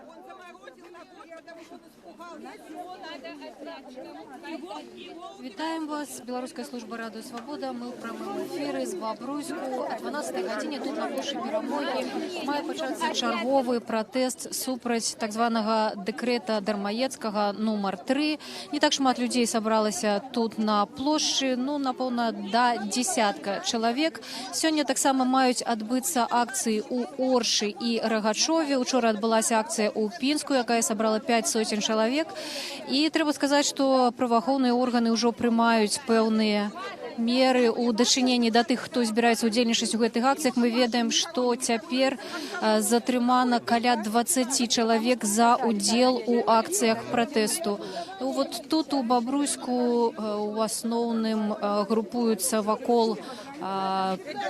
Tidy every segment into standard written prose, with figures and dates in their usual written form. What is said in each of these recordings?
Он заморозил на год, потому что он испугался. Вітаємо вас, Білоруська служба Радіо Свобода. Ми у прямому ефірі з Бобруйську. О 12-й годині тут на площі Перемоги має початися черговий протест супроть так званого декрета Дармаецкого номер 3. Не так шмат людей собралося тут на площі, напевно, до десятка чоловік. Сьогодні так само мають відбутися акції у Орші і Рогачові. Учора відбулася акція у Пінську, яка зібрала 500 чоловік. І треба сказати, що правоохоўныя органы ўжо прымаюць пэўныя меры ў дачыненні да тых, хто збіраецца ўдзельнічаць у гэтых акцыях. Мы ведаем, што цяпер затрымана каля 20 чалавек за ўдзел у акцыях пратэсту. Вот тут у Бобруйску у асноўным групуюцца вакол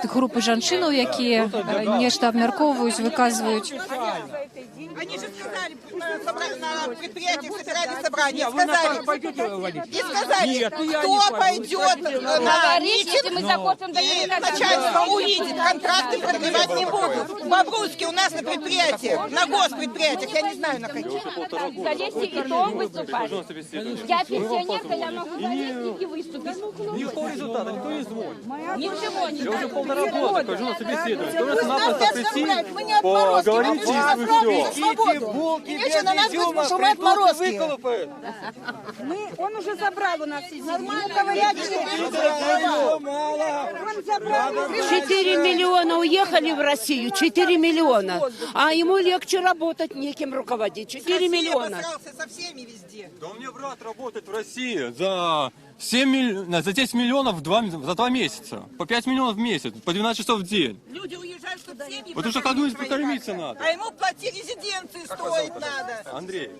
групы жанчынаў, якія нешта абмяркоўваюць, выказваюць. Они же сказали, на предприятиях собирали собрание, сказали, кто пойдет на митинг, и начальство увидит, контракты продлевать не будут. В Бобруйске у нас на предприятиях, на госпредприятиях, я не знаю на каких. Залезьте и то выступать. Я пенсионерка, я могу залезть и выступить. Никакого результата, никто не звонит. Ничего не Я уже надо. полтора года хожу на собеседование. Кто напросто прийти, Мы не отморозки, мы поговорить пришли на правду и свободу. И нечего на нас быть, потому что мы отморозки. Он уже забрал у нас нормального ядерного. Он забрал. 4 миллиона уехали в Россию, 4 миллиона. А ему легче работать, неким руководить. 4 миллиона. Обосрался со всеми везде. Да у меня брат работает в России за 10 миллионов за 2 месяца. По 5 миллионов в месяц, по 12 часов в день. Люди уезжают, чтобы семьи... Потому что как-нибудь покормиться надо. А ему платить резиденции строить надо. Андрей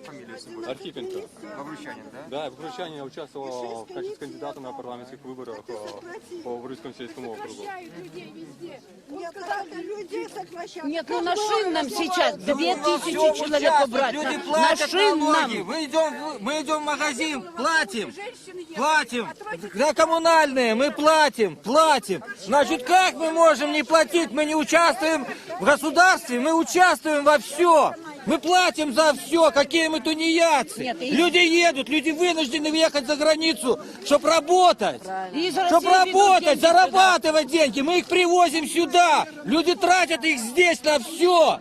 Архипенко. Бобруйчанин, да? Да, бобруйчанин участвовал в качестве кандидата на парламентских выборах по Бобруйскому сельскому округу. Нет, ну на Шинном сейчас 2000 человек убрать. Люди На платят налоги. Шинном. Мы идем в магазин, платим. За коммунальные мы платим. Значит, как мы можем не платить? Мы не участвуем в государстве, мы участвуем во все. Мы платим за все, какие мы тунеядцы. Люди едут, люди вынуждены ехать за границу, чтобы работать. Чтобы работать, зарабатывать деньги. Мы их привозим сюда. Люди тратят их здесь на все.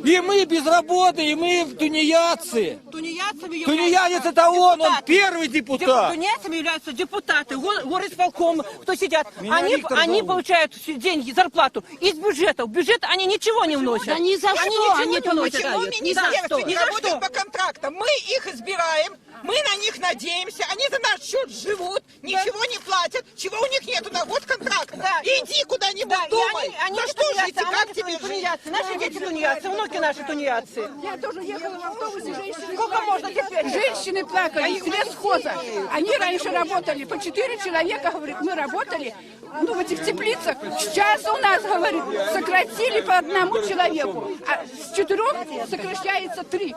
И мы безработные, и мы тунеядцы. Тунеядец это он первый депутат. Тунеядцами являются депутаты, горисполком, кто сидят. Они зовут. получают деньги, зарплату из бюджета. В бюджет они ничего не вносят. Да ни за что они Почему получают. министерство не Ни за работает что. по контрактам? Мы их избираем, мы на них надеемся, они за наш счет живут, ничего не платят, чего у них нету на год контракта. Иди куда-нибудь, думай, они за что жить и как тебе жить? тунеядцы. Наши дети тунеядцы, внуки наши тунеядцы. Я тоже ехала в автобусе, женщины. Сколько можно теперь? Женщины плакали с лесхоза. Они раньше работали, по 4 человека, говорит, мы работали, в этих теплицах. Сейчас у нас, говорит, сократили по 1 человеку, а с 4 сокращается 3.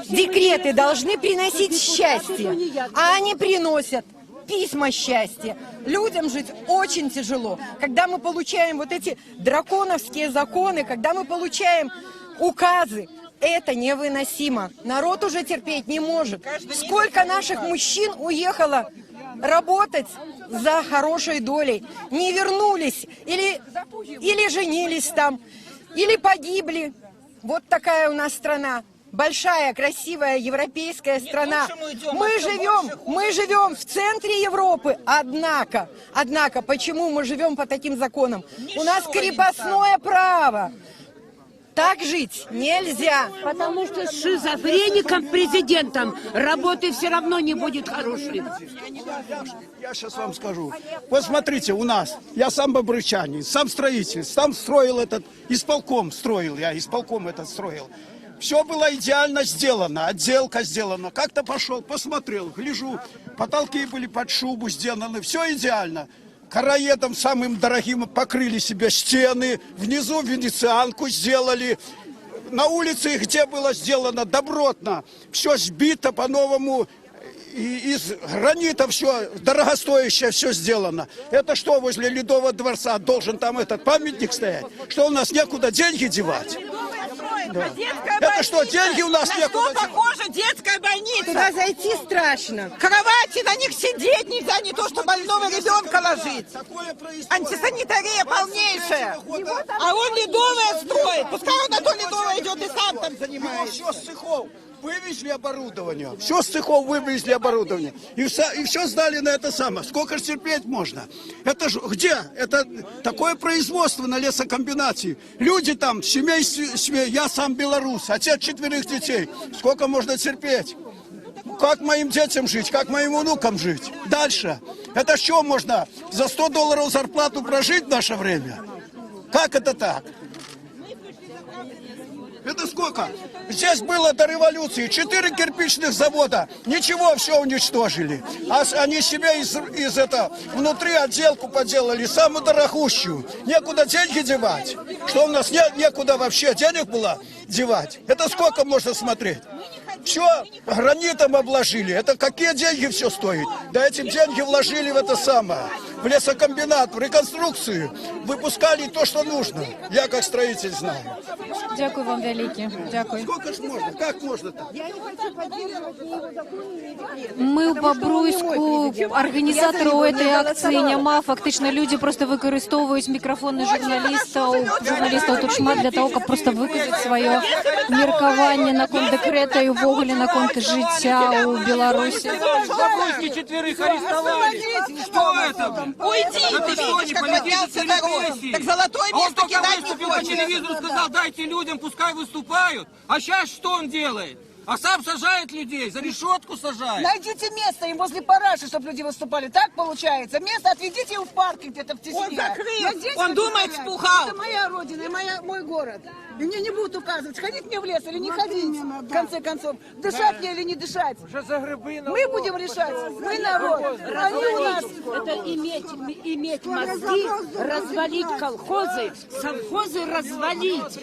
Декреты должны приносить счастье, а они приносят письма счастья. Людям жить очень тяжело. Когда мы получаем вот эти драконовские законы, когда мы получаем указы, это невыносимо. Народ уже терпеть не может. Сколько наших мужчин уехало работать за хорошей долей, не вернулись, или женились там, или погибли. Вот такая у нас страна. Большая, красивая, европейская страна. Мы живем в центре Европы. Однако, почему мы живем по таким законам? У нас крепостное право. Так жить нельзя. Потому что с шизофреником президентом работы все равно не будет хорошей. Я сейчас вам скажу. Вот смотрите, у нас, я сам бобруйчанин, сам строитель, сам строил этот, исполком строил, я исполком этот строил. Все было идеально сделано, отделка сделана. Как-то пошел, посмотрел, гляжу, потолки были под шубу сделаны, все идеально. Караедом самым дорогим покрыли себе стены, внизу венецианку сделали. На улице, где было сделано добротно, все сбито по-новому, и из гранита все, дорогостоящее все сделано. Это что, возле Ледового дворца должен там этот памятник стоять? Что у нас некуда деньги девать? Да. Это что, деньги у нас некуда? На что похожа детская больница? Туда зайти страшно. Кровати, на них сидеть нельзя, не то что больного ребенка ложить. Антисанитария полнейшая. А он Ледовое строит. Пускай он на то Ледовое идет и сам там занимается. Все с цехов вывезли оборудование. Все с цехов вывезли оборудование. И все сдали на это самое. Сколько же терпеть можно? Это же где? Это такое производство на лесокомбинате. Люди там, семей, я сам белорус, отец 4 детей. Сколько можно терпеть? Как моим детям жить? Как моим внукам жить? Дальше. Это что можно? За $100 зарплату прожить в наше время? Как это так? Это сколько? Здесь было до революции 4 кирпичных завода. Ничего, все уничтожили. А они себе из этого внутри отделку поделали, самую дорогущую. Некуда деньги девать. Что у нас некуда вообще денег было девать? Это сколько можно смотреть? Все гранитом обложили. Это какие деньги все стоит? Да эти деньги вложили в это самое. В лесокомбинат, в реконструкцию. Выпускали то, что нужно. Я как строитель знаю. Дякую вам велике. Дякую. Сколько ж можно? Как можно так? Ми у Бобруйську, організатори у цієї акції нема. Фактично люди просто використовують мікрофони журналістів тут шмат для того, щоб просто виказати своє міркування на конт декрету і ввогуле на конт життя у Білорусі. Забойки 4 арестовали. Что это? Уйди, ты видишь, как поднялся народ. Так золотое Он место только кидать не выступил по хочет. телевизору, сказал, дайте людям, пускай выступают. А сейчас что он делает? А сам сажает людей, за решетку сажает. Найдите место им возле параши, чтобы люди выступали. Так получается. Место отведите им в парке где-то в тесне. Он закрыт. Он думает, спухал. Это моя родина, мой город. И мне не будут указывать, ходить мне в лес или не ходить, в конце концов. Дышать мне или не дышать. Мы будем решать. Мы народ. Они у нас. Это иметь мозги, развалить колхозы, совхозы развалить.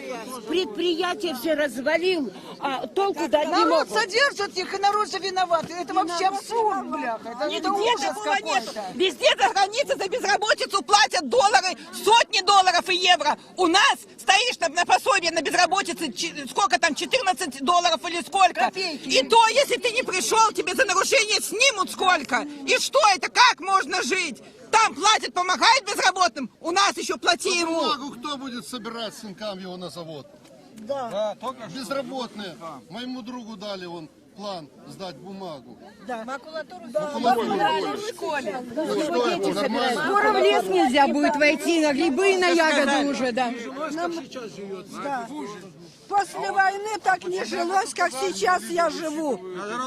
Предприятия все развалил, а толку дать не Народ могут. содержит их, и народ же виноват. Это вообще абсурд, бляха. Это ужас какой-то. Везде за границей за безработицу платят доллары, сотни долларов и евро. У нас стоишь там на пособие на безработице, сколько там, $14 или сколько? Копейки. И то, если ты не пришел, тебе за нарушение снимут сколько? И что это? Как можно жить? Там платят, помогают безработным, у нас еще плати ему. Бумагу кто будет собирать сынкам его на завод? Да, только Безработные. Моему другу дали он план сдать бумагу. Макулатуру в школе. Ну что это, нормально? Скоро в лес нельзя будет войти, на грибы и на ягоды уже, да. После войны так не жилось, как сейчас я живу.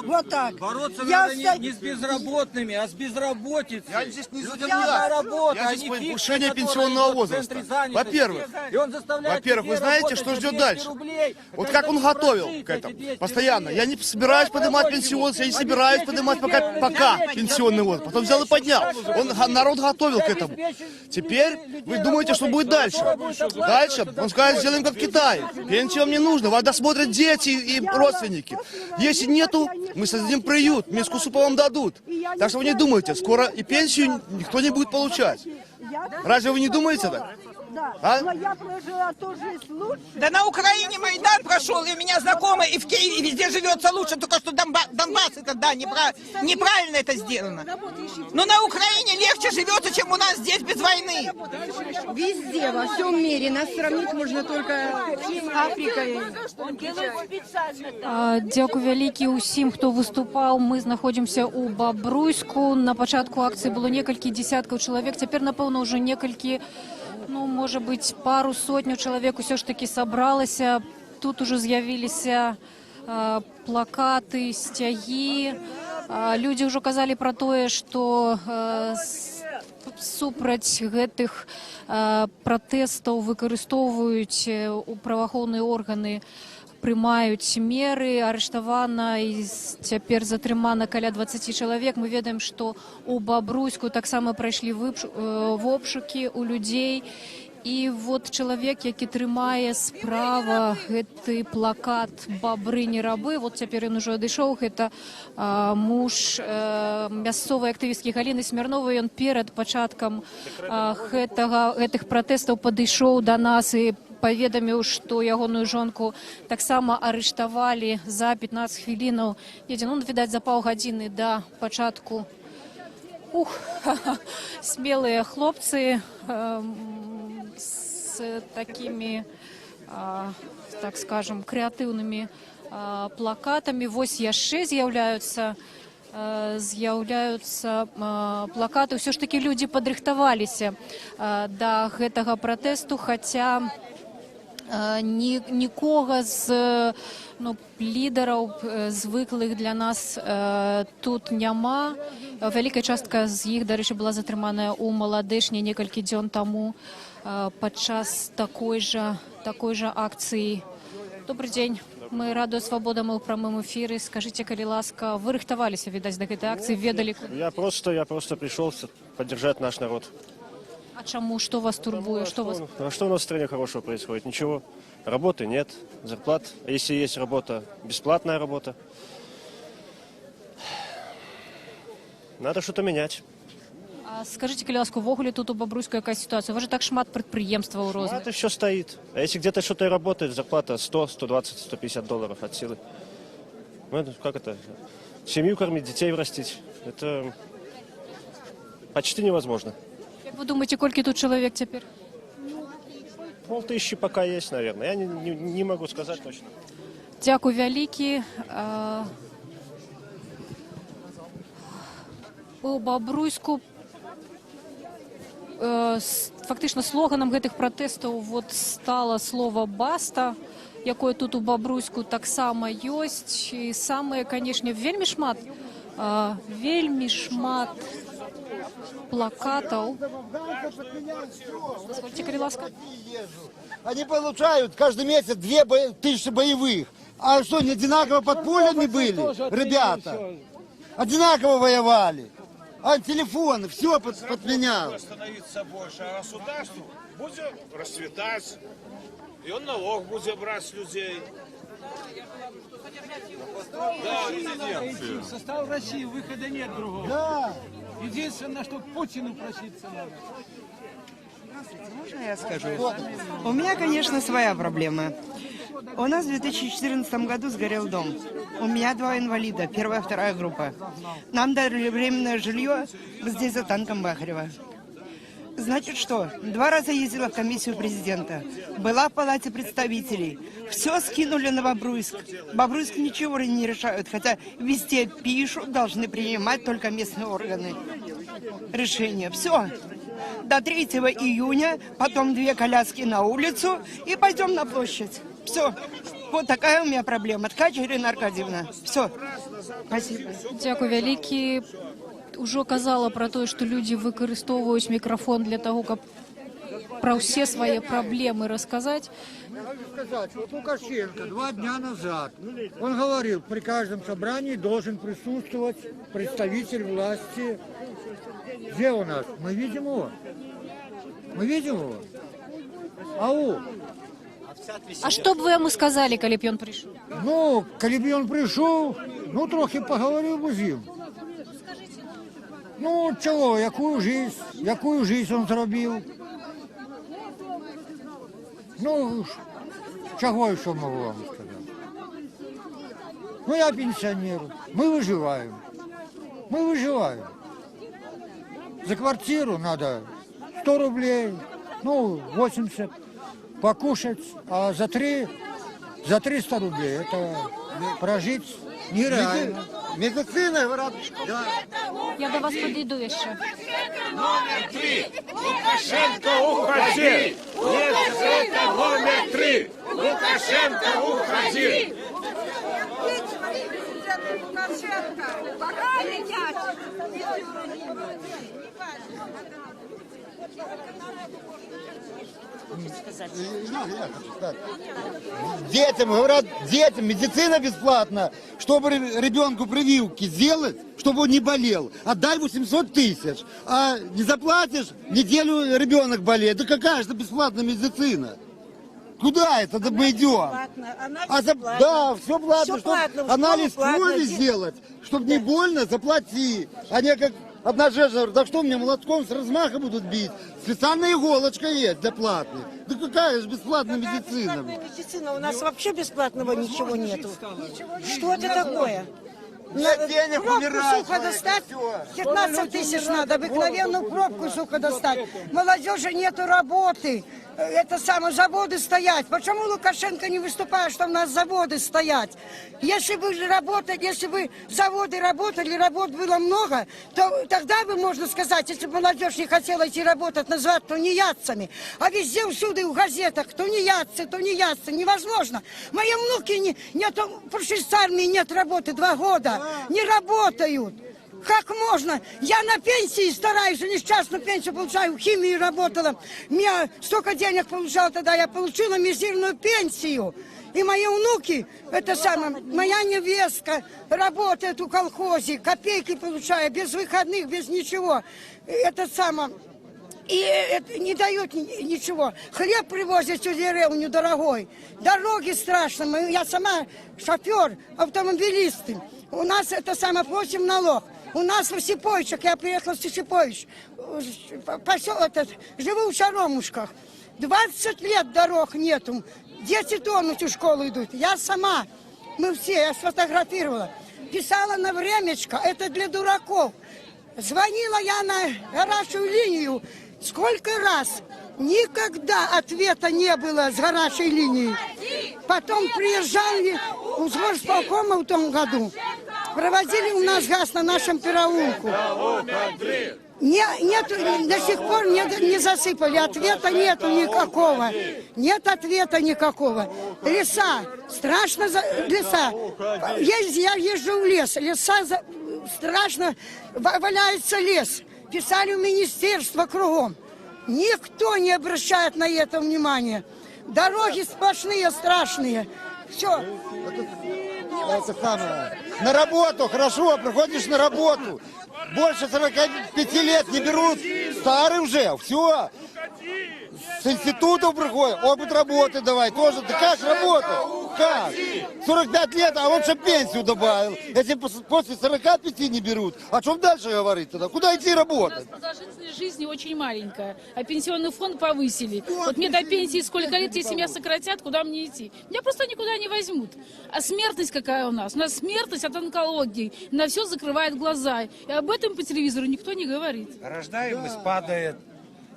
Вот так. бороться Я надо не с безработными, а с безработицей. Я здесь не Людям за нужна работа, Я а здесь не по фикция, повышению которая пенсионного идет в возраста. центре занятости. Во-первых, И он заставляет вы людей знаете, работать что за ждет 200 дальше? рублей. Вот Это как он они готовил прожить к этому эти 200 постоянно. рублей. Я не собираюсь поднимать пенсионный, я не собираюсь поднимать пока пенсионный возраст. Потом взял и поднял. Народ готовил к этому. Теперь вы думаете, что будет дальше? Дальше он скажет, сделаем как в Китае. Пенсию вам не нужно, вас досмотрят дети и родственники. Если нету, мы создадим приют, миску супа вам дадут. Так что вы не думайте, скоро и пенсию никто не будет получать. Разве вы не думаете так? А? Я прожила ту жизнь лучше. Да на Украине Майдан прошел, и у меня знакомый, и в Киеве везде живется лучше, только что Донбасс, это да, неправильно это сделано. Но на Украине легче живется, чем у нас здесь без войны. Везде, во всем мире. Нас сравнить можно только с Африкой. Дякую велике усім, хто виступав. Ми знаходимося у Бобруйську. На початку акції було некалькі десятків чоловік. Тепер, напевно, вже некалькі, ну, може бути, пару сотню чоловік усе ж таки собралося. Тут уже з'явилися плакаты, стяги. Люди ўжо казалі пра тое, што супраць гэтых пратэстаў выкарыстоўваюць у праваахоўныя органы, прымаюць меры, арыштавана і цяпер затрымана каля 20 чалавек. Мы ведаем, што у Бобруйску таксама прайшлі вобшукі у людзей. І вот чалавек, які трымае справа гэты плакат «Бабры не рабы», вот цяпер ён ужо адышоў, гэта муж мясцовай актывісткі Галіны Смірновай, ён перад пачаткам гэтых пратэстаў падышоў да нас і паведаміў, што ягоную жонку таксама арыштавалі за 15 хвілінаў, відаць, за паўгадзіны да пачатку. Смелыя хлопцы с такими, так скажем, крэатыўнымі плакатамі. Вось яшчэ з'яўляюцца плакаты. Ўсё ж такі людзі падрыхтаваліся да гэтага пратэсту, хаця нікога з лідараў звыклых для нас тут няма. Вялікая частка з іх, дарэчы, была затрыманая ў Маладэшні некалькі дзён таму падчас такой жа акцыі. Добрый дзень. Мы «Радио Свобода», мы ў прамым эфіры. Скажите, калі ласка, вы рыхтаваліся, відаць, да гэтай акцыі, ведалі? Я просто пришел поддержать наш народ. А чему? Что вас турбует? Что у нас в стране хорошего происходит? Ничего. Работы нет, зарплат. А если есть работа, бесплатная работа. Надо что-то менять. А скажите, калі ласка, увогуле тут у Бобруйску якая ситуация? У вас же так шмат прадпрыемстваў розных. Это все стоит. А если где-то что-то и работает, зарплата 100, 120, 150 долларов от силы. Ну, как это? Семью кормить, детей растить. Это почти невозможно. Как вы думаете, колькі тут человек теперь? 500 пока есть, наверное. Я не могу сказать точно. Дякую вялікі. У Бобруйску фактычна слоганам гэтых пратэстаў стала слова «баста», якое тут у Бобруйску таксама ёсць. І самае, канешне, вельмі шмат плакатаў. Позвольте, калі ласка. Они получают каждый месяц 2000 боевых. А что, не одинаково под пулями были, ребята? Одинаково воевали. А телефоны, все подменял. Становиться больше, а государству будет расцветать. И он налог будет брать с людей. В состав России выхода нет другого. Да. Единственное, что Путину проситься надо. Можно я скажу? У меня, конечно, своя проблема. У нас в 2014 году сгорел дом. У меня 2 инвалида, 1-я, 2-я группа. Нам дали временное жилье здесь за танком Бахарева. Значит что? 2 раза ездила в комиссию президента. Была в палате представителей. Все скинули на Бобруйск. Бобруйск ничего не решают, хотя везде пишут, должны принимать только местные органы решения. Все. До 3 июня, потом 2 коляски на улицу и пойдем на площадь. Все. Вот такая у меня проблема. Ткач Ирина Аркадьевна. Все. Спасибо. Дякую вялікі. Ужо казала про тое, што людзі выкарыстоўваюць мікрафон для того, каб про все свои проблемы рассказать. Я хочу сказать, вот Лукашенко 2 дня назад, он говорил, при каждом собрании должен присутствовать представитель власти. Где у нас? Мы видим его. Мы видим его. Ау. А что бы вы ему сказали, коли б он пришел? Ну, коли б он пришел, ну, трохи поговорил бы з ним. Ну, чого, якую жизнь он зробив? Ну, чего еще могу вам сказать? Ну, я пенсионер, мы выживаем. Мы выживаем. За квартиру надо 100 рублей, ну, 80, покушать, а за 300 рублей это прожить нереально. Медицина, говорят, да. Я до вас подойду еще. Номер 3. Лукашенко, уходи! Нет, это номер 3. Лукашенко, уходи! Пока летят. Детям, говорят, детям медицина бесплатна. Чтобы ребенку прививки сделать, чтобы он не болел. Отдай 800 тысяч. А не заплатишь, неделю ребенок болеет. Да какая же это бесплатная медицина? Куда это мы идем? Да, все платно. Чтобы анализ крови сделать, чтобы не больно, заплати. А не как одна женщина говорит, да что мне молотком с размаха будут бить? Специальная иголочка есть для платных. Да какая же бесплатная медицина? Медицина, у нас вообще бесплатного ничего нету. Что это такое? Нет денег, умирать. Сука достать, 15 тысяч надо, обыкновенную пробку, сука, достать. Молодежи нету работы. Это самое, заводы стоять. Почему Лукашенко не выступает, что у нас заводы стоять? Если бы работать, если бы заводы работали, работ было много, то тогда бы можно сказать, если бы молодежь не хотела идти работать, назвать тунеядцами. А везде, всюду в газетах, тунеядцы, невозможно. Мои внуки нету, пришли с армии, нет работы 2 года, не работают. Как можно? Я на пенсии стараюсь, несчастную пенсию получаю, в химии работала. Меня столько денег получала тогда, я получила мизерную пенсию. И мои внуки, это самое, моя невестка работает в колхозе, копейки получает, без выходных, без ничего. Это самое. И это не дают ничего. Хлеб привозят в деревню дорогой. Дороги страшные. Я сама шофер, автомобилист. У нас это самое, платим налог. У нас в Осиповичах, я приехала в Осипович, живу в Шаромушках. 20 лет дорог нету. Дети дома в школу идут. Я сама, мы все, я сфотографировала. Писала на времечко, это для дураков. Звонила я на горячую линию. Сколько раз? Никогда ответа не было с горячей линии. Потом приезжали с горсполкома в том году. Проводили у нас газ на нашем переулку. Нет, до сих пор не засыпали. Ответа нету никакого. Нет ответа никакого. Леса. Страшно леса. Я езжу в лес. Леса страшно. Валяется лес. Писали в министерство кругом. Никто не обращает на это внимания. Дороги сплошные, страшные. Все. Это самое. На работу, хорошо, приходишь на работу. Больше 45 лет не берут, старый уже, все. С институтов приходят, опыт работы давай, тоже. Ты как работать? Как? 45 лет, а он же пенсию добавил. Если после 45 не берут, а что дальше говорить тогда? Куда идти работать? Продолжительность жизни очень маленькая, а пенсионный фонд повысили. Вот мне до пенсии сколько лет, если меня сократят, куда мне идти? Меня просто никуда не возьмут. А смертность какая у нас? У нас смертность от онкологии. На все закрывает глаза. И об этом по телевизору никто не говорит. Рождаемость падает.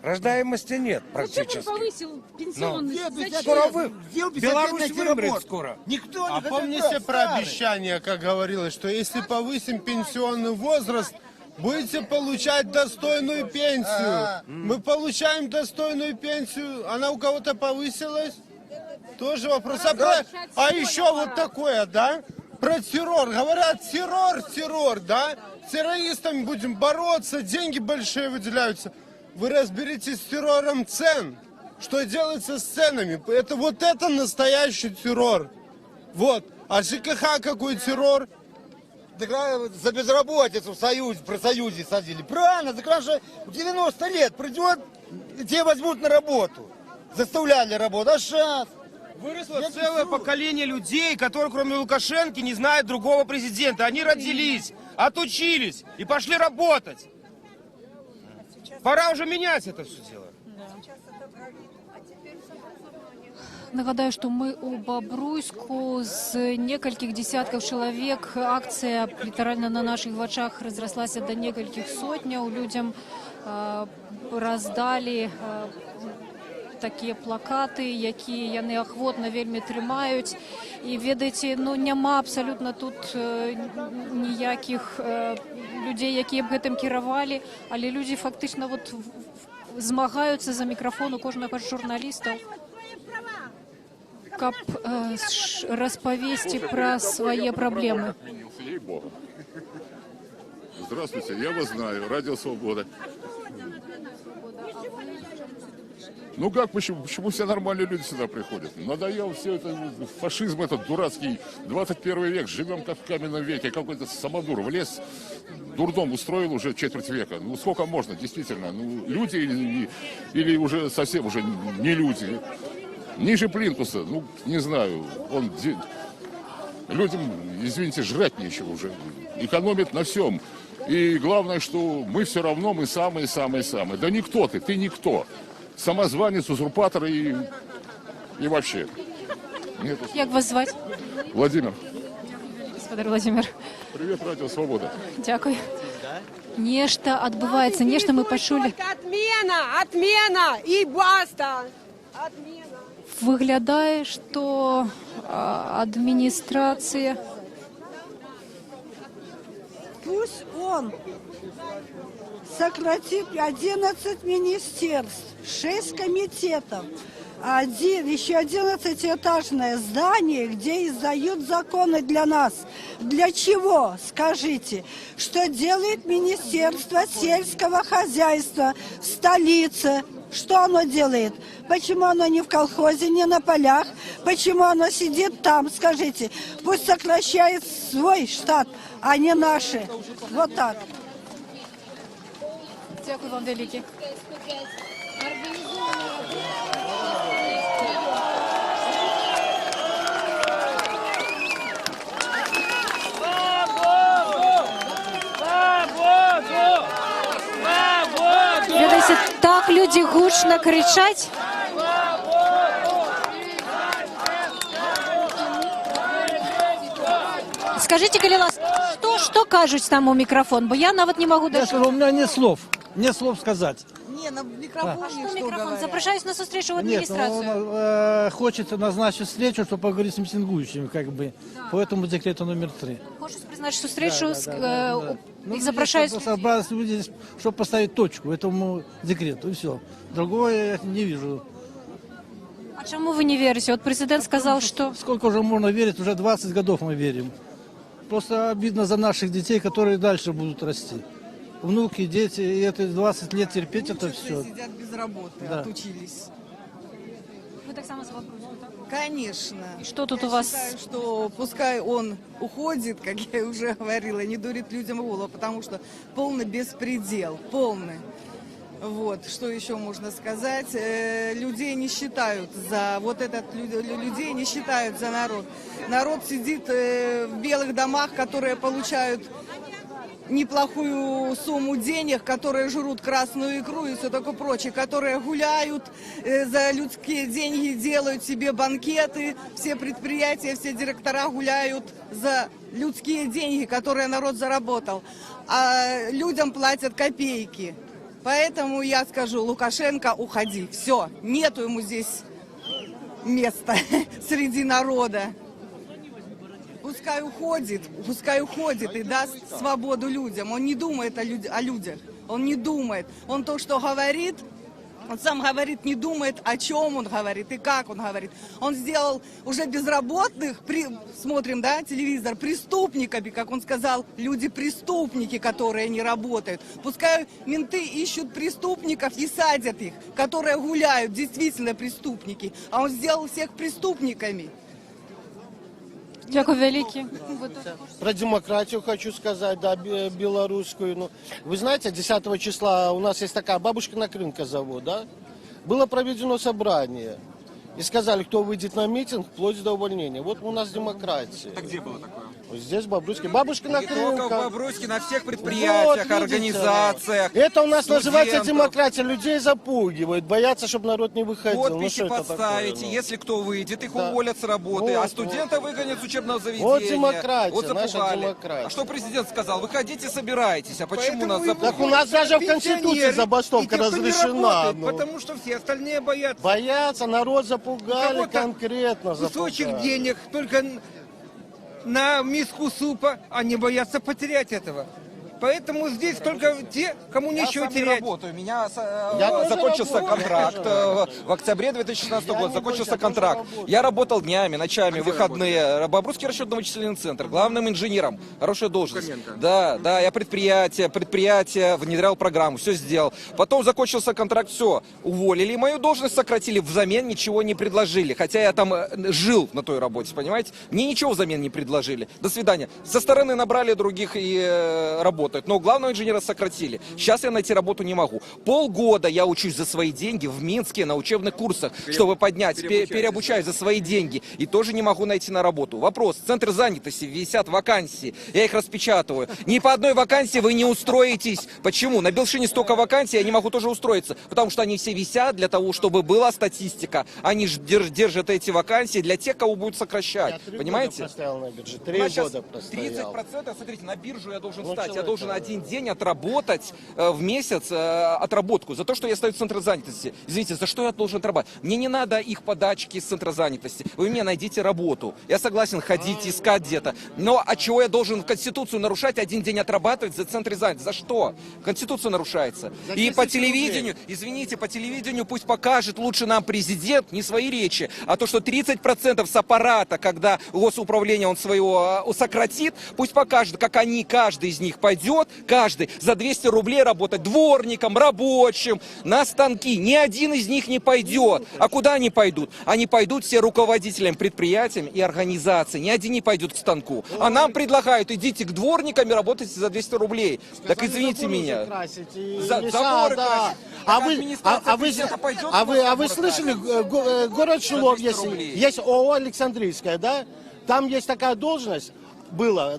Рождаемости нет практически. Зачем он повысил пенсионный? Скоро Беларусь вымрет скоро. Никто не А помните про обещание, как говорилось, что если повысим пенсионный возраст, будете получать достойную пенсию. Мы получаем достойную пенсию, она у кого-то повысилась? Тоже вопрос. А еще вот такое, да? Про террор. Говорят, террор, да? С террористами будем бороться, деньги большие выделяются. Вы разберитесь с террором цен. Что делается с ценами? Это вот это настоящий террор. Вот. А ЖКХ какой террор? За безработицу в профсоюзе садили. Правильно, так раньше в 90 лет придет, и тебя возьмут на работу. Заставляли работать. А сейчас? Выросло целое поколение людей, которые кроме Лукашенко не знают другого президента. Они родились, отучились и пошли работать. Пора уже менять это все дело. Нагадаю, что мы у Бобруйску з некалькіх десятків чоловік. Акція літаральна на наших вачах розрослася до некалькіх сотняў. Людям раздалі такія плакаты, якія яны ахвотна вельмі трымаюць. І ведаеце, ну няма абсалютна тут ніякіх людзей, якія б гэтым кіравалі, але людзі фактычна вот змагаюцца за мікрафон у кожнага з журналістаў, каб распавесці пра свае праблемы. Здравствуйте, я вас знаю, Радио Свобода. Ну как, почему все нормальные люди сюда приходят? Надоел все это, фашизм этот дурацкий, 21 век, живем как в каменном веке, какой-то самодур влез, дурдом устроил уже четверть века. Ну сколько можно, действительно, ну люди или уже совсем уже не люди. Ниже плинтуса, ну не знаю, людям, извините, жрать нечего уже, экономят на всем. И главное, что мы все равно, мы самые-самые-самые. Да никто ты никто. Самозванец, узурпатор и вообще. Як вас звати? Владимир. Господар Владимир. Привет, Радио Свобода. Дякую. Нечто отбывается, нечто мы почули. Отмена и баста. Отмена. Выглядает, что администрация... Пусть он сократит 11 министерств, 6 комитетов, еще 11-этажное здание, где издают законы для нас. Для чего, скажите? Что делает Министерство сельского хозяйства в столице? Что оно делает? Почему оно не в колхозе, не на полях? Почему оно сидит там, скажите? Пусть сокращает свой штат, а не наши. Вот так. Дякую вам велике. Ведаеце, так люди гучно кричать. Скажите, калі ласка, что кажуть там у микрофон? Бо я нават не могу даже... У меня нет слов сказать. Не, на микрофоне Что микрофон? Запрошаюсь на встречу в администрацию. Он хочет назначить встречу, чтобы поговорить с митингующими, как бы, по этому декрету номер 3. Хочешь призначить встречу, их запрошаюсь... Собрались люди здесь, чтобы поставить точку этому декрету, и все. Другое я не вижу. А чему вы не верите? Вот президент сказал, что... Сколько уже можно верить? Уже 20 годов мы верим. Просто обидно за наших детей, которые дальше будут расти. Внуки, дети, и это 20 лет терпеть, это все. Сидят без работы, Да. отучились. Вы так само за вопрос, так? Конечно. И что тут у вас? Я считаю, что пускай он уходит, как я уже говорила, не дурит людям голову, потому что полный беспредел, полный. Вот, что еще можно сказать? Людей не считают за вот этот, людей не считают за народ. Народ сидит в белых домах, которые получают неплохую сумму денег, которые жрут красную икру и все такое прочее, которые гуляют за людские деньги, делают себе банкеты, все предприятия, все директора гуляют за людские деньги, которые народ заработал, а людям платят копейки. Поэтому я скажу, Лукашенко, уходи, все, нету ему здесь места среди народа. Пускай уходит и даст свободу людям. Он не думает о людях, он не думает. Он то, что говорит, он сам говорит, не думает, о чем он говорит и как он говорит. Он сделал уже безработных, смотрим, да, телевизор, преступниками, как он сказал, люди-преступники, которые не работают. Пускай менты ищут преступников и садят их, которые гуляют, действительно преступники. А он сделал всех преступниками. Дякую велике. Про демократию хочу сказать, да, белорусскую. Ну, вы знаете, 10 числа у нас есть такая бабушкина крынка завод, да? Было проведено собрание. И сказали, кто выйдет на митинг, вплоть до увольнения. Вот у нас демократия. А где было такое? Здесь в Бобруйске. Бабушкина Не только в крынка. Бобруйске, на всех предприятиях, Вот, видите, организациях. Это у нас студентов. называется демократия. Людей запугивают, боятся, чтобы народ не выходил. Подписи поставите, если кто выйдет, их уволят с работы, а студента выгонят с учебного заведения. Вот демократия, Вот наша запугали. демократия. А что президент сказал? Выходите, собирайтесь. А почему нас запугивают? Так у нас даже в Конституции забастовка разрешена. Ну. Потому что все остальные боятся. Боятся, народ запугали, Кого-то конкретно Кусочек запугали. денег только на миску супа, они боятся потерять этого. Поэтому здесь только те, кому нечего терять. У меня закончился контракт в октябре 2016 года. Закончился контракт. Я работал днями, ночами, выходные. Бобруйский расчетно-вычислительный центр. Главным инженером. Хорошая должность. Да, я предприятие, внедрял программу, все сделал. Потом закончился контракт, все. Уволили мою должность, сократили. Взамен ничего не предложили. Хотя я там жил на той работе, понимаете? Мне ничего взамен не предложили. До свидания. Со стороны набрали других и работают. Но главного инженера сократили. Сейчас я найти работу не могу. Полгода я учусь за свои деньги в Минске на учебных курсах, чтобы поднять, переобучаюсь за свои деньги. И тоже не могу найти на работу. Вопрос. Центр занятости, висят вакансии. Я их распечатываю. Ни по одной вакансии вы не устроитесь. Почему? На Белшине столько вакансий, я не могу тоже устроиться. Потому что они все висят для того, чтобы была статистика. Они же держат эти вакансии для тех, кого будут сокращать. Понимаете? 3 года простоял. 30%, смотрите, на биржу я должен встать. Я должен один день отработать в месяц отработку за то, что я стою в центре занятости. Извините, за что я должен отрабатывать? Мне не надо их подачки из центра занятости. Вы мне найдите работу. Я согласен ходить, искать где-то. Но от чего я должен Конституцию нарушать, один день отрабатывать за центр занятости? За что? Конституция нарушается. И по телевидению, извините, по телевидению пусть покажет лучше нам президент не свои речи, а то, что 30% с аппарата, когда госуправление он своего сократит, пусть покажет, как они, каждый из них пойдет, каждый за 200 рублей работать дворником, рабочим, на станки. Ни один из них не пойдет. А куда они пойдут? Они пойдут все руководителям предприятиям и организаций. Ни один не пойдет к станку. А нам предлагают, идите к дворникам и работайте за 200 рублей. Так извините меня. Заборы красить. А вы слышали, город Шилов есть ООО Александрийская, да? Там есть такая должность. Было,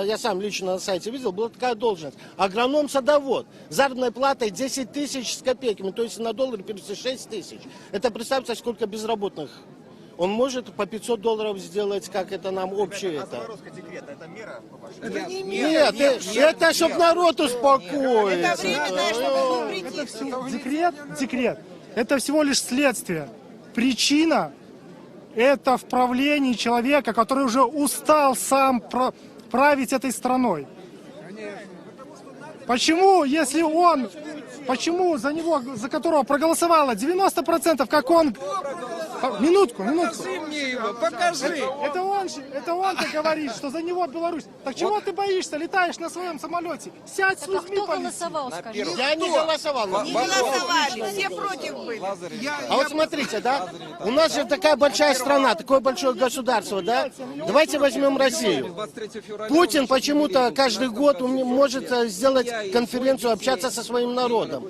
я сам лично на сайте видел, была такая должность. Агроном-садовод. Заработной платой 10 тысяч с копейками, то есть на доллар перевести 6 тысяч. Это представьте, сколько безработных. Он может по $500 сделать, как это нам общее это. Это мера, Нет, это чтобы народ успокоился. Декрет. Это всего лишь следствие. Причина это в правлении человека, который уже устал сам править этой страной. Почему, если он, почему за него, за которого проголосовало 90%, как он... Минутку. Покажи мне его, покажи. Это он-то говорит, что за него Беларусь. Так чего ты боишься? Летаешь на своем самолете. Сядь с людьми. Кто голосовал, скажи? Я не голосовал. Не голосовали, все против были. А вот смотрите, да, у нас же такая большая страна, такое большое государство, да? Давайте возьмем Россию. Путин почему-то каждый год может сделать конференцию, общаться со своим народом.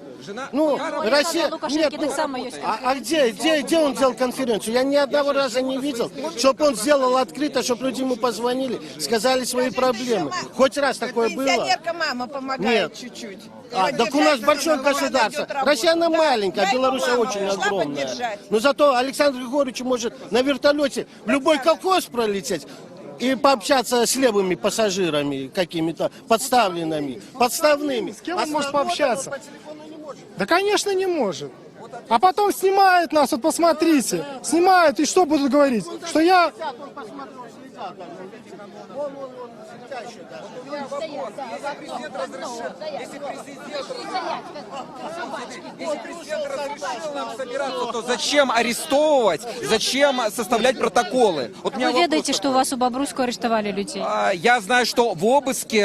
Ну, Россия... Нет, а где он сделал конференцию? Я ни одного раза не видел, чтобы он сделал открыто, чтобы люди ему позвонили, сказали свои проблемы. Хоть раз такое было? Пенсионерка мама помогает чуть-чуть. Так у нас большое государство. Россия, она маленькая, Беларусь очень огромная. Но зато Александр Григорьевич может на вертолете в любой колхоз пролететь и пообщаться с левыми пассажирами, какими-то подставными. С кем он может пообщаться? Да, конечно, не может. А потом снимают нас, вот посмотрите. Снимают, и что будут говорить? Что я... Если президент разрешил нам собираться, то зачем арестовывать, зачем составлять протоколы? Вот Вы ведаете, что у вас у Бобруйского арестовали людей? Я знаю, что в обыске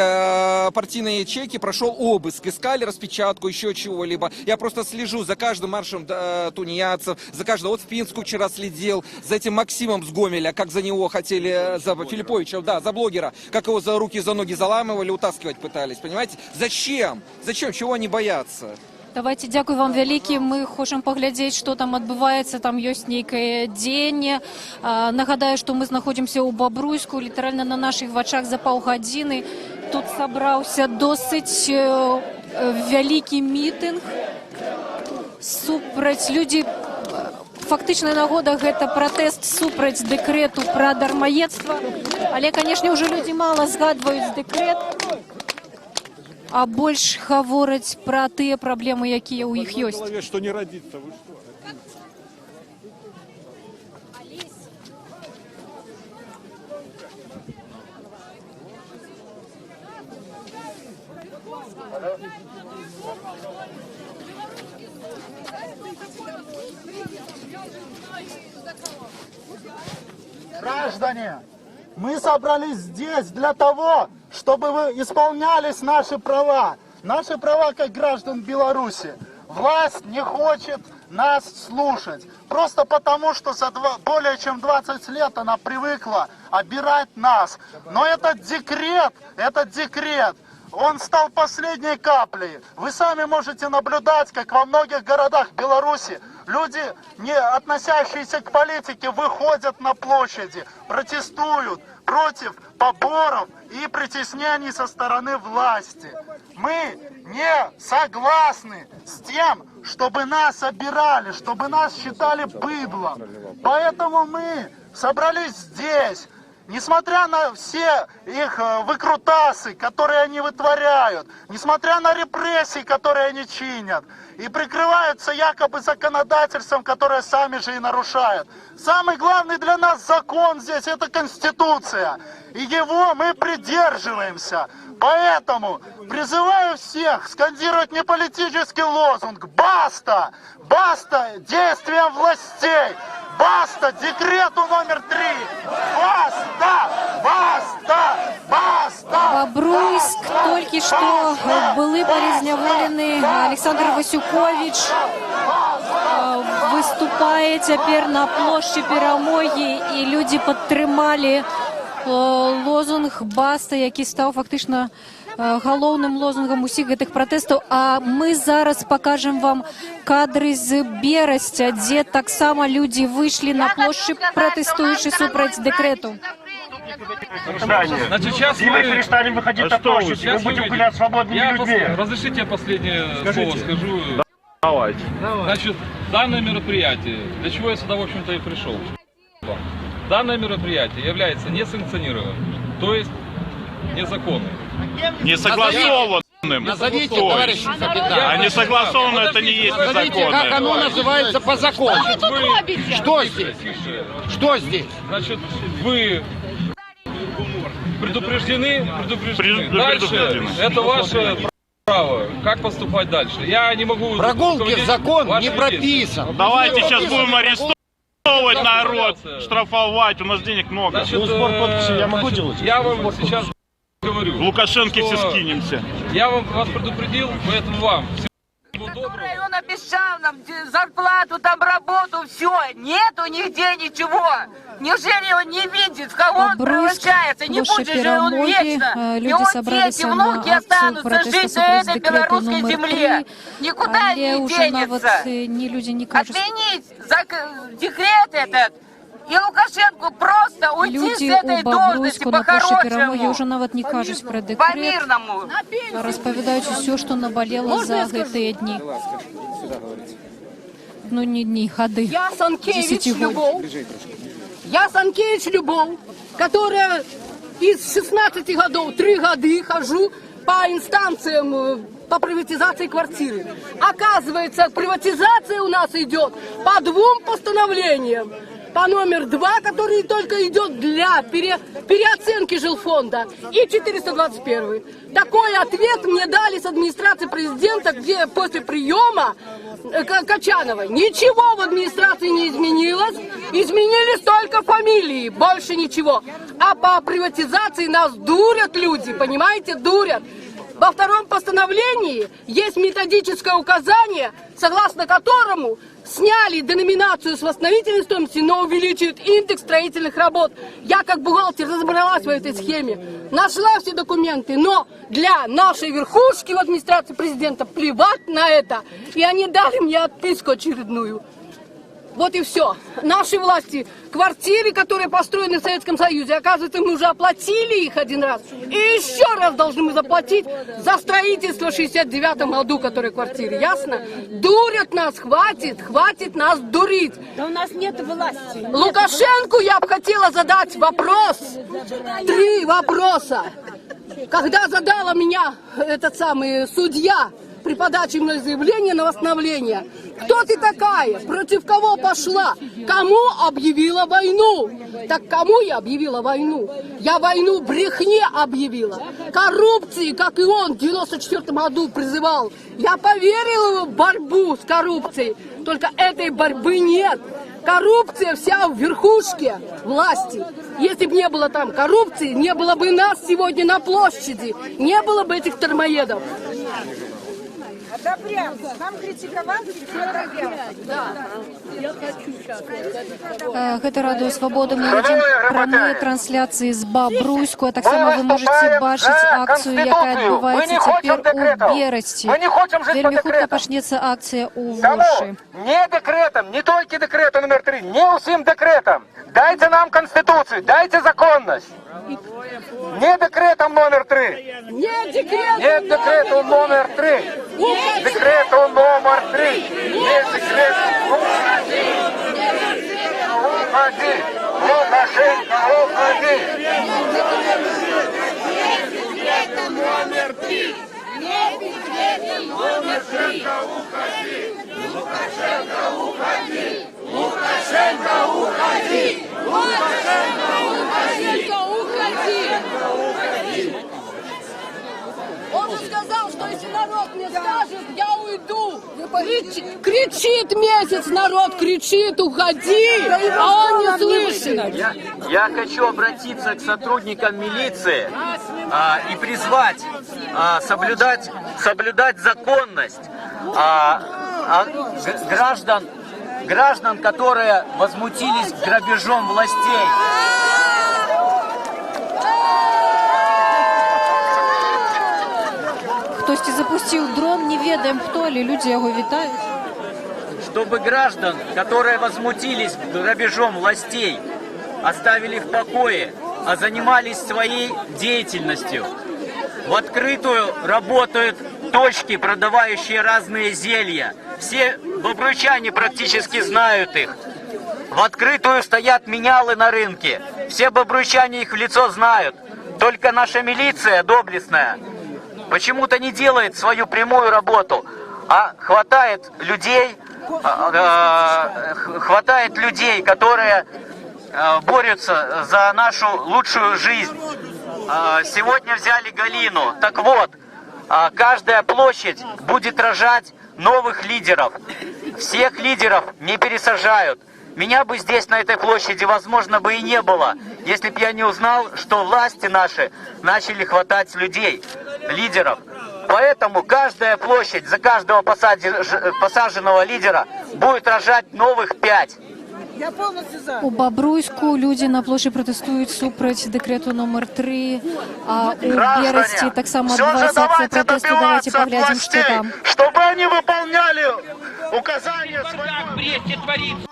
партийной ячейки прошел обыск, искали распечатку, еще чего-либо. Я просто слежу за каждым маршем тунеядцев, за каждым. Вот в Пинску вчера следил, за этим Максимом с Гомеля, как за него хотели, за Филипповича, да, за блогера, как его за руки, за ноги заламывали, утаскивать пытались, понимаете? Зачем? Зачем? Чего они боятся? Давайте, дякую вам вялікі. Мы хочам паглядзець, што там адбываецца, там ёсць нейкае дзеянне. Нагадаю, што мы знаходзімся ў Бабруйску, літаральна на нашых вачах за паўгадзіны. Тут сабраўся досыць вялікі мітынг. Супраць людзі, фактычна нагода гэта пратэст супраць дэкрэту пра дармаедства. Але, канешне, ўжо людзі мала згадваюць дэкрэт. А больш гавораць пра тыя праблемы, якія ў іх ёсць. Что не родится, вы что? Граждане, мы собрались здесь для того, чтобы вы исполнялись наши права. Наши права как граждан Беларуси. Власть не хочет нас слушать. Просто потому, что за более чем 20 лет она привыкла обирать нас. Но этот декрет, он стал последней каплей. Вы сами можете наблюдать, как во многих городах Беларуси люди, не относящиеся к политике, выходят на площади, протестуют против поборов и притеснений со стороны власти. Мы не согласны с тем, чтобы нас обирали, чтобы нас считали быдлом. Поэтому мы собрались здесь. Несмотря на все их выкрутасы, которые они вытворяют, несмотря на репрессии, которые они чинят, и прикрываются якобы законодательством, которое сами же и нарушают. Самый главный для нас закон здесь — это Конституция, и его мы придерживаемся. Поэтому призываю всех скандировать не политический лозунг «Баста! Баста действиям властей! Баста декрету номер 3! Баста! Баста! Баста!» Бобруйск, тільки що були перезняволені. Олександр Васюкович виступає тепер на площі Перемоги, і люди підтримали лозунг «Баста», який став фактично галоўным лозунгам усіх гэтых пратэстаў. А мы зараз пакажам вам кадры з Берасця, дзе таксама людзі выйшлі на плошчы, пратэстуючы супраць дэкрэту. Значит, сейчас мы перестанем выходить на площадь, мы будем гулять свободными людьми. Разрешите я последнее слово скажу? Давайте. Значит, данное мероприятие, для чего я сюда, в общем-то, и пришел. Данное мероприятие является несанкционированным, то есть незаконным. Не согласованным. Назовите, товарищ капитан. А не согласованно это не есть незаконно. Как оно называется по закону? Что здесь? Что здесь? Значит, вы предупреждены. Дальше это ваше право. Как поступать дальше? Я не могу... Прогулки в закон не прописан. Давайте сейчас будем арестовывать народ, штрафовать, у нас денег много. Значит, я могу делать? Я вам сейчас говорю. Лукашенко все скинемся. Я вас предупредил, поэтому вам. Который он обещал нам зарплату, там работу, все. Нету нигде ничего. Неужели он не видит, в кого он превращается? Не будет же он вечно. Его дети, внуки останутся жить на этой белорусской земле. Никуда не денется. Отменить декрет этот. И Лукашенко просто уйти с этой должности по-хорошему. Уже нават не кажуць пра дэкрэт. По-мирному. Распавядаюць усё, што набалела за гэтыя дні. Ну, не дні, гады. Я Санкевич Любовь. Я Санкевич Любовь, которая из 16 годов 3 года хожу по инстанциям по приватизации квартиры. Оказывается, приватизация у нас идет по 2 постановлениям. По номер 2, который только идет для переоценки жилфонда, и 421. Такой ответ мне дали с администрации президента, где после приема Качановой. Ничего в администрации не изменилось, изменились только фамилии, больше ничего. А по приватизации нас дурят люди, понимаете, дурят. Во 2-м постановлении есть методическое указание, согласно которому сняли деноминацию с восстановительной стоимости, но увеличивают индекс строительных работ. Я как бухгалтер разобралась в этой схеме, нашла все документы, но для нашей верхушки в администрации президента плевать на это. И они дали мне отписку очередную. Вот и все. Наши власти, квартиры, которые построены в Советском Союзе, оказывается, мы уже оплатили их 1 раз. И еще раз должны мы заплатить за строительство в 69-м году, которые квартиры. Ясно? Дурят нас, хватит нас дурить. Да у нас нет власти. Лукашенку я бы хотела задать вопрос. 3 вопроса. Когда задала меня этот самый судья при подаче мной заявления на восстановление. Кто ты такая? Против кого пошла? Кому объявила войну? Так кому я объявила войну? Я войну брехне объявила. Коррупции, как и он в 94 году призывал. Я поверила в борьбу с коррупцией. Только этой борьбы нет. Коррупция вся в верхушке власти. Если бы не было там коррупции, не было бы нас сегодня на площади. Не было бы этих дармоедов. Нам критиковать, Гэта радыё Свабода, мы ідзем прамыя трансляцыі з Бабруйску, а таксама вы можаце бачыць акцыю, якая адбываецца цяпер у Берасці. Вельмі хутка пачнецца акцыя ў Вольшы. Не декретом, не только декретом номер 3, не усім декретом. Дайте нам Конституцию, дайте законность. Не декретом номер 3. Нет декретом, Нет декрету номер 3. Декрету номер 3. Нет декрету. Уходи. Лукашенко, уходи. Декретом номер 3. Декретом номер 3. Лукашенко, уходи. Лукашенко, уходи. Лукашенко, уходи. Он сказал, что если народ мне скажет, я уйду. Кричит месяц, народ кричит, уходи, а он не слышит. Я хочу обратиться к сотрудникам милиции и призвать соблюдать законность граждан, которые возмутились грабежом властей. Хтосьці запусціў дрон, не ведаем хто, але людзі яго вітаюць. Чтобы граждан, которые возмутились грабежом властей, оставили в покое, а занимались своей деятельностью. В открытую работают точки, продавающие разные зелья. Все бобруйчане практически знают их. В открытую стоят менялы на рынке. Все бобруйчане их в лицо знают. Только наша милиция доблестная почему-то не делает свою прямую работу, а хватает людей, которые борются за нашу лучшую жизнь. Сегодня взяли Галину. Так вот, каждая площадь будет рожать новых лидеров. Всех лидеров не пересажают. Меня бы здесь, на этой площади, возможно, бы и не было, если бы я не узнал, что власти наши начали хватать людей, лидеров. Поэтому каждая площадь за каждого посаженного лидера будет рожать новых 5. У Бабруйску людзі на плошчы пратэстуюць супраць дэкрэту номер 3, а у Берасці таксама адбываецца акцыя пратэсту. Давайте паглядзім, што там. Чтобы они выполняли указания своего. В Бресте творится.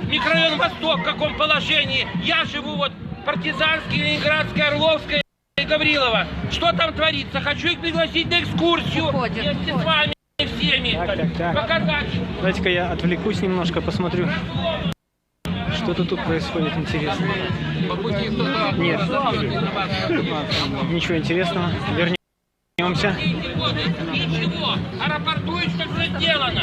Микрорайон Восток в каком положении? Я живу вот Партизанский, Ленинградский, Орловская и Гаврилова. Что там творится? Хочу их пригласить на экскурсию. Вместе с вами всеми. Показать. Давайте-ка я отвлекусь немножко, посмотрю. Что-то тут происходит интересно. Нет. Ничего интересного. Вернемся. Ничего. А рапортует, что уже сделано.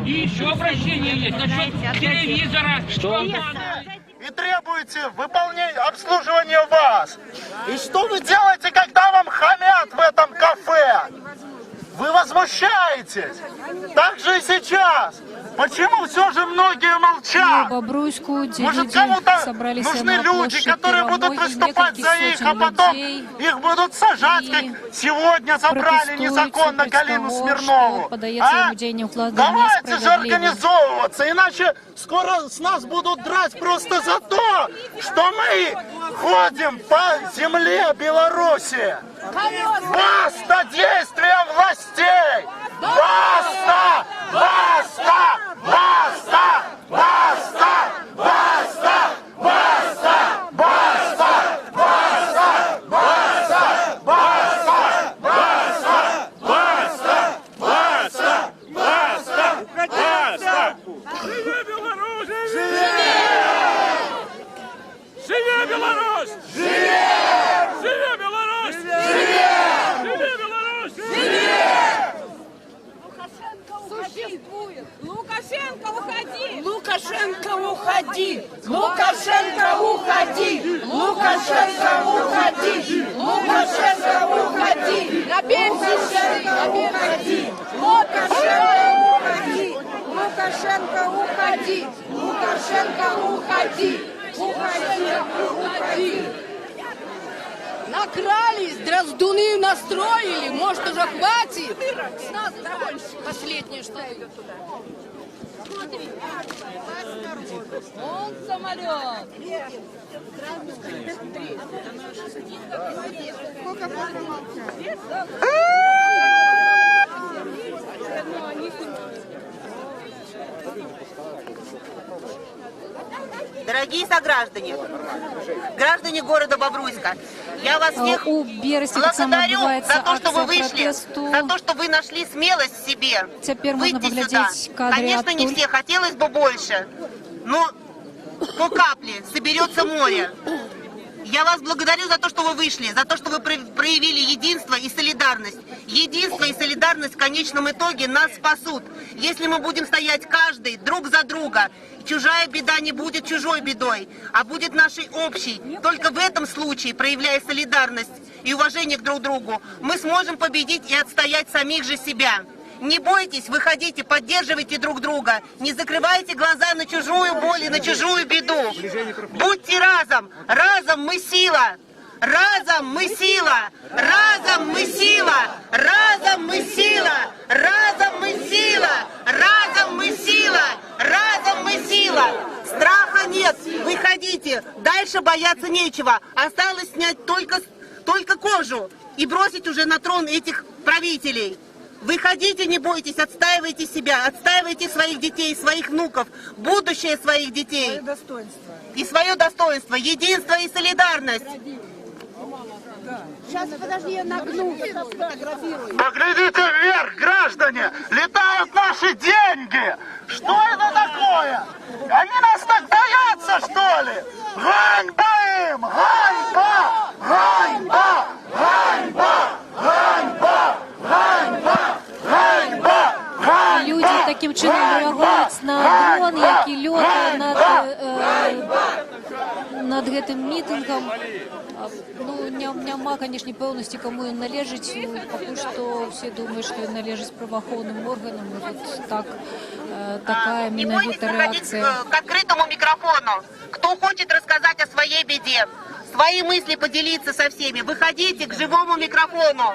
И еще обращение есть насчет телевизора. Что? И требуете выполнения, обслуживания вас. И что вы делаете, когда вам хамят в этом кафе? Вы возмущаетесь. Так же и сейчас. Почему все же многие молчат? Может, кому-то нужны люди, которые будут выступать за их, а потом их будут сажать, как сегодня забрали незаконно Галину Смирнову. А? Давайте же организовываться, иначе скоро с нас будут драть просто за то, что мы ходим по земле Беларуси. Баста действиям властей! Баста! Баста! Баста! Баста! Баста! Баста! Баста! Баста! Баста! Баста! Баста! Баста! Баста! Баста! Баста! Живи Беларусь! Живи! Живи Беларусь! Живи! Живи Беларусь! Живи! Живи Беларусь! Лукашенко, уходи! Лукашенко, уходи! Лукашенко, уходи! Лукашенко, уходи! Лукашенко, уходи! На пенсию! На пенсию! Лукашенко, уходи! Лукашенко, уходи! Лукашенко, уходи! Уходи! Накрались, дроздуны настроили, может уже хватит? С нас больше. Последнее, что идет туда. Смотри. Он самолет. Дорогие сограждане, граждане города Бобруйска, я вас всех У Бересті так само благодарю відбувається за то, что вы акція вышли, протесту. за то, что вы нашли смелость в себе Теперь можно выйти сюда. поглядеть кадры Конечно, не оттуда. все, хотелось бы больше, но по капле соберется море. Я вас благодарю за то, что вы вышли, за то, что вы проявили единство и солидарность. Единство и солидарность в конечном итоге нас спасут. Если мы будем стоять каждый друг за друга, чужая беда не будет чужой бедой, а будет нашей общей. Только в этом случае, проявляя солидарность и уважение к друг другу, мы сможем победить и отстоять самих же себя. Не бойтесь, выходите, поддерживайте друг друга. Не закрывайте глаза на чужую боль и на чужую беду. Будьте разом. Разом мы сила. Разом мы сила. Разом мы сила. Разом мы сила. Разом мы сила. Разом мы сила. Разом мы сила. Страха нет. Выходите. Дальше бояться нечего. Осталось снять только кожу и бросить уже на трон этих правителей. Выходите, не бойтесь, отстаивайте себя, отстаивайте своих детей, своих внуков, будущее своих детей. Свое достоинство. И свое достоинство, единство и солидарность. Сейчас, подожди, я нагну, сфотографирую. Поглядите вверх, граждане! Летают наши деньги! Что это такое? Они нас так боятся, что ли? Ганьба им! Ганьба! Ганьба! Ганьба! Ганьба! Ганьба! Ганьба! Ганьба! Люди таким чином реагують на дрон, який льотає над гэтым мітынгам. Ну, няма, конечно, пэўнасці, каму ён належыць. Пакуль што все думаюць, што ён належыць праваахоўным органам. Вот так, такая Не бойтесь менавіта выходить рэакцыя. к открытому микрофону. Кто хочет рассказать о своей беде, свои мысли поделиться со всеми, выходите к живому микрофону.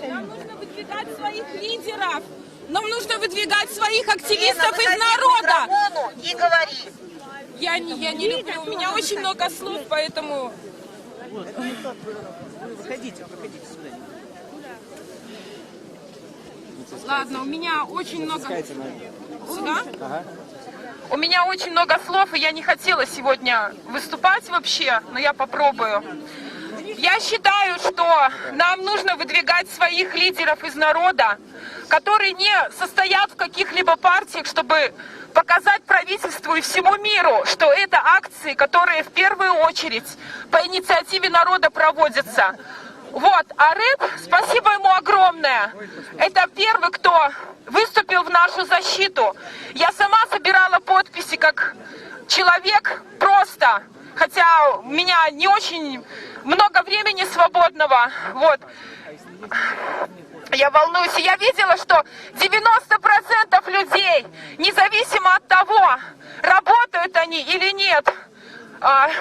Нам нужно выдвигать своих лидеров. Нам нужно выдвигать своих активистов из народа. И говори. Я не люблю. У меня очень много слов, поэтому... Выходите сюда. Ладно, у меня очень много... Сюда? Ага. У меня очень много слов, и я не хотела сегодня выступать вообще, но я попробую. Я считаю, что нам нужно выдвигать своих лидеров из народа, которые не состоят в каких-либо партиях, чтобы показать правительству и всему миру, что это акции, которые в первую очередь по инициативе народа проводятся. Вот, а рэп, спасибо ему огромное. Это первый, кто выступил в нашу защиту. Я сама собирала подписи как человек просто, хотя у меня не очень много времени свободного. Вот. Я волнуюсь, и я видела, что 90% людей, независимо от того, работают они или нет,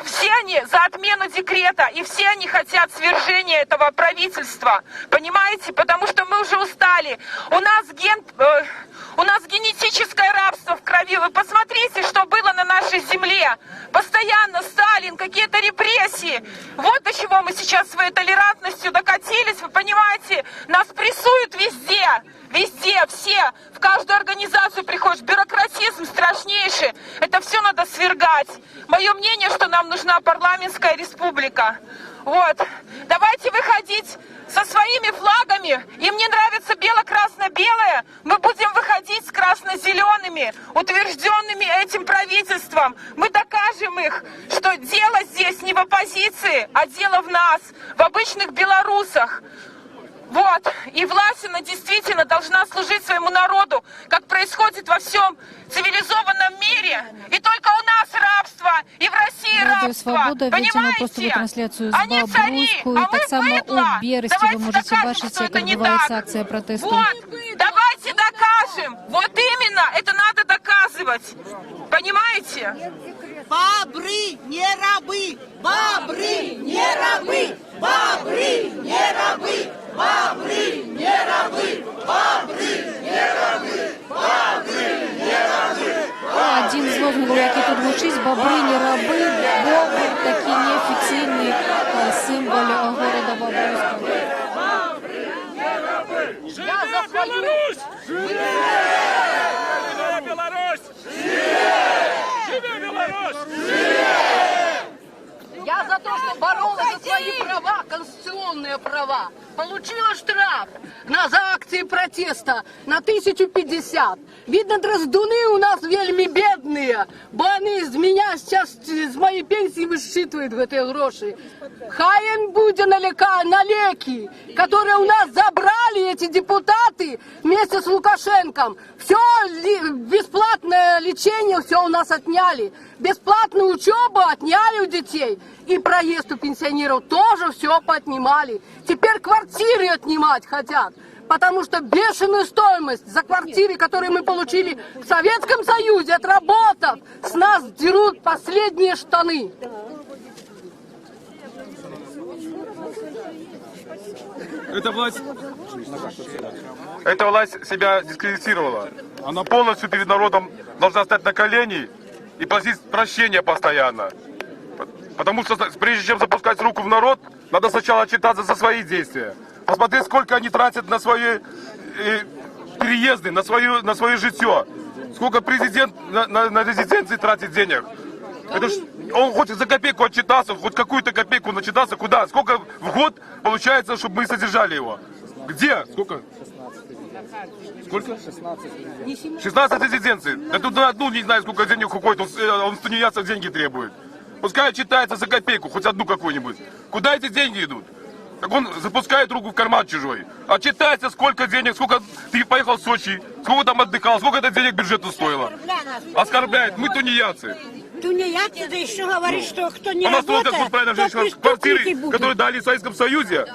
все они за отмену декрета, и все они хотят свержения этого правительства. Понимаете? Потому что мы уже устали. У нас генетическое рабство в крови. Вы посмотрите, что было на нашей земле. Постоянно Сталин, какие-то репрессии. Вот до чего мы сейчас своей толерантностью докатились. Вы понимаете? Нас прессуют везде. Везде, все. В каждую организацию приходишь. Бюрократизм страшнейший. Это все надо свергать. Мое мнение, что нам нужна парламентская республика. Вот. Давайте выходить со своими флагами. Им не нравится бело-красно-белое. Мы будем выходить с красно-зелеными, утвержденными этим правительством. Мы докажем их, что дело здесь не в оппозиции, а дело в нас, в обычных белорусах. Вот. И власть, она действительно должна служить своему народу, как происходит во всем цивилизованном мире. И только у нас рабство, и в России Радіо рабство. Свобода введено просту Понимаете? трансляцію з Они цари, Бобруйську. а І так мы само быдло. у Бересті ви Давайте можете докажем, бачити, что як это не відбувається так. акція протесту. Вот, давайте докажем. Вот именно, это надо доказывать. Понимаете? Бобры, не рабы! Бобры, не рабы! Бобры, не рабы! Бобры, не рабы! Бобры, не рабы! Бобры, не рабы! Один з лозунгів, який тут звучить, «Бобри не раби», бобр – такий неофіційний символ города Бобруйська. Я за свою... Живе Беларусь! Живе Беларусь! Я за то, что боролась за свои права, конституционные права. Получила штраф за акции протеста на 1050. Видно, дроздуны у нас вельми бедные, бо они з меня сейчас, з моей пенсии высчитывают эти гроши. Хай им будет налеки, которые у нас забрали эти депутаты вместе с Лукашенком. Все бесплатное лечение, все у нас отняли. Бесплатную учебу отняли у детей. И проезд у пенсионеров тоже все поотнимали. Теперь квартиры отнимать хотят. Потому что бешеную стоимость за квартиры, которые мы получили в Советском Союзе, отработав, с нас дерут последние штаны. Эта власть себя дискредитировала. Она полностью перед народом должна стать на колени и просить прощения постоянно. Потому что прежде чем запускать руку в народ, надо сначала отчитаться за свои действия. Посмотреть, сколько они тратят на свои переезды, на свое житье. Сколько президент на резиденции тратит денег. Это ж, он хочет за копейку отчитаться, хоть какую-то копейку начитаться. Куда? Сколько в год получается, чтобы мы содержали его? Где? Сколько? Сколько? 16 резиденций. Да тут на одну не знаю, сколько денег уходит. Он с тунеядцев деньги требует. Пускай отчитается за копейку, хоть одну какую-нибудь. Куда эти деньги идут? Так он запускает руку в карман чужой. Отчитайся, сколько денег, сколько ты поехал в Сочи, сколько там отдыхал, сколько это денег бюджету стоило. Оскорбляет. Мы тунеядцы. Тунеядцы, да еще говорит, что кто не У нас только, работает, правильно, то женщина, преступники квартиры, будут. которые дали в Советском Союзе,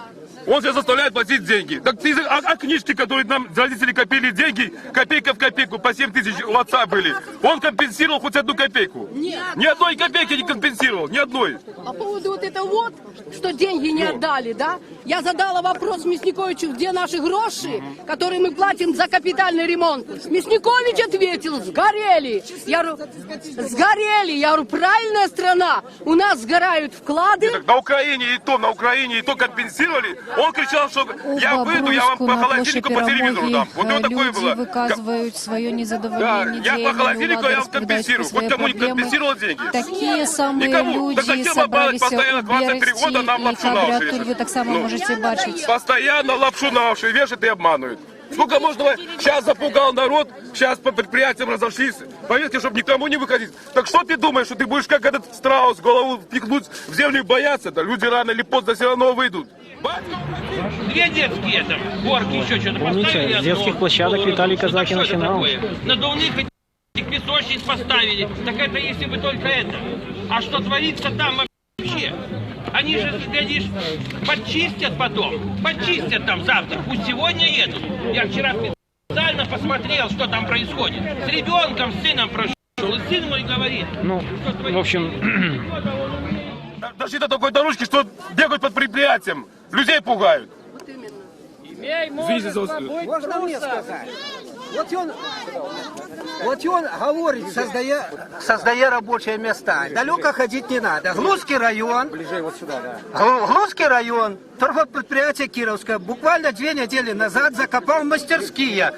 он себя заставляет платить деньги. Так ты, книжки, которые нам родители копили деньги, копейка в копейку, по 7 тысяч у отца были, он компенсировал хоть одну копейку? Нет. Ни одной копейки не компенсировал, ни одной. По поводу вот этого вот, что деньги не отдали, да? Я задала вопрос Мясниковичу, где наши гроши, которые мы платим за капитальный ремонт. Мясникович ответил, сгорели. Я говорю, сгорели. Я говорю, правильная страна. У нас сгорают вклады. Так на Украине и то компенсировали. Он кричал, что я выйду, я вам по холодильнику по телевизору дам. Вот его такое люди было. выказывают свое Да, незадоволение я по деяниями холодильнику влады, я вам рассказывают компенсирую. свои Хоть кому не проблемы. компенсировал деньги? Такие самые Никому. Так люди зачем обманывать собрались постоянно у 23 Бересті года нам і лапшу Хабря, на уши тут ви так само Ну. можете бачити. Постоянно лапшу на уши вешают и обманывают. Сколько можно? Сейчас запугал народ, сейчас по предприятиям разошлись. Повестки, чтобы никому не выходить. Так что ты думаешь, что ты будешь как этот страус голову впихнуть в землю и бояться? Да люди рано или поздно все равно выйдут. Две детские там, горки, еще что-то Помните, поставили. с детских одно. площадок Виталий Казаки Ну, так что это начинал. такое? Надувных этих песочниц поставили. Так это если бы только это. А что творится там вообще? Они же, глядишь, подчистят потом. Подчистят там завтра. Пусть сегодня едут. Я вчера специально посмотрел, что там происходит. С ребенком, с сыном прошел. И сын мой говорит. Ну, в общем... Дошли до такой дорожки, что бегают под предприятием. Людей пугают. Извините за Можно мне сказать? Вот он говорит, создая рабочие места. Далеко ходить не надо. Глузский район, Глузский район, торгопредприятие Кировское, буквально 2 недели назад закопал мастерские.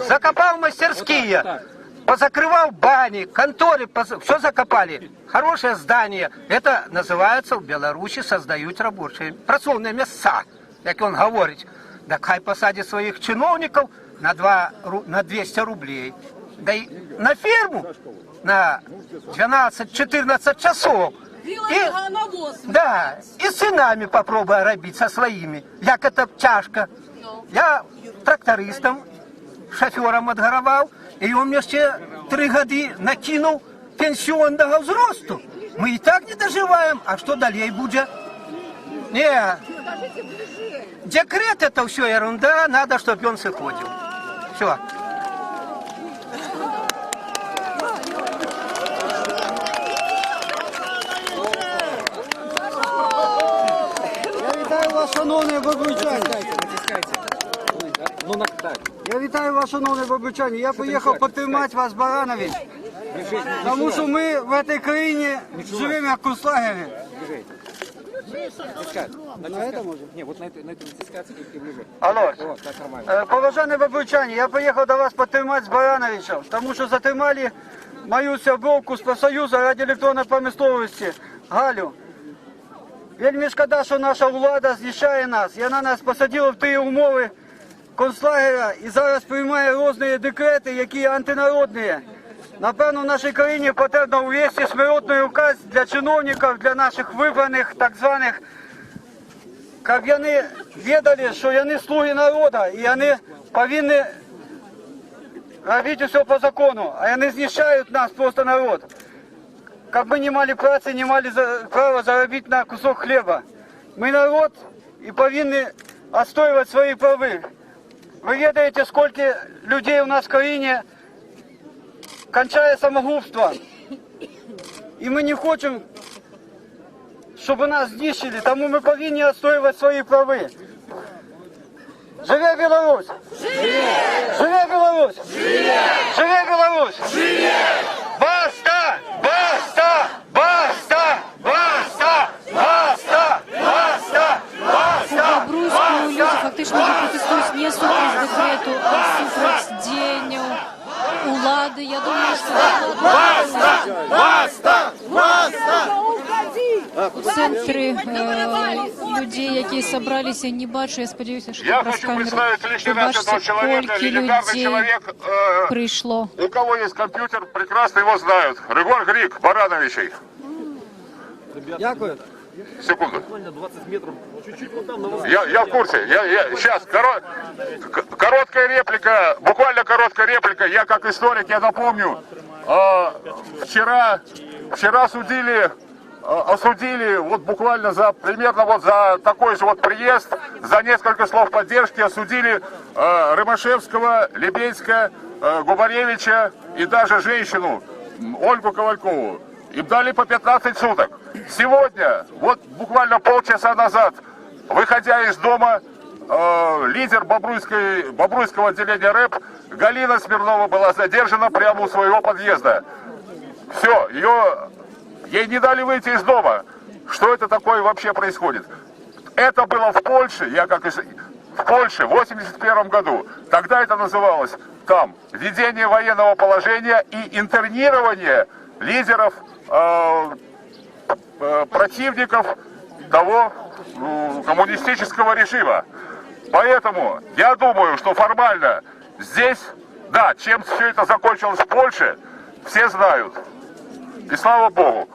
Закопал мастерские. Позакрывал бани, конторы, все закопали. Хорошее здание. Это называется в Беларуси создают рабочие працовные места, как он говорит. Да хай посадит своих чиновников на 200 рублей. Да и на ферму на 12-14 часов Да, і з синами попробуй робити, со своїми. Як це тяжко. Я трактористом, шофером відгравав, і він мені ще 3 роки накинув пенсіонного взросту. Ми і так не доживаємо, а що далі буде? Не, декрет это все ерунда, надо, чтобы он сыходил. Все. Я вітаю вас, шановні бабучані. Я вітаю вас, шановні бабучані. Я поїхав підтримати вас, Баранович. Тому що ми в цій країні живемо як у лагері. На это можно? Не, вот на это натискаться и ближе. Алло. Вот, так нормально. Поважані бабучані, я поїхав до вас підтримати з Барановичем, тому що затримали мою сябровку з профсоюзу ради електронної промисловості, Галю. Вельми шкода, що наша влада знищає нас, і вона нас посадила в 3 умови концлагеря і зараз приймає різні декрети, які антинародні. Напевно, в нашій країні потрібно ввести смертний указ для чиновників, для наших вибраних, так званих, щоб вони відали, що вони слуги народу, і вони повинні робити все по закону, а вони знищають нас, просто народ. Щоб ми не мали праці, не мали права заробити на кусок хліба. Ми народ і повинні відстоювати свої права. Ви знаєте, скільки людей у нас в країні кончає самогубство. І ми не хочемо, щоб нас знищили, тому ми повинні відстоювати свої права. Живе Білорусь! Живе Білорусь! Живе Білорусь! Баста! Баста! Баста! Баста! Баста! Баста! Баста! У Бобруйську люди фактично протестують не супротив декрету, а супротив діяння улади. Я думаю, що у центрі людей, які зібралися, не бачу. Я сподіваюся, що Я раз хочу камеру представить лишний раз этого побачите, человека, скільки легендарный людей человек. прийшло. У кого есть компьютер, прекрасно его знают. Григорий Грик, Барановичей. Дякую. Секунду. Я в курсе. Сейчас, короткая реплика, буквально короткая реплика. Я как историк, я напомню. Вчера осудили вот буквально примерно вот за такой же вот приезд, за несколько слов поддержки осудили Рымашевского, Лебедьска, Губаревича и даже женщину Ольгу Ковалькову. Им дали по 15 суток. Сегодня, вот буквально полчаса назад, выходя из дома, лидер Бобруйского отделения рэп Галина Смирнова была задержана прямо у своего подъезда. Все, ей не дали выйти из дома. Что это такое вообще происходит? Это было в Польше, в Польше в 1981 году. Тогда это называлось там введение военного положения и интернирование лидеров противников того коммунистического режима. Поэтому я думаю, что формально здесь, да, чем все это закончилось в Польше, все знают. И слава Богу.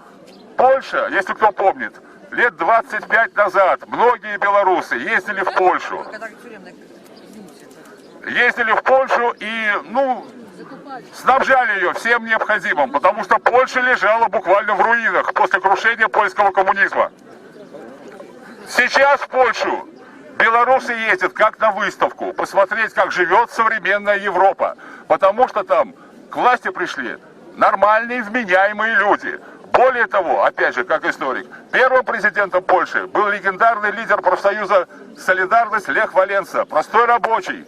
Польша, если кто помнит, лет 25 назад многие белорусы ездили в Польшу. Ездили в Польшу и, снабжали ее всем необходимым, потому что Польша лежала буквально в руинах после крушения польского коммунизма. Сейчас в Польшу белорусы ездят как на выставку, посмотреть, как живет современная Европа, потому что там к власти пришли нормальные, вменяемые люди. Более того, опять же, как историк, первым президентом Польши был легендарный лидер профсоюза «Солидарность» Лех Валенса, простой рабочий.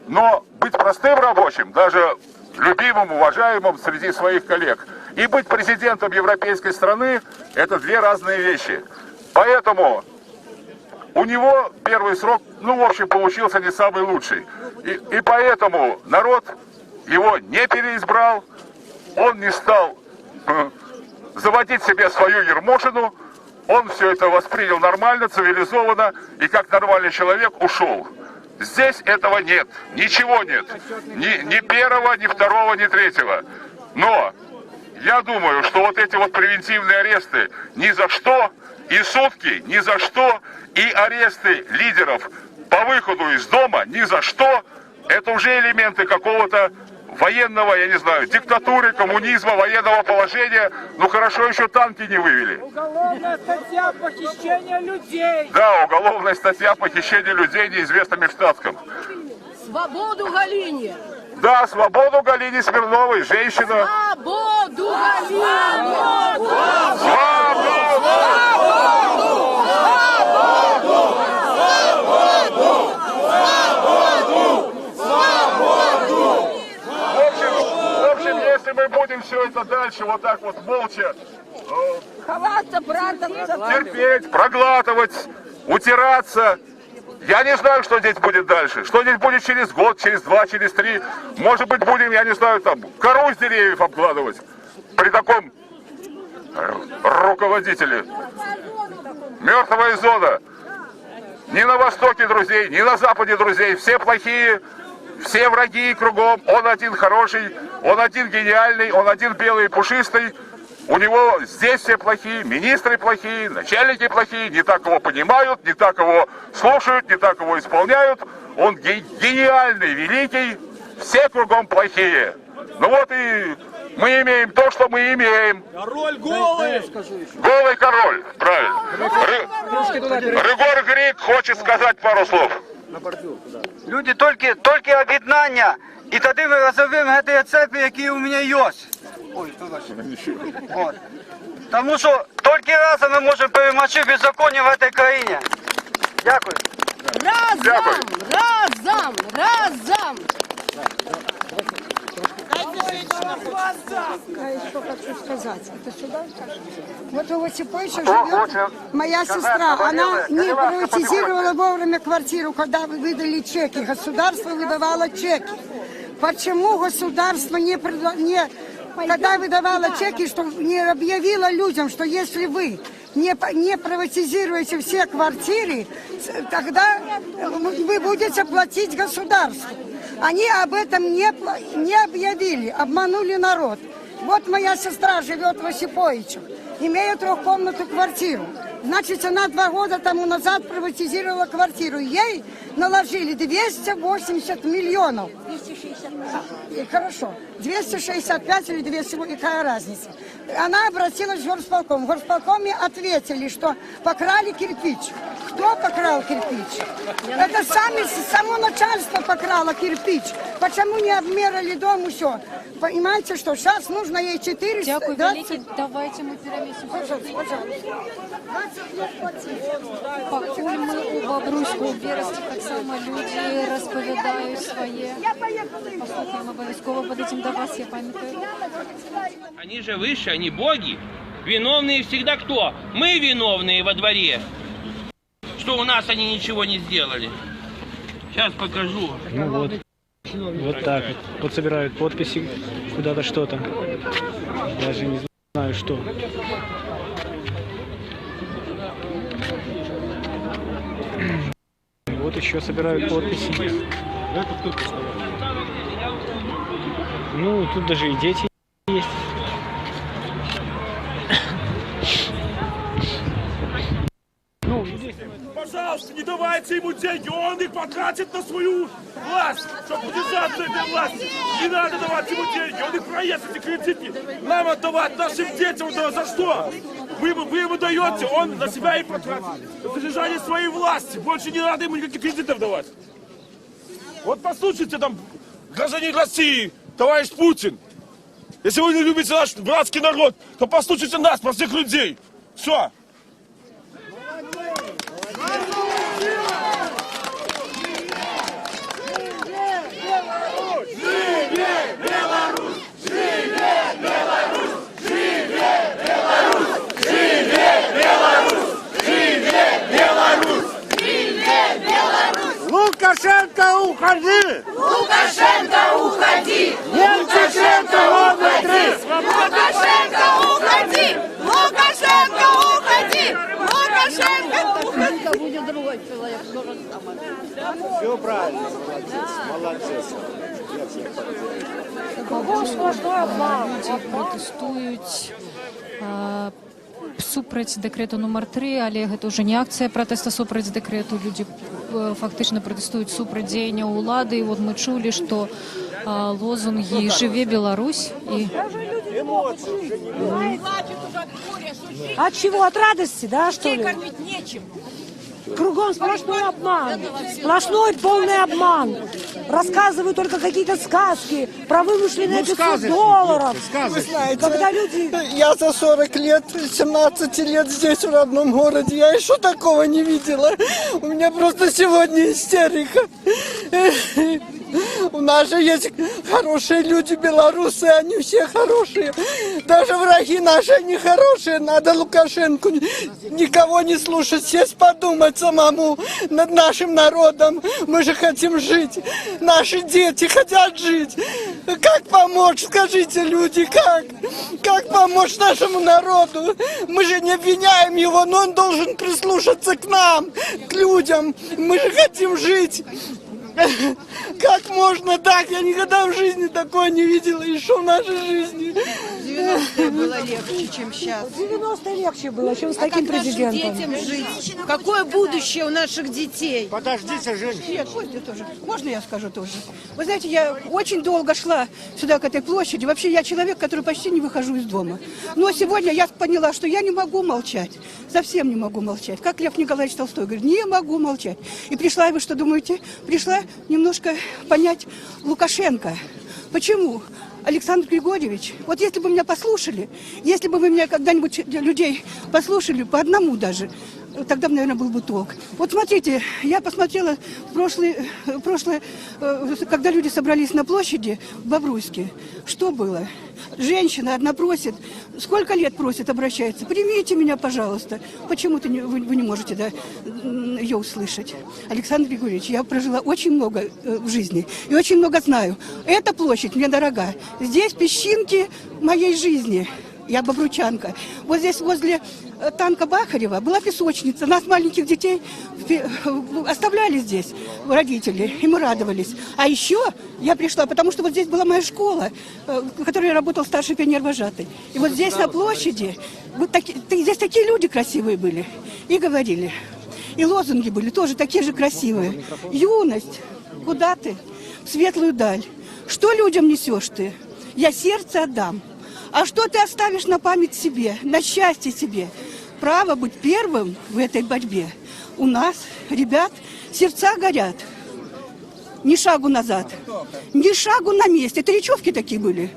Но быть простым рабочим, даже любимым, уважаемым среди своих коллег, и быть президентом европейской страны – это 2 разные вещи. Поэтому у него первый срок, в общем, получился не самый лучший. И поэтому народ его не переизбрал, он не стал заводить себе свою Ермошину, он все это воспринял нормально, цивилизованно, и как нормальный человек ушел. Здесь этого нет, ничего нет, ни первого, ни второго, ни третьего. Но я думаю, что вот эти вот превентивные аресты ни за что, и сутки ни за что, и аресты лидеров по выходу из дома ни за что, это уже элементы какого-то военного, я не знаю, диктатуры, коммунизма, военного положения. Ну хорошо, еще танки не вывели. Уголовная статья похищения людей. Да, уголовная статья похищения людей неизвестными в штатском. Свободу Галине. Да, свободу Галине Смирновой, женщина. Свободу Галине. В общем, если мы будем все это дальше вот так вот молча терпеть, проглатывать, утираться, я не знаю, что здесь будет дальше. Что здесь будет через год, через 2, через 3. Может быть, будем, я не знаю, там, кору с деревьев обкладывать при таком руководителе. Мертвая зона. Ни на востоке друзей, ни на западе друзей. Все плохие, все враги кругом. Он один хороший, он один гениальный, он один белый и пушистый. У него здесь все плохие, министры плохие, начальники плохие, не так его понимают, не так его слушают, не так его исполняют. Он гениальный, великий, все кругом плохие. Ну вот и мы имеем то, что мы имеем. Король голый. Голый король, правильно. Рыгор Грик хочет сказать пару слов. Люди тільки об'єднання, і тоді ми розірвемо ці цепи, які у мене є. Ой, вот. Тому що тільки разом ми можемо перемогти беззаконня в цій країні. Дякую. Разом, разом, разом. Что хочу сказать. Это сюда? Вот у Осиповича живет моя сестра. Она не приватизировала вовремя квартиру, когда выдали чеки. Государство выдавало чеки. Почему государство когда выдавало чеки, что не объявило людям, что если вы не приватизируете все квартиры, тогда вы будете платить государству. Они об этом не объявили, обманули народ. Вот моя сестра живет в Осиповичах, имеет трехкомнатную квартиру. Значит, она 2 года тому назад приватизировала квартиру. Ей наложили 280 миллионов. 265. Хорошо. 265 или 200, какая разница? Она обратилась в горсполком. В горсполкоме ответили, что покрали кирпич. Кто покрал кирпич? Это само начальство покрало кирпич. Почему не обмерили дом и все? Понимаете, что сейчас нужно ей 400... Дякую, велике. Давайте мы переместимся. Пожалуйста. Пакуль ми у Бобруйську, у Бересті, так само люди розповідають своє. Послухаємо обов'язково, подойдем до вас, я пам'ятаю. Они же выше, они боги. Виновные всегда кто? Мы виновные во дворе. Что у нас они ничего не сделали. Сейчас покажу. Ну вот. Вот так вот. Вот собирают подписи куда-то что-то. Даже не знаю что. Вот еще собирают подписи. Ну, тут даже и дети есть. Пожалуйста, не давайте ему деньги, он их потратит на свою власть, чтобы удержаться этой власти. Не надо давать ему деньги, он их проест, эти кредиты. Нам отдавать, нашим детям отдавать. За что? Вы ему даете, он на себя и потратит. На содержание своей власти. Больше не надо ему никаких кредитов давать. Вот послушайте там, гражданин России, товарищ Путин. Если вы не любите наш братский народ, то послушайте нас, простых людей. Все. Лукашенко, уходи! Лукашенко, уходи! Лукашенко, уходи! Лукашенко, уходи! Лукашенко, уходи! Лукашенко, уходи! Будет другой человек, тоже самое. Все правильно, молодец, молодец. Бабуль Люди протестують супраць дэкрэту нумар 3, але гэта ўжо не акцыя пратэста супраць дэкрэту. Людзі фактычна пратэстуюць супраць дзеянняў улады. І вот мы чулі, што лозунги «Живе Беларусь» и... От чего? От радости, да, что ли? Кормить нечем. Кругом сплошной обман, сплошной полный обман. Рассказывают только какие-то сказки про вымышленные $500. Вы знаете, когда люди... я за 40 лет, 17 лет здесь, в родном городе, я еще такого не видела. У меня просто сегодня истерика. У нас же есть хорошие люди, белорусы, они все хорошие. Даже враги наши, они хорошие. Надо Лукашенко никого не слушать, сесть подумать самому над нашим народом. Мы же хотим жить. Наши дети хотят жить. Как помочь, скажите, люди, как? Как помочь нашему народу? Мы же не обвиняем его, но он должен прислушаться к нам, к людям. Мы же хотим жить. Как можно так? Я никогда в жизни такое не видела еще в нашей жизни. 90-е было легче, чем сейчас. 90-е легче было, чем с таким президентом. Детям жить? Какое будущее у наших детей? Подождите, женщина. Нет, после тоже. Можно я скажу тоже? Вы знаете, я очень долго шла сюда, к этой площади. Вообще, я человек, который почти не выхожу из дома. Но сегодня я поняла, что я не могу молчать. Совсем не могу молчать. Как Лев Николаевич Толстой говорит, не могу молчать. И пришла, и вы что думаете? Пришла немножко понять Лукашенко. Почему? Александр Григорьевич, вот если бы меня послушали, если бы вы меня когда-нибудь людей послушали, по одному даже, тогда, наверное, был бы толк. Вот смотрите, я посмотрела прошлое, когда люди собрались на площади в Бобруйске. Что было? Женщина одна просит, сколько лет просит, обращается, примите меня, пожалуйста. Почему-то вы не можете, да, ее услышать. Александр Григорьевич, я прожила очень много в жизни и очень много знаю. Эта площадь мне дорога. Здесь песчинки моей жизни. Я бобручанка. Вот здесь возле танка Бахарева была песочница. Нас, маленьких детей, оставляли здесь родители, и мы радовались. А еще я пришла, потому что вот здесь была моя школа, в которой я работала старшей пионер-вожатой. И вот здесь на площади, здесь такие люди красивые были. И говорили. И лозунги были тоже такие же красивые. Юность, куда ты? В светлую даль. Что людям несешь ты? Я сердце отдам. А что ты оставишь на память себе, на счастье себе? Право быть первым в этой борьбе. У нас, ребят, сердца горят. Ни шагу назад, ни шагу на месте. Это речевки такие были.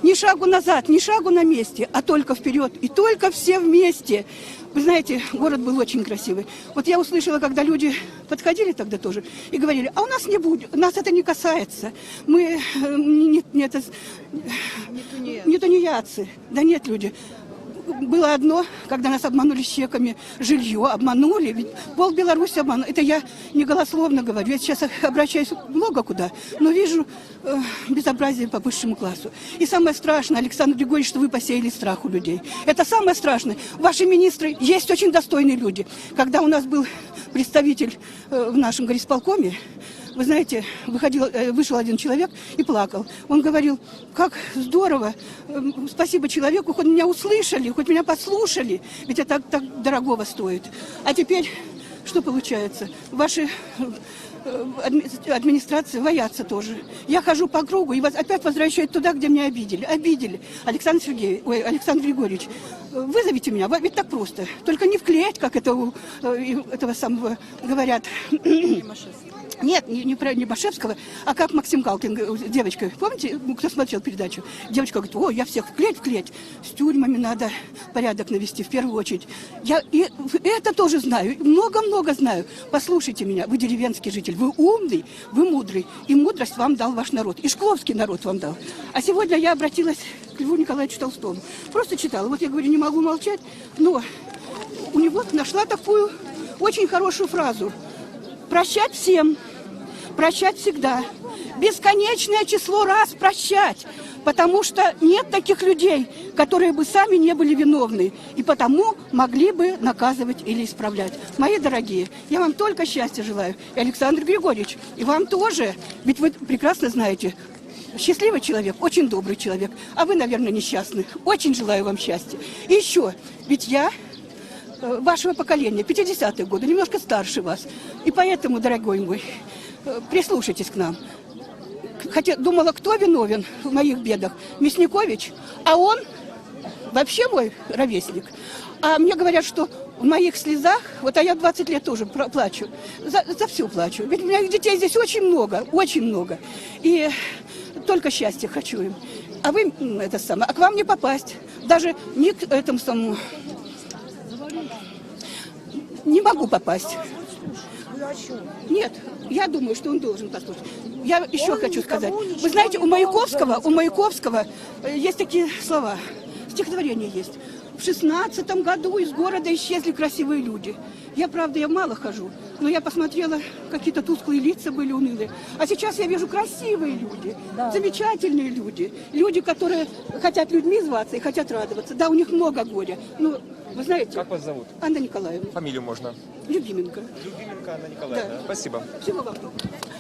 Ни шагу назад, ни шагу на месте, а только вперед. И только все вместе. Вы знаете, город был очень красивый. Вот я услышала, когда люди подходили тогда тоже и говорили, а у нас не будет, нас это не касается. Мы не тунеядцы. Да нет, люди. Было одно, когда нас обманули с чеками, жилье обманули, ведь пол Беларуси обманули. Это я не голословно говорю, я сейчас обращаюсь много куда, но вижу безобразие по высшему классу. И самое страшное, Александр Григорьевич, что вы посеяли страх у людей. Это самое страшное. Ваши министры, есть очень достойные люди. Когда у нас был представитель в нашем горисполкоме, вы знаете, вышел один человек и плакал. Он говорил, как здорово, спасибо человеку, хоть меня услышали, хоть меня послушали, ведь это так дорогого стоит. А теперь что получается? Ваши администрации боятся тоже. Я хожу по кругу и вас опять возвращают туда, где меня обидели. Обидели. Александр Григорьевич, вызовите меня, ведь так просто. Только не вклеять, как это у этого самого говорят. Нет, не Башевского, а как Максим Галкин, девочка, помните, кто смотрел передачу? Девочка говорит, о, я всех вклеить. С тюрьмами надо порядок навести в первую очередь. Я и это тоже знаю, много-много знаю. Послушайте меня, вы деревенский житель, вы умный, вы мудрый, и мудрость вам дал ваш народ, и шкловский народ вам дал. А сегодня я обратилась к Льву Николаевичу Толстому, просто читала, вот я говорю, не могу молчать, но у него нашла такую очень хорошую фразу. Прощать всем, прощать всегда. Бесконечное число раз прощать, потому что нет таких людей, которые бы сами не были виновны, и потому могли бы наказывать или исправлять. Мои дорогие, я вам только счастья желаю, и Александр Григорьевич, и вам тоже, ведь вы прекрасно знаете, счастливый человек, очень добрый человек, а вы, наверное, несчастный. Очень желаю вам счастья. И еще, ведь я вашего поколения, 50-е годы, немножко старше вас. И поэтому, дорогой мой, прислушайтесь к нам. Хотя думала, кто виновен в моих бедах? Мясникович, а он вообще мой ровесник. А мне говорят, что в моих слезах, вот, а я 20 лет тоже плачу, за все плачу. Ведь у меня детей здесь очень много. И только счастья хочу им. А вы, это самое, а к вам не попасть. Даже не к этому самому, не могу попасть. Нет, я думаю, что он должен послушать. Я еще хочу сказать. Вы знаете, у Маяковского есть такие слова, стихотворение есть. В 16-м году из города исчезли красивые люди. Я, правда, я мало хожу, но я посмотрела, какие-то тусклые лица были унылые. А сейчас я вижу красивые люди, замечательные люди. Люди, которые хотят людьми зваться и хотят радоваться. Да, у них много горя. Но, вы знаете... Как вас зовут? Анна Николаевна. Фамилию можно? Любименко. Любименко Анна Николаевна. Да. Спасибо. Всего вам доброго.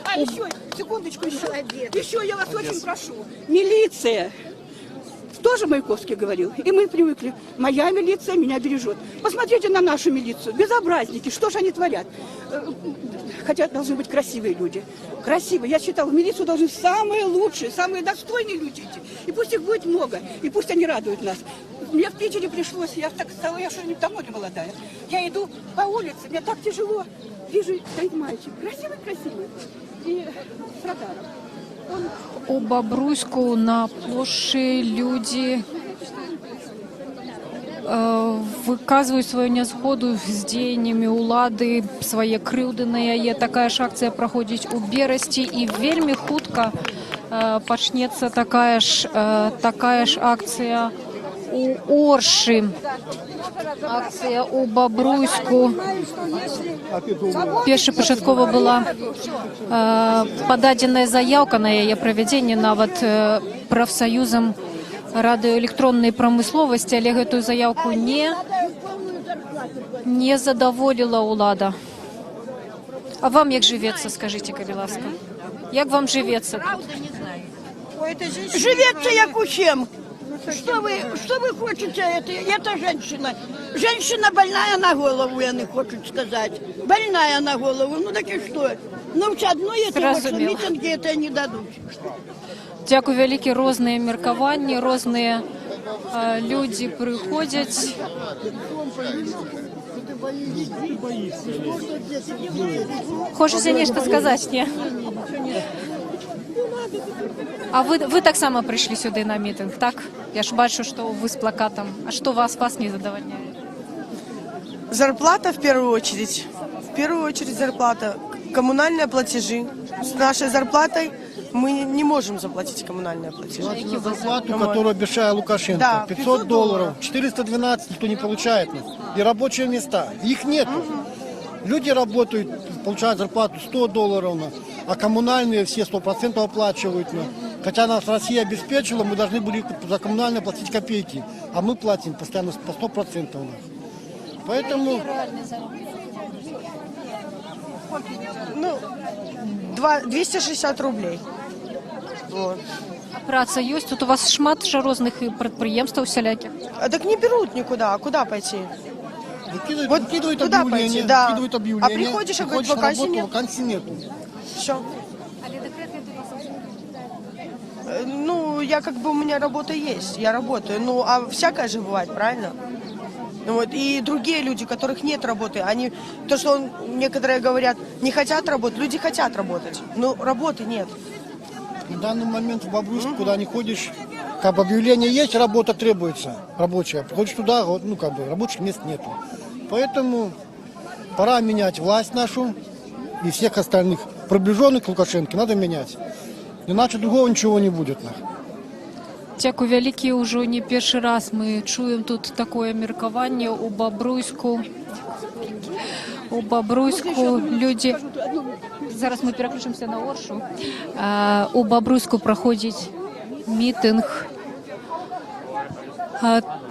А еще, секундочку, еще я вас очень прошу. Милиция. Тоже Маяковский говорил, и мы привыкли. Моя милиция меня бережет. Посмотрите на нашу милицию. Безобразники, что же они творят? Хотя должны быть красивые люди. Красивые. Я считала, в милицию должны самые лучшие, самые достойные люди идти. И пусть их будет много, и пусть они радуют нас. Мне в Питере пришлось, я так стала, я что-нибудь давно не молодая. Я иду по улице, мне так тяжело. Вижу, стоит мальчик, красивый, и с радаром. У Бобруйську на площі люди виказують свою незгоду з діяннями улади, своє крыўды на яе. Такая ж акція праходзіць у Берасці, і вельмі хутка пачнецца такая ж акція у Оршы. Акція у Бобруйску. Першапачаткова была пададзеная заяўка на яе правядзенне нават прафсаюзам радыёэлектроннай прамысловасці, але гэтую заяўку не задаволіла ўлада. А вам як жывецца, скажите, калі ласка? Як вам жывецца тут? Живется як усем. Что вы хотите? Это женщина. Женщина больная на голову, я не хочу сказать. Больная на голову. Ну так и что? Ну в одной митинги это не дадут. Дзякуй вялікі, розныя меркаванні, розныя людзі прыходзяць. Хочаце нешта сказаць, не? А вы таксама прыйшлі сюды на мітынг, так? Я ж бачу, што вы з плакатом. А што вас не задавальняе? Зарплата в первую очередь. В первую очередь зарплата. Коммунальные платежи. С нашей зарплатой мы не можем заплатить коммунальные платежи. Зарплату, которую обещал Лукашенко, да, $500, 412 никто не получает. И рабочие места, их нет. Люди работают, получают зарплату $100, а коммунальные все 100% оплачивают. Хотя нас Россия обеспечила, мы должны были за коммунальные платить копейки, а мы платим постоянно по 100% у нас. Поэтому... Ну, 260 рублей. Вот. Праца ёсць? Тут у вас шмат жа розных прадпрыемстваў усялякіх. А так не берут никуда, а куда пойти? Выкидывают туда объявление, пойти, да. выкидывают объявление. А приходишь, а говорит, на вакансий работу, нет. вакансий нету. Все. Ну, я у меня работа есть, я работаю. Ну, а всякое же бывает, правильно? Вот. И другие люди, у которых нет работы, они, то, что некоторые говорят, не хотят работать, люди хотят работать, но работы нет. На данный момент в Бобруйске, куда не ходишь, как бы объявление есть, работа требуется, рабочая. Приходишь туда, рабочих мест нету. Поэтому пора менять власть нашу и всех остальных приближенных к Лукашенко надо менять. Иначе другого ничего не будет. Дзякуй вялікі, ўжо не першы раз мы чуем тут такое меркаванне у Бобруйску. У Бобруйску люди... Зараз мы пераключымся на Оршу. У Бобруйску праходзіць мітынг.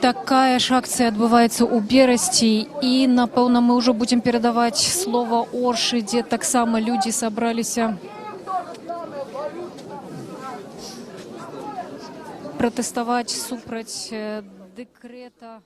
Такая ж акцыя адбываецца ў Берасці, і, напэўна, мы ўжо будзем перадаваць слова Оршы, дзе таксама людзі сабраліся. пратэставаць супраць дэкрэта.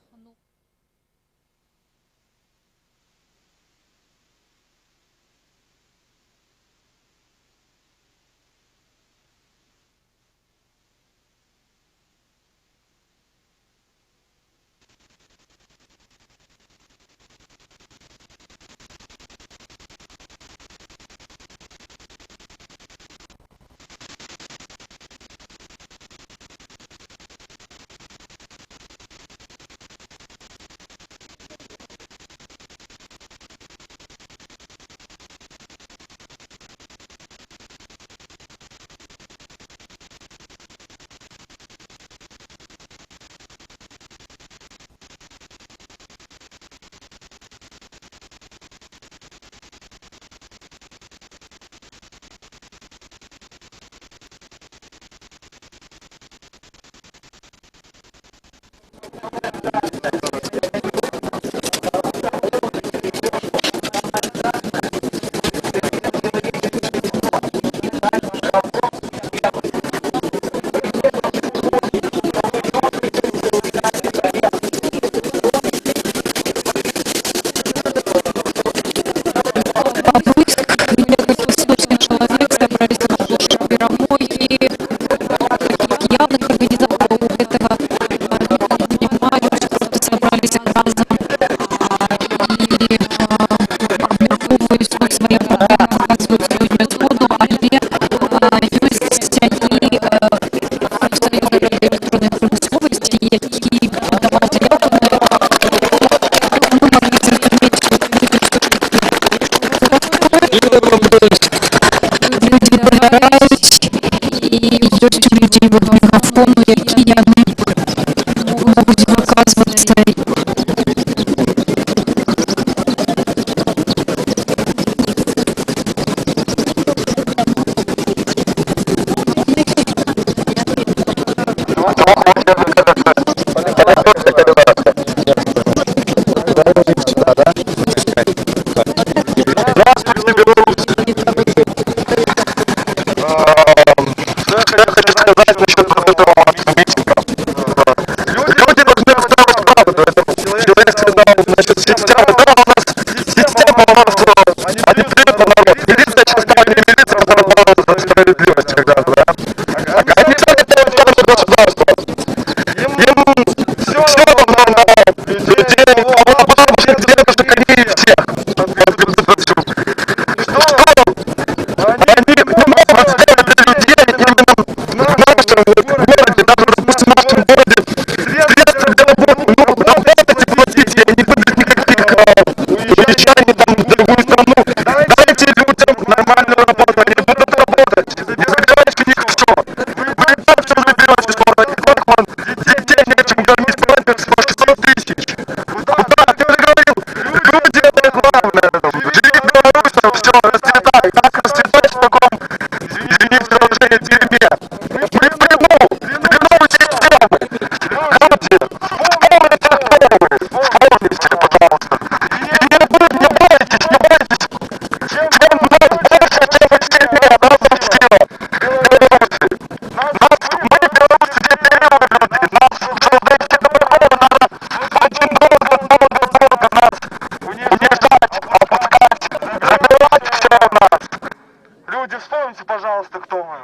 Пожалуйста, кто мы?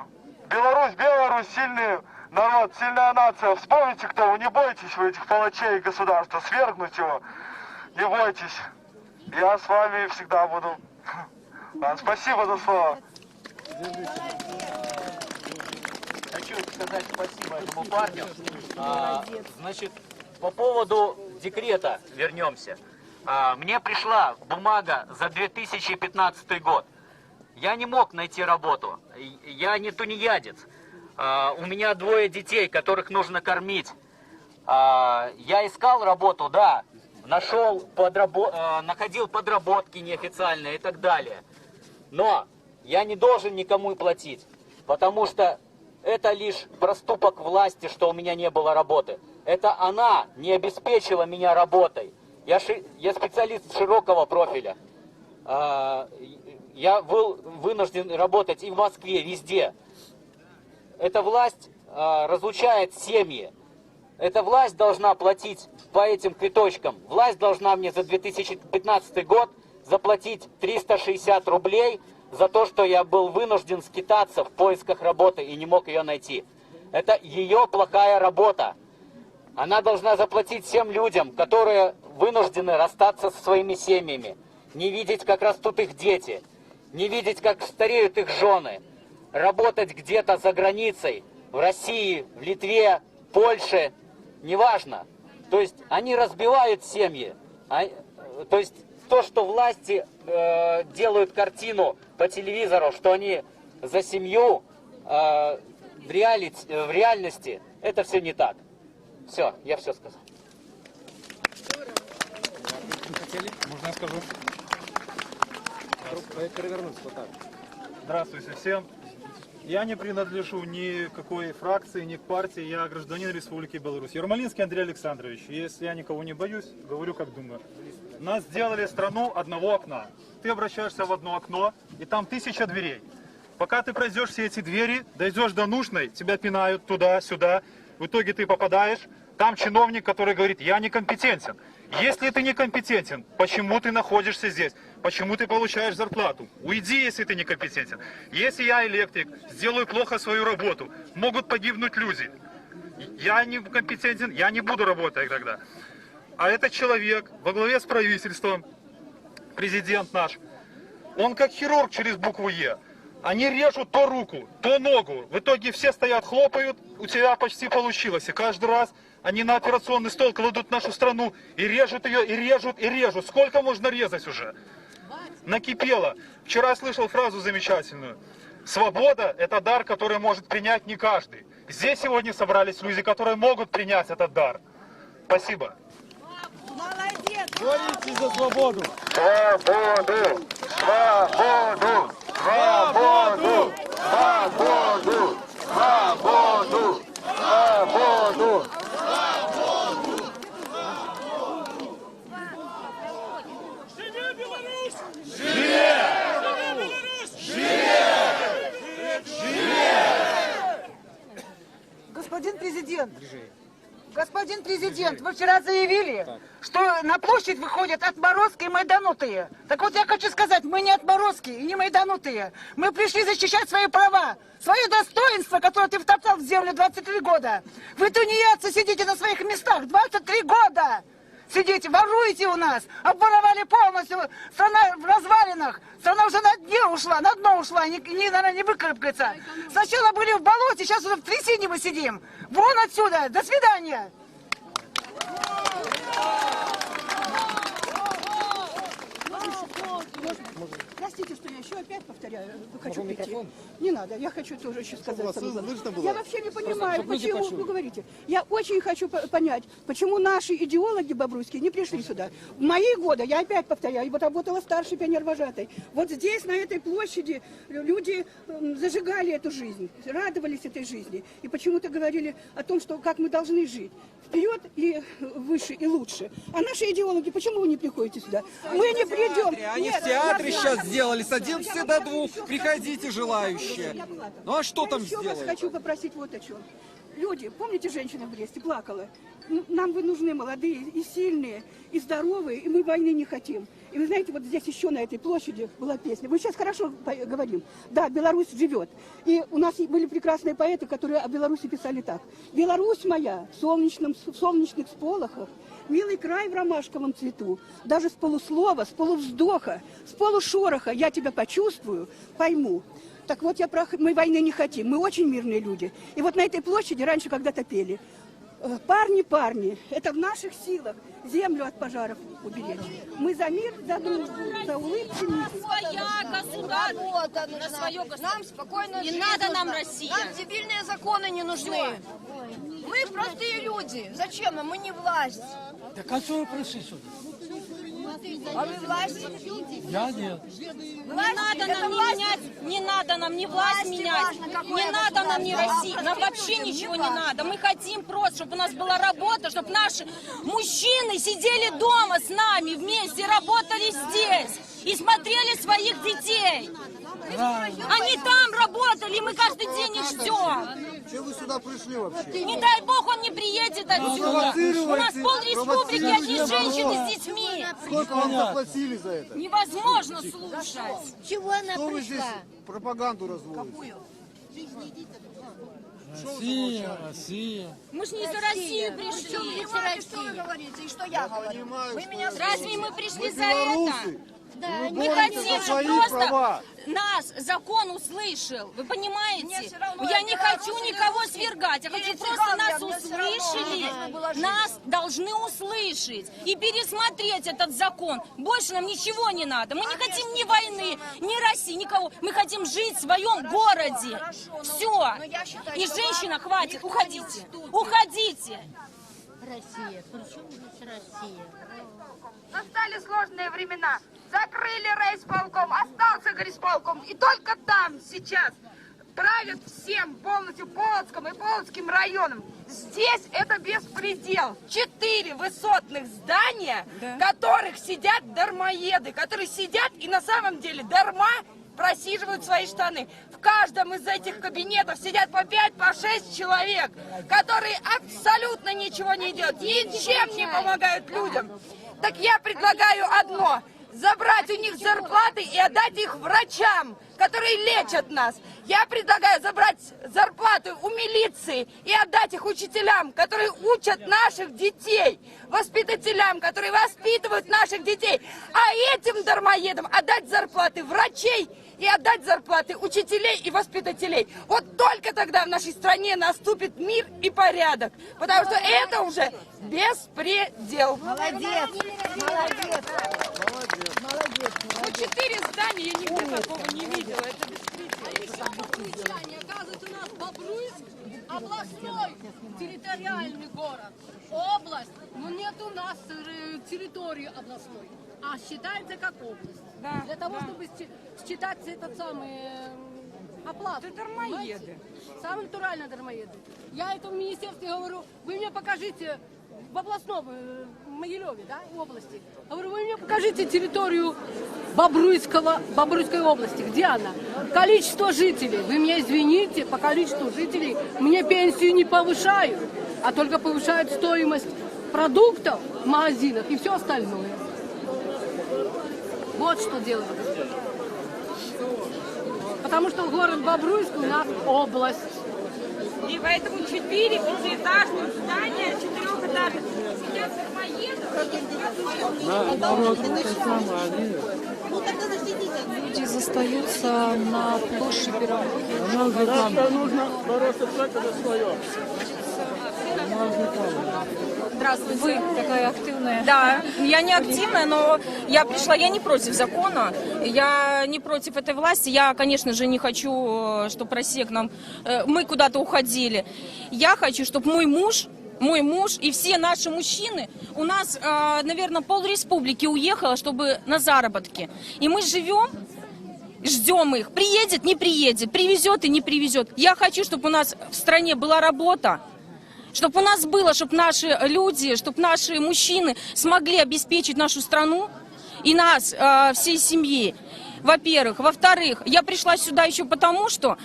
Беларусь, сильный народ, сильная нация. Вспомните, кто вы. Не бойтесь вы этих палачей государства. Свергнуть его. Не бойтесь. Я с вами всегда буду. Спасибо за слово. Хочу сказать спасибо этому парню. Значит, по поводу декрета вернемся. Мне пришла бумага за 2015 год. Я не мог найти работу. Я не тунеядец. У меня 2 детей, которых нужно кормить. Я искал работу, да. Находил подработки неофициальные и так далее. Но я не должен никому платить. Потому что это лишь проступок власти, что у меня не было работы. Это она не обеспечила меня работой. Я специалист широкого профиля. Я был вынужден работать и в Москве, везде. Эта власть разлучает семьи. Эта власть должна платить по этим квиточкам. Власть должна мне за 2015 год заплатить 360 рублей за то, что я был вынужден скитаться в поисках работы и не мог ее найти. Это ее плохая работа. Она должна заплатить всем людям, которые вынуждены расстаться со своими семьями, не видеть, как растут их дети, не видеть, как стареют их жены, работать где-то за границей, в России, в Литве, Польше, неважно. То есть они разбивают семьи. То есть то, что власти делают картину по телевизору, что они за семью, в реальности это все не так. Все, я все сказал. Можно я скажу? Перевернуться вот так. Здравствуйте всем. Я не принадлежу ни к какой фракции, ни к партии. Я гражданин Республики Беларусь. Ермолинский Андрей Александрович. Если я никого не боюсь, говорю как думаю. Нас сделали страну одного окна. Ты обращаешься в одно окно, и там 1000 дверей. Пока ты пройдешь все эти двери, дойдешь до нужной, тебя пинают туда-сюда. В итоге ты попадаешь, там чиновник, который говорит, я некомпетентен. Если ты некомпетентен, почему ты находишься здесь? Почему ты получаешь зарплату? Уйди, если ты некомпетентен. Если я электрик, сделаю плохо свою работу, могут погибнуть люди. Я некомпетентен, я не буду работать тогда. А этот человек во главе с правительством, президент наш, он как хирург через букву Е. Они режут то руку, то ногу. В итоге все стоят, хлопают, у тебя почти получилось. И каждый раз они на операционный стол кладут нашу страну и режут ее, и режут, и режут. Сколько можно резать уже? Накипело. Вчера слышал фразу замечательную. Свобода – это дар, который может принять не каждый. Здесь сегодня собрались люди, которые могут принять этот дар. Спасибо. Молодец! Боритесь за свободу! Свободу! Свободу! Свободу! Свободу! Свободу! Свободу! Живе Беларусь! Живе! Господин президент, вы вчера заявили, что на площадь выходят отморозки и майданутые. Так вот я хочу сказать, мы не отморозки и не майданутые. Мы пришли защищать свои права, свое достоинство, которое ты втоптал в землю 23 года. Вы тунеядцы сидите на своих местах 23 года. Сидите, воруете у нас, обворовали полностью, страна в развалинах, страна уже на дне ушла, на дно ушла, наверное, не выкарабкается. Сначала были в болоте, сейчас уже в трясине мы сидим. Вон отсюда, до свидания. Простите, что я еще опять повторяю, хочу прийти. Не надо, я хочу тоже еще сказать. Я вообще не понимаю, почему вы говорите. Я очень хочу понять, почему наши идеологи бобруйские не пришли сюда. В мои годы, я опять повторяю, я работала старшей пионер-вожатой. Вот здесь, на этой площади, люди зажигали эту жизнь, радовались этой жизни. И почему-то говорили о том, что как мы должны жить. Вперед и выше, и лучше. А наши идеологи, почему вы не приходите сюда? Мы не придем. Они в театре сейчас сделали с 11 до 2. Приходите, желающие. Ну а что там сделали? Я вас хочу попросить вот о чем. Люди, помните, женщина в Бресте плакала? Нам вы нужны молодые и сильные, и здоровые, и мы войны не хотим. И вы знаете, вот здесь еще на этой площади была песня. Мы сейчас хорошо говорим. Да, Беларусь живет. И у нас были прекрасные поэты, которые о Беларуси писали так. Беларусь моя в солнечных сполохах, милый край в ромашковом цвету. Даже с полуслова, с полувздоха, с полушороха я тебя почувствую, пойму. Так вот, мы войны не хотим, мы очень мирные люди. И вот на этой площади раньше когда-то пели. Парни, парни, это в наших силах землю от пожаров уберечь. Мы за мир, за дружбу, за улыбки. Своя государство, на свое государство. Нам спокойно не надо нам Россия. Нам цивильные законы не нужны. Мы простые люди. Зачем нам? Мы не власть. Так а что вы пришли сюда? А вы власть? Я нет. Не надо нам не менять, не надо нам ни власть менять, не надо нам ни России, нам вообще ничего не надо. Мы хотим просто, чтобы у нас была работа, чтобы наши мужчины сидели дома с нами вместе, работали здесь и смотрели своих детей. Они там работали, мы каждый день их ждем. Чего вы сюда пришли вообще? Не дай бог он не приедет отсюда. У нас полреспублики, одни женщины с детьми. Сколько вам заплатили за это? Невозможно слушать. Чего она Что вы здесь пропаганду разводите? Россия, Россия. Мы ж не за Россию пришли. Что вы говорите и что я говорю? Вы меня Разве мы пришли за Белорусы, это? Да, Мы борются хотим, за чтобы свои просто права. нас закон услышал. Вы понимаете? Мне всё равно, Я я не хочу белорус никого или свергать. Я хочу или просто цыганка, нас мне всё равно. услышали. Нужно было жить. Нас должны услышать и пересмотреть этот закон. Больше нам ничего не надо. Мы не хотим ни войны, ни России, никого. Мы хотим жить в своем городе. Все. я считаю, И что женщина, вам хватит, никто уходите. не уступит. Уходите. Россия, при чем здесь Россия? Настали сложные времена. Закрыли райисполком, остался горисполком. И только там сейчас правят всем полностью Полоцком и Полоцким районом. Здесь это беспредел. 4 высотных здания, в которых сидят дармоеды, которые сидят и на самом деле дарма просиживают свои штаны. В каждом из этих кабинетов сидят по 5, по 6 человек, которые абсолютно ничего не делают, ничем не помогают людям. Так я предлагаю одно: забрать у них зарплаты и отдать их врачам, которые лечат нас. Я предлагаю забрать зарплаты у милиции и отдать их учителям, которые учат наших детей, воспитателям, которые воспитывают наших детей. А этим дармоедам отдать зарплаты врачей и отдать зарплаты учителей и воспитателей. Вот только тогда в нашей стране наступит мир и порядок, потому что это уже беспредел. Молодец, молодец. Ну, 4 здания, я нигде такого не видела. Это Оказывается, у нас Бобруйск областной территориальный город. Область, но нет у нас территории областной, а считается как область. Для того, чтобы считать этот самый оплату. Это дармоеды. Самые натуральные дармоеды. Я это в министерстве говорю, вы мне покажите в областном Могилеве, да, области. Говорю, вы мне покажите территорию Бобруйской области. Где она? Количество жителей. Вы меня извините, по количеству жителей мне пенсию не повышают, а только повышают стоимость продуктов в магазинах и все остальное. Вот что делают. Потому что город Бобруйск у нас область. И поэтому 4 пятиэтажных здания, 4-этажных сидят Люди застаются на площади Пиромахи. Нужно бороться за свое. Здравствуйте. Вы такая активная. Да, я не активная, но я пришла, я не против закона, я не против этой власти. Я, конечно же, не хочу, чтобы Россия к нам, мы куда-то уходили. Я хочу, чтобы мой муж и все наши мужчины, у нас, наверное, полреспублики уехало, чтобы на заработки. И мы живем, ждем их. Приедет, не приедет, привезет и не привезет. Я хочу, чтобы у нас в стране была работа. Чтобы у нас было, чтобы наши люди, чтобы наши мужчины смогли обеспечить нашу страну и нас, всей семьи. Во-первых. Во-вторых, я пришла сюда еще потому, что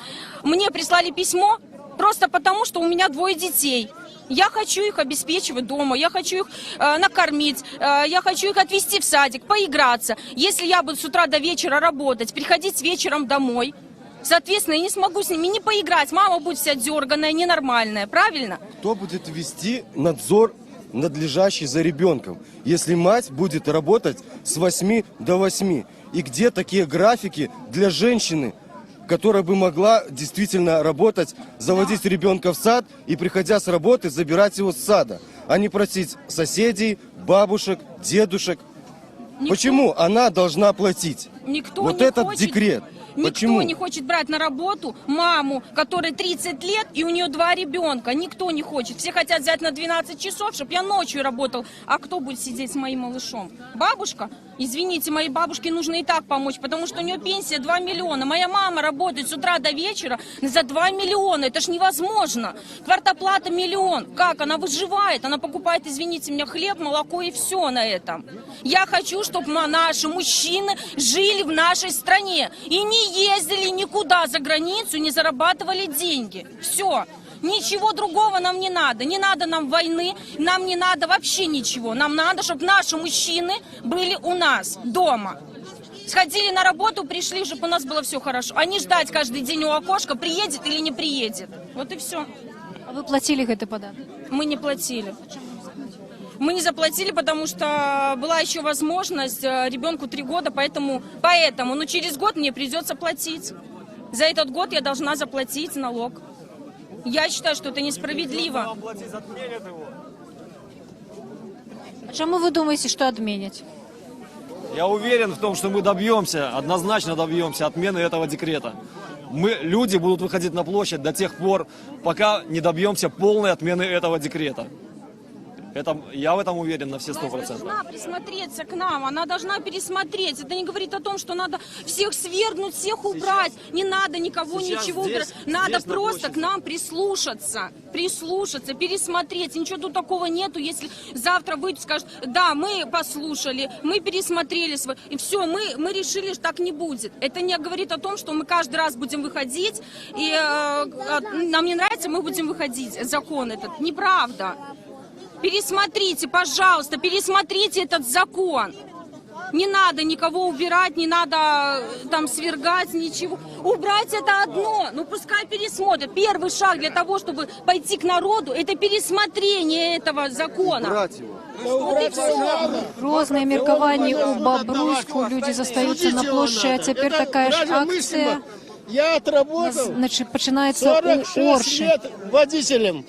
мне прислали письмо, просто потому, что у меня 2 детей. Я хочу их обеспечивать дома, я хочу их накормить, я хочу их отвезти в садик, поиграться. Если я буду с утра до вечера работать, приходить вечером домой, соответственно, я не смогу с ними не поиграть. Мама будет вся дерганая, ненормальная, правильно? Кто будет вести надзор надлежащий за ребенком, если мать будет работать с 8 до 8? И где такие графики для женщины, которая бы могла действительно работать, заводить ребенка в сад и, приходя с работы, забирать его с сада, а не просить соседей, бабушек, дедушек? Почему она должна платить? Никто вот не этот хочет. декрет. Никто Почему? не хочет брать на работу маму, которой 30 лет, и у нее 2 ребенка. Никто не хочет. Все хотят взять на 12 часов, чтобы я ночью работал. А кто будет сидеть с моим малышом? Бабушка? Извините, моей бабушке нужно и так помочь, потому что у нее пенсия 2 миллиона. Моя мама работает с утра до вечера за 2 миллиона. Это ж невозможно. Квартоплата 1 миллион. Как? Она выживает. Она покупает, извините меня, хлеб, молоко и все на этом. Я хочу, чтобы наши мужчины жили в нашей стране. И не ездили никуда за границу, не зарабатывали деньги. Все. Ничего другого нам не надо. Не надо нам войны, нам не надо вообще ничего. Нам надо, чтобы наши мужчины были у нас дома. Сходили на работу, пришли, чтобы у нас было все хорошо. А не ждать каждый день у окошка, приедет или не приедет. Вот и все. А вы платили гэты податок? Мы не платили. Мы не заплатили, потому что была еще возможность, ребенку 3 года, поэтому, но через год мне придется платить. За этот год я должна заплатить налог. Я считаю, что это несправедливо. А чему вы думаете, что отменят? Я уверен в том, что мы добьемся, однозначно добьемся отмены этого декрета. Люди будут выходить на площадь до тех пор, пока не добьемся полной отмены этого декрета. Я в этом уверен на все 100%. Она должна присмотреться к нам, она должна пересмотреть. Это не говорит о том, что надо всех свергнуть, всех убрать. Не надо никого ничего убирать. Надо просто к нам прислушаться, пересмотреть. Ничего тут такого нету, если завтра выйдут и скажут, да, мы послушали, мы пересмотрели, и все, мы решили, что так не будет. Это не говорит о том, что мы каждый раз будем выходить, и нам не нравится, мы будем выходить. Закон этот. Неправда. Пересмотрите, пожалуйста, пересмотрите этот закон. Не надо никого убирать, не надо там свергать, ничего. Убрать это одно, пускай пересмотрят. Первый шаг для того, чтобы пойти к народу, это пересмотрение этого закона. Убрать его. Розные меркаванні у Бобруйску, люди застаюцца на площади, а теперь такая ж акция. Я отработал Починается у 46 Орши. лет водителем.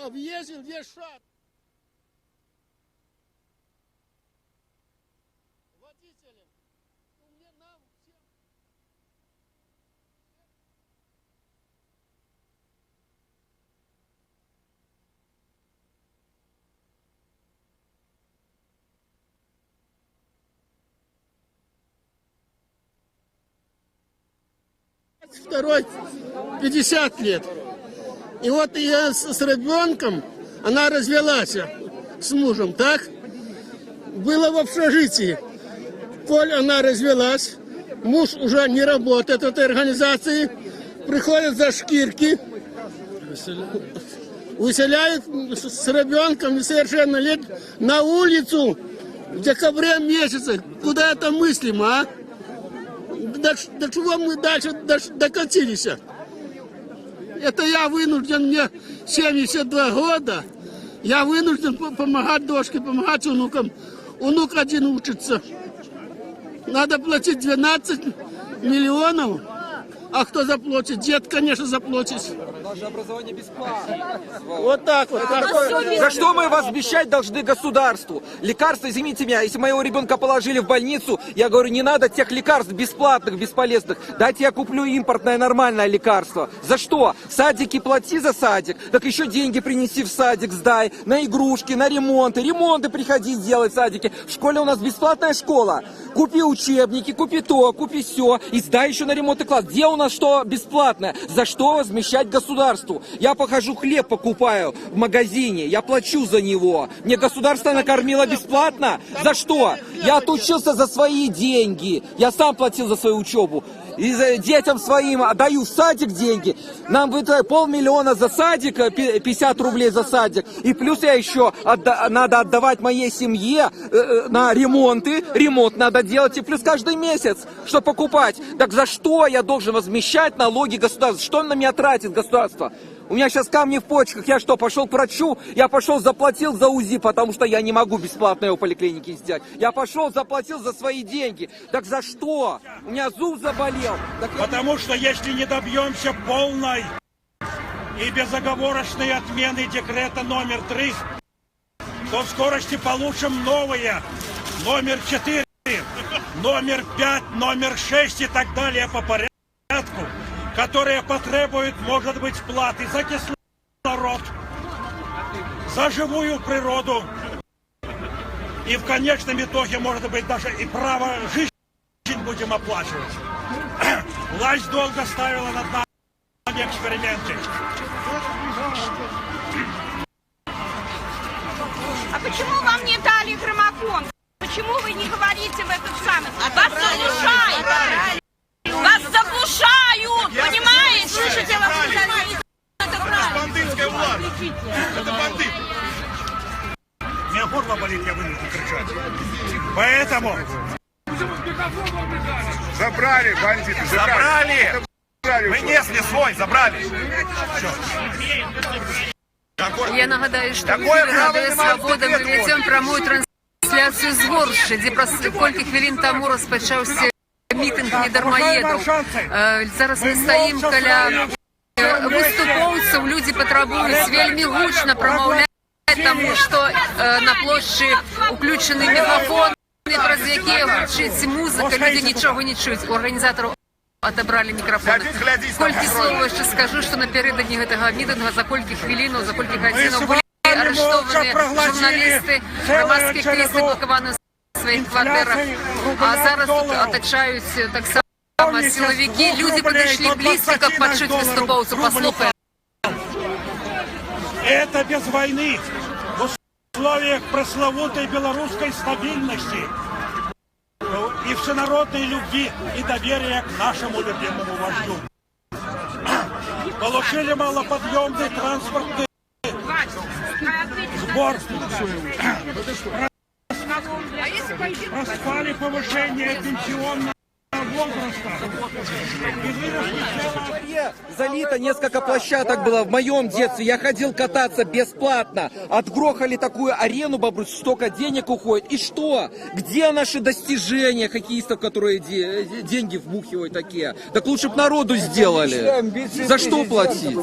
Объездил весь шаг. Водителем. Второй 50 лет. И вот я с ребенком, она развелась с мужем, так? Было в общежитии. Коль она развелась, муж уже не работает в этой организации, приходят за шкирки, выселяют с ребенком несовершеннолетним на улицу в декабре месяце. Куда это мыслимо, а? До чего мы дальше докатились? Это я вынужден, мне 72 года, я вынужден помогать дочке, помогать внукам. Внук один учится. Надо платить 12 миллионов. А кто заплатит? Дед, конечно, заплатит. Наше образование бесплатно. Вот так вот. За что мы возмещать должны государству? Лекарства, извините меня, если моего ребенка положили в больницу, я говорю, не надо тех лекарств бесплатных, бесполезных. Дайте я куплю импортное нормальное лекарство. За что? В садике плати за садик, так еще деньги принеси в садик, сдай, на игрушки, на ремонты. Ремонты приходи делать в садике. В школе у нас бесплатная школа. Купи учебники, купи то, купи все, и сдай еще на ремонтный класс. Где у нас что бесплатное? За что возмещать государству? Я похожу, хлеб покупаю в магазине, я плачу за него. Мне государство накормило бесплатно? За что? Я отучился за свои деньги. Я сам платил за свою учебу. И детям своим отдаю в садик деньги. Нам выдают 500 000 за садик, 50 рублей за садик. И плюс я еще надо отдавать моей семье на ремонты. Ремонт надо делать. И плюс каждый месяц, что покупать. Так за что я должен возмещать налоги государства? Что на меня тратит государство? У меня сейчас камни в почках. Я что, пошел к врачу? Я пошел, заплатил за УЗИ, потому что я не могу бесплатно его в поликлинике сделать. Я пошел, заплатил за свои деньги. Так за что? У меня зуб заболел. Потому что если не добьемся полной и безоговорочной отмены декрета номер 3, то в скорости получим новые номер 4, номер 5, номер 6 и так далее по порядку, которые потребуют, может быть, платы за кислород, за живую природу и в конечном итоге, может быть, даже и право жизни будем оплачивать. Власть долго ставила над нами эксперименты. А почему вам не дали граммофон? Почему вы не говорите в этот самый? Вас нарушают. Это бандит. У меня горло болит, я вынужден кричать. Поэтому... Забрали бандиты, Забрали! Мы несли свой, забрали. Я нагадаю, что в ефірі Радіо Свобода ми ведемо пряму трансляцію з Ворши, де просто кілька хвилин тому розпочався мітинг недармоєдів. Зараз ми стоїмо біля виступовців, люди потребують вельми гучно промовляти, тому що на площі включений мегафон, праз які гучить музика, люди нічого не чують. У організаторів отобрали мікрофони. Колькі слова ще скажу, що напередодні цього мітингу за кілька хвилин, за кілька годин були арештовані журналісти, громадські активісти блоковані в своїх квартирах. А зараз тут оточають так само силовики. Люди підійшли близько, як почути виступовцю. Послухаємо. Это без войны. В условиях пресловутой белорусской стабильности и всенародной любви и доверия к нашему любимому вождю. Получили малоподъемный транспортный сбор. Проспали повышение пенсионного возраста. Залито несколько площадок было в моем детстве. Я ходил кататься бесплатно. Отгрохали такую арену, бабрусь, столько денег уходит. И что? Где наши достижения хоккеистов, которые деньги вбухивают такие? Так лучше бы народу сделали. За что платить?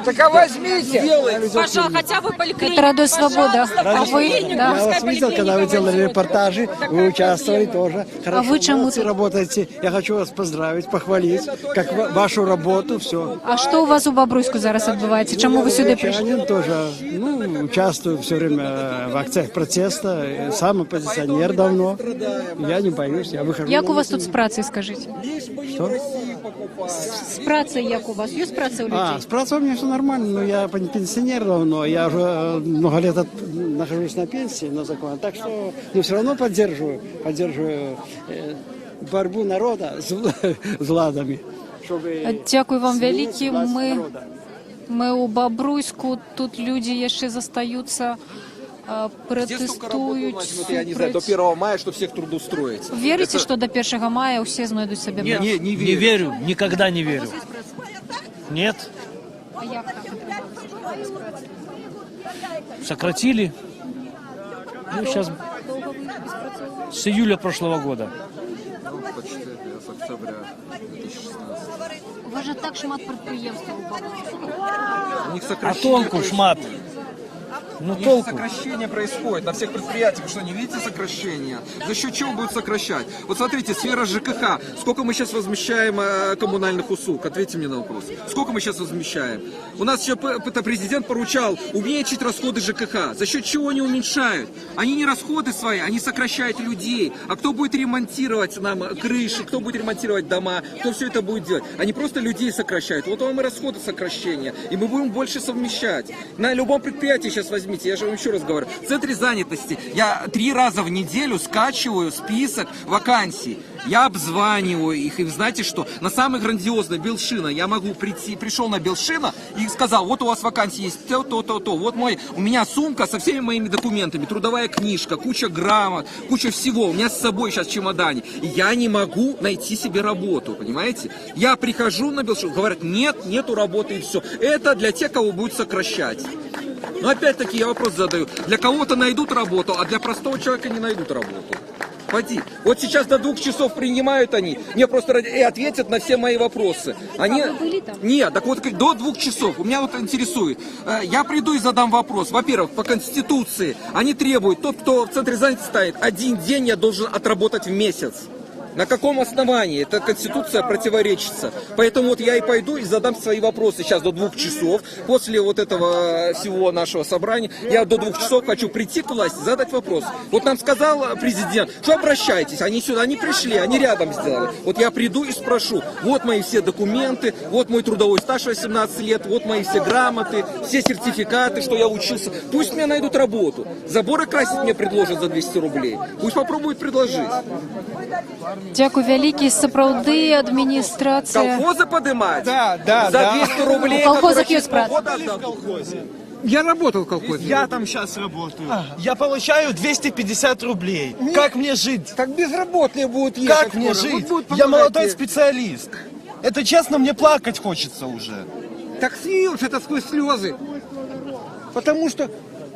Так а возьмите. Пожалуйста, хотя бы поликлинику. Это Радио Свобода. А вы? Я вас видел, когда вы делали репортажи, вы участвовали тоже. А вы чему тут? Работаете. Я хочу вас поздравить, похвалить, как вашу работу, все. А що у вас у Бобруйську зараз відбувається? Чому ви сюди прийшли? Я тоже, участвую все время в акциях протеста, сам оппозиционер давно. Я не боюсь, я выхожу. Як у вас тут з працею, скажіть? Что? З працею як у вас? Є з працею у людей? С працей у меня все нормально, но я пенсионер давно, я уже много лет нахожусь на пенсии, на законе, так что все равно поддерживаю борьбу народа з владами. Дякую вам велике. Ми у Бобруйську, тут люди ще залишаються, протестують. Я не знаю, до 1 мая, что всех трудоустроить. Верите, что до 1 мая все знайдут себе Нет, место? не верю, никогда не верю. Нет. А як так? Сократили. Ну, сейчас с июля прошлого года. Почти с октября 2016. У вас же так шмат підприємств у Бобруйську. У них А сокращение толку шмат? Ну, У них толку. сокращение происходит на всех предприятиях. Вы что, не видите сокращения? За счет чего будут сокращать? Вот смотрите, сфера ЖКХ. Сколько мы сейчас возмещаем коммунальных услуг? Ответьте мне на вопрос. Сколько мы сейчас возмещаем? У нас еще президент поручал уменьшить расходы ЖКХ. За счет чего они уменьшают? Они не расходы свои, они сокращают людей. А кто будет ремонтировать нам крыши? Кто будет ремонтировать дома? Кто все это будет делать? Они просто людей сокращают. Вот вам и расходы сокращения. И мы будем больше совмещать. На любом предприятии сейчас возьмите. Я же вам еще раз говорю. В центре занятости я 3 раза в неделю скачиваю список вакансий. Я обзваниваю их. И знаете что? На самый грандиозный Белшина я могу прийти. Пришел на Белшина и сказал, вот у вас вакансии есть то. Вот у меня сумка со всеми моими документами. Трудовая книжка, куча грамот, куча всего. У меня с собой сейчас в чемодане. И я не могу найти себе работу, понимаете? Я прихожу на Белшину, говорят, нету работы и все. Это для тех, кого будут сокращать. Но опять-таки я вопрос задаю. Для кого-то найдут работу, а для простого человека не найдут работу. Поди. Вот сейчас до 2 часов принимают они. Мне просто ответят на все мои вопросы. Они... Нет, так вот до 2 часов. У меня вот интересует. Я приду и задам вопрос. Во-первых, по Конституции они требуют, тот, кто в центре занятости стоит, 1 день я должен отработать в месяц. На каком основании? Эта Конституция противоречится. Поэтому вот я и пойду и задам свои вопросы сейчас до 2 часов. После вот этого всего нашего собрания я до 2 часов хочу прийти к власти, задать вопрос. Вот нам сказал президент, что обращайтесь. Они сюда, они пришли, они рядом сделали. Вот я приду и спрошу, вот мои все документы, вот мой трудовой стаж 18 лет, вот мои все грамоты, все сертификаты, что я учился. Пусть мне найдут работу. Заборы красить мне предложат за 200 рублей. Пусть попробуют предложить. Дякую велике. Сапраўды адміністрація. Колхозы поднимать? Да. За 200 рублей. У колхозах есть праца. Я работал в колхозе. Я там сейчас работаю. Я получаю 250 рублей. Как мне жить? Так безработные будут ехать. Как мне скоро. жить? Вот будут Я помогать молодой тебе. специалист. Это честно, мне плакать хочется уже. Так смеешься это сквозь слезы. Потому что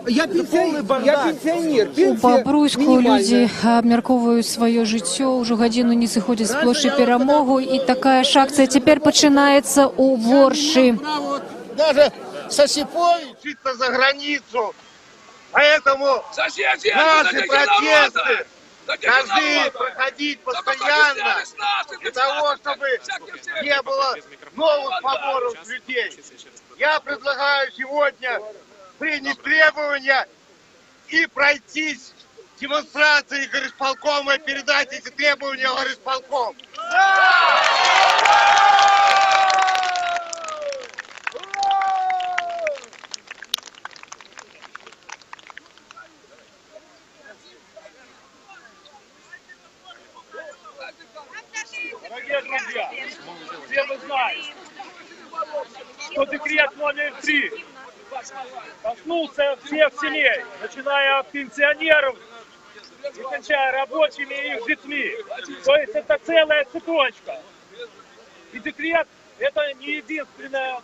я пенсионер. У Пенсия Бабруйску минимальная. люди абмярковують своє життя, уже годину не заходять з площі Перемогу, і така ж акція тепер починається у Ворші. Даже с Осиповой учиться за границу. Поэтому наши протесты должны проходить постоянно для того, чтобы не было новых поборов людей. Я предлагаю сегодня принять требования и пройтись демонстрации горисполкома и передать эти требования в горисполком. Дорогие друзья, все вы знаете, что декрет номер 3 коснулся всех семей, начиная от пенсионеров и кончая рабочими и их детьми. То есть это целая цепочка. И декрет это не единственный,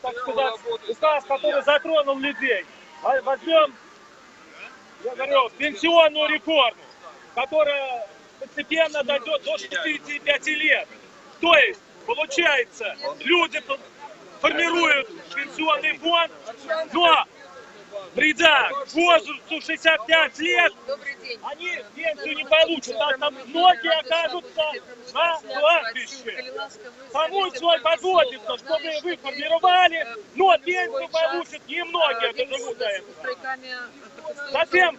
так сказать, указ, который затронул людей. Возьмем, я говорю, пенсионную реформу, которая постепенно дойдет до 65 лет. То есть, получается, люди формируют пенсионный фонд, но придя к возрасту 65 лет, они пенсию не получат, а там многие окажутся на кладбище. Кому свой подводится, чтобы вы формировали, но пенсию получат немногие, доживут до этого. Затем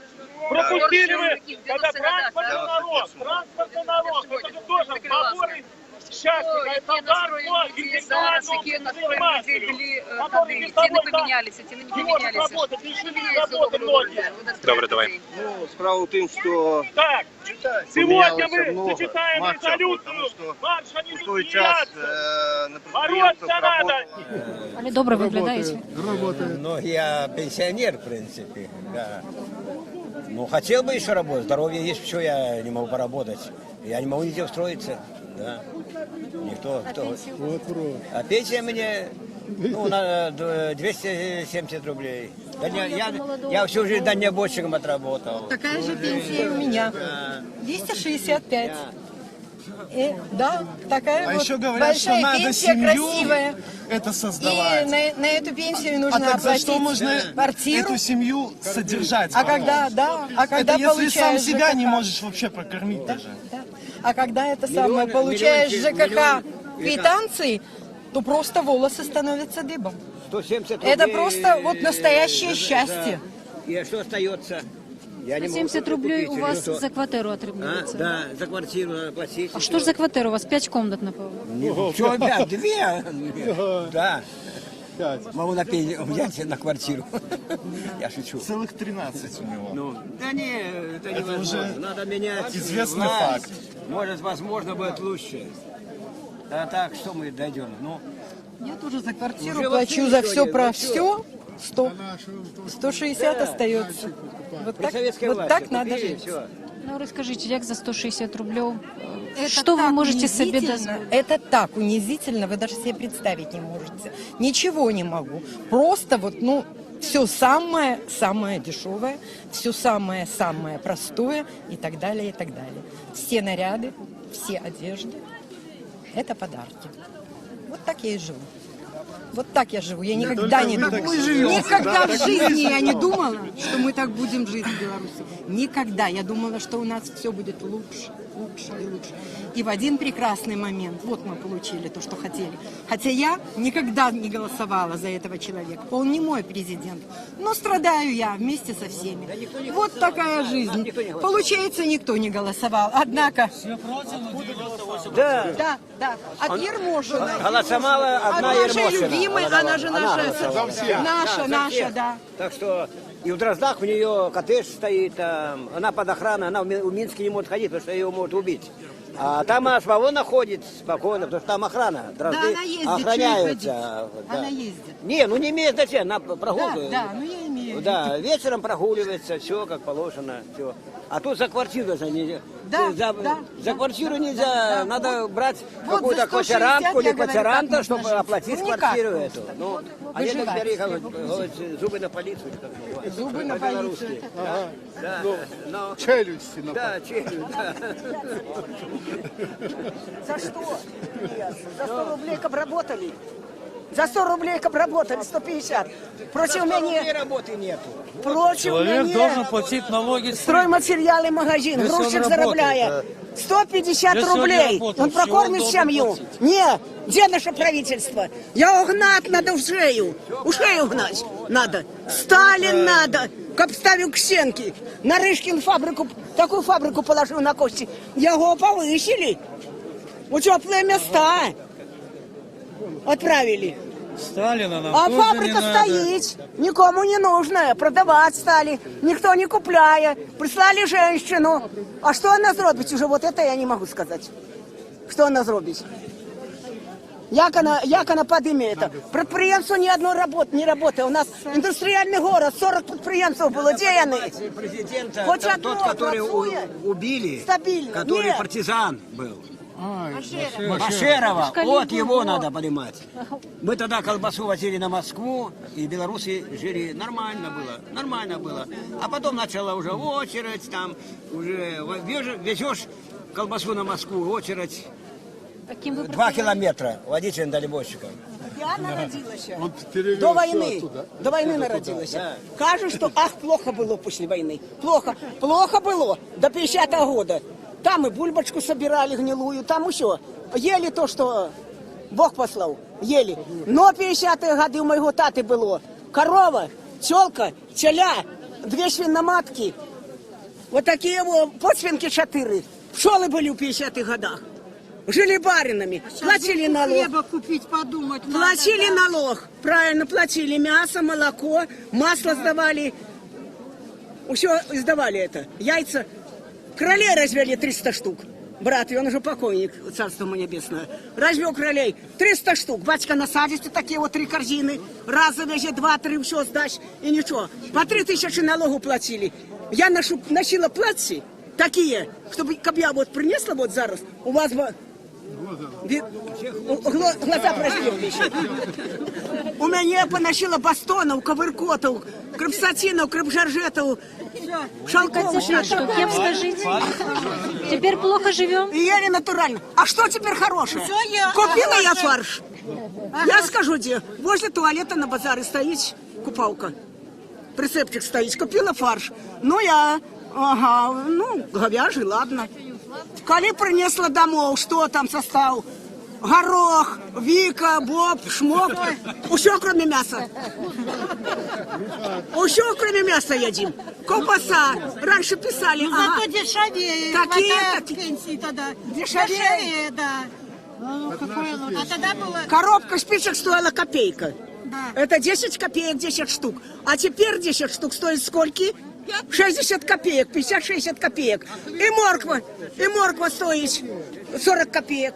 пропустили вы, когда транспортный народ, это же тоже поборы счастья, это дарство интеллектуальному предпринимателю, который без того, не может работать, лишены работы многие. Добре, давай. Ну, справа в том, что Так, сегодня мы зачитаем резолюцию марша не той час на бороться надо. Але добре виглядаєте. Ну, я пенсионер, в принципе, да. Ну, хотел бы еще работать. Здоровье есть, все, я не могу поработать. Я не могу нигде устроиться, да. Никто. А пенсия мне, ну, на 270 рублей. Я всю жизнь дальнобойщиком отработал. Такая же пенсия у меня. 265. Да, такая А вот еще говорят, что большая надо пенсия, семью красивая. это создавать. И на эту пенсию нужно А так за оплатить что можно квартиру. эту семью содержать? А потом? когда, да, а когда Это если сам получаешь себя ЖКХ. не можешь вообще прокормить даже. А когда это самое получаешь ЖКХ квитанции, то просто волосы становятся дыбом. 170 Это рублей, просто вот настоящее счастье. Да. И что остается? Я не могу 70 рублей у купить, вас или что? за квартиру отримується. Да, за квартиру надо платить. А що ж за квартиру? У вас 5 комнат, напевно. Что, опять? 2? Да. Могу взять на квартиру. Я шучу. Целых 13 у него. Ну, да не, это невозможно. уже Надо менять. известный власть. факт. Может, возможно, будет лучше. А так, что мы дойдем? Ну, Я тоже за квартиру уже плачу вообще за ничего все нет, про вообще. все. 160 остается. Вот при так, советской вот власти так надо купили, жить. всё. Ну, розкажіть, як за 160 рублів? Это Что вы так можете себе унизительно, дозволить? Это так унизительно, вы даже себе представить не можете. Ничего не могу. Просто вот, ну, все самое дешевое, все самое простое и так далее, и так далее. Все наряды, все одежды – это подарки. Вот так я и живу. Вот так я живу. Я никогда не думала. Никогда в жизни я не думала, что мы так будем жить в Беларуси. Никогда. Я думала, что у нас все будет лучше, лучше и лучше. И в один прекрасный момент, вот мы получили то, что хотели. Хотя я никогда не голосовала за этого человека. Он не мой президент. Но страдаю я вместе со всеми. Вот такая жизнь. Получается, никто не голосовал. Однако... Да. Да. От Ермошиной. Голосовала одна От нашей Ермошина. любимой, она же наша, наша, да. Так что и в Дроздах у нее коттедж стоит, она под охраной, она в Минске не может ходить, потому что ее могут убить. А там она свободно ходит, спокойно, потому что там охрана. Дрозды она ездит, охраняются. Она ездит. Не, ну не имеет значения, на прогулку. Да, ну я имею. Да, вечером прогуливается, все как положено, все. А тут за квартиру за нельзя. Да, за квартиру нельзя, надо брать Вот какую-то за 160 квартирантку или я говорю, квартиранта, как чтобы можно оплатить жить? Ну, никак. квартиру эту. Ну, а Выживать. некоторые говорят, зубы на полицию. Как называется. Зубы на По-белорусски. полицию. Да, да, но- Челюсти на Да, челюсть, да. За что? За 100 рублей как работали. За 100 рублей как работали, 150. Против меня работы нету. Против Человек меня должен платить налоги. стройматериальный магазин, Если он грузчик работает, заробляет 150 Если он не рублей. работает, Он с чего прокормит он должен семью. платить? Не, где наше правительство? Я угнать надо в шею. У шею угнать надо. Сталин надо. Как ставил к стенке. Нарышкин фабрику, такую фабрику положил на кости. Его повысили. У теплые места отправили. Сталина нам А тоже фабрика не надо. стоит, никому не нужная, продавать стали, никто не купляя, прислали женщину. А что она зробить уже, вот это я не могу сказать. Что она зробить? Як она подыме это? Предприемство ни одной работы не работает. У нас индустриальный город, 40 предприемств было, где они? Президента, Хоть тот, одно который працует? убили, Стабильно. который Нет. партизан был. Башерова, вот его надо понимать. Мы тогда колбасу возили на Москву, и белорусы жили, нормально было. А потом начала уже очередь, там уже везешь колбасу на Москву, очередь 2 километра водителем дальнобойщиком. Я народилась до войны народилась. Кажется, что плохо было после войны. Плохо было до 50-го года. Там и бульбочку собирали гнилую, там еще. Ели то, что Бог послал, ели. Но 50-е годы у моего таты было корова, телка, теля, 2 свиноматки. Вот такие вот подсвинки 4. Пчелы были в 50-х годах. Жили баринами, платили налог. Хлеба купить, подумать. Платили налог, правильно платили. Мясо, молоко, масло сдавали. Все сдавали это. Яйца. Кролей развели 300 штук. Брат, и он уже покойник, царство ему небесное. Развел кролей 300 штук. Батька насадит такие вот 3 корзины. Раз завезет, 2-3, все сдашь. И ничего. По 3000 налогу платили. Я носила платья такие, чтобы, как я вот принесла вот зараз, у вас бы... Глаза прозрели еще. У меня поносила бастонов, кавыркотов, крепсатинов, крепжаржетов, шалков. Кепска жить. Теперь плохо живем. И еле натурально. А что теперь хорошее? Купила я фарш. Я скажу где. Возле туалета на базаре стоит купалка. Прицепчик стоит. Купила фарш. Ну я... Ага, ну, говяжий, ладно. Коли принесла домой, что там состав? Горох, Вика, Боб, Шмок. Все, кроме мяса. Все, кроме мяса едим. Колбаса. Раньше писали. Ага. Зато дешевее. Такие пенсии тогда. Дешевее, да. А тогда было... Коробка спичек стоила копейка. Это 10 копеек, 10 штук. А теперь 10 штук стоит сколько? 60 копеек, 50-60 копеек. И морква стоит 40 копеек.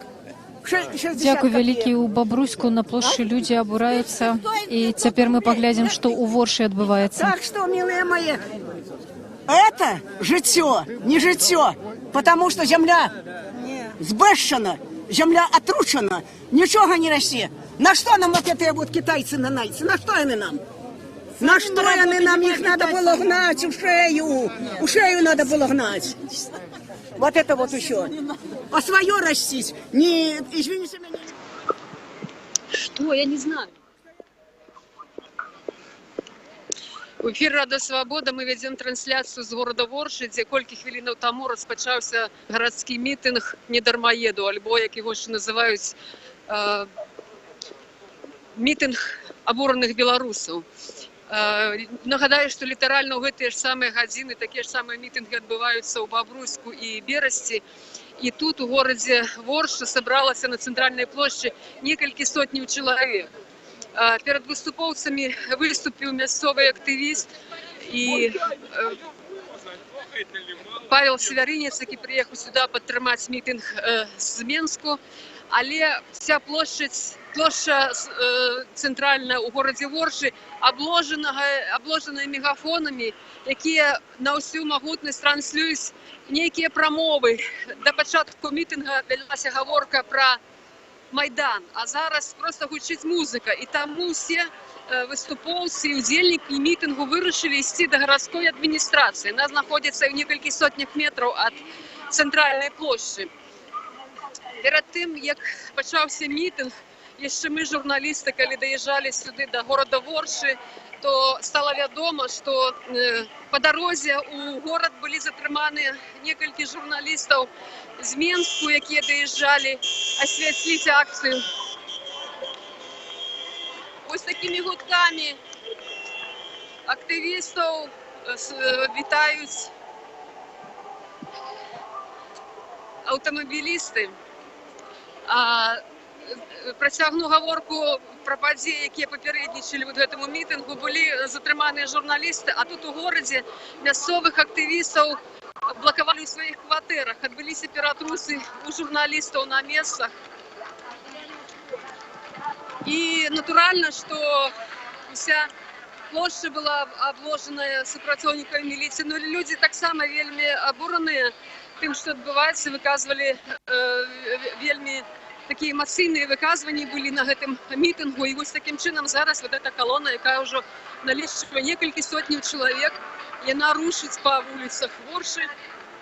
60 Дякую копеек. вялікі. У Бабруську на площі люди абураюцца. І цяпер мы паглядзім, што ў воршы адбываецца. Так что, милые мои, это житье, не житье, потому что земля збэшчана, земля отручена, ничего не расте. На что нам вот эти вот китайцы-нанайцы, на что они нам? На что они нам, их надо было гнать в шею надо было гнать. Вот это вот еще. А свое растить, не, извините меня. Что? Я не знаю. У эфір Рада Свабода мы вядзем трансляцыю з горада Воршы, дзе колькі хвілінаў таму распачаўся гарадскі мітынг недармаеду, альбо, як його ще називають, мітынг абураных беларусаў. Нагадаю, што літаральна ў гэтыя ж самыя гадзіны такія ж самыя мітынгі адбываюцца ў Бабруйску і Берасці. І тут у горадзе Ворша сабралася на цэнтральнай плошчы некалькі сотняў чалавек. Перад выступоўцамі выступіў мясцовы актывіст і Павел Севяринец, який приїхав сюди підтримати мітинг з Мінську. Але вся площа центральна у городі Ворші обложена мегафонами, які на всю могутність транслюють некие промови. До початку мітингу велася говорка про Майдан, а зараз просто гучить музика. І тому всі виступовці, удільники мітингу вирішили йти до городської адміністрації. Вона знаходиться в кількох сотнях метрів від центральної площі. Перед тим, як почався мітинг, ще ми, журналісти, коли доїжджали сюди до города Ворші, то стало відомо, що по дорозі у город були затримані кілька журналістів з Мінську, які доїжджали освітлити акцію. Ось такими гудками активістів вітають автомобілісти. Протягну говорку про події, які попередничали в цьому мітингу, були затримані журналісти, а тут у городі місцевих активістів блокували у своїх квартирах. Відбулися перетруси у журналістів на місцях. І натурально, що вся площа була обложена супротивниками міліції, але люди так само вельми обурені тим, що відбувається, виказували вельми такі емоційні виказування були на цьому мітингу. І ось таким чином зараз вот эта колона, яка вже налічує кілька сотень чоловік, вона рушить по вулицях Ворші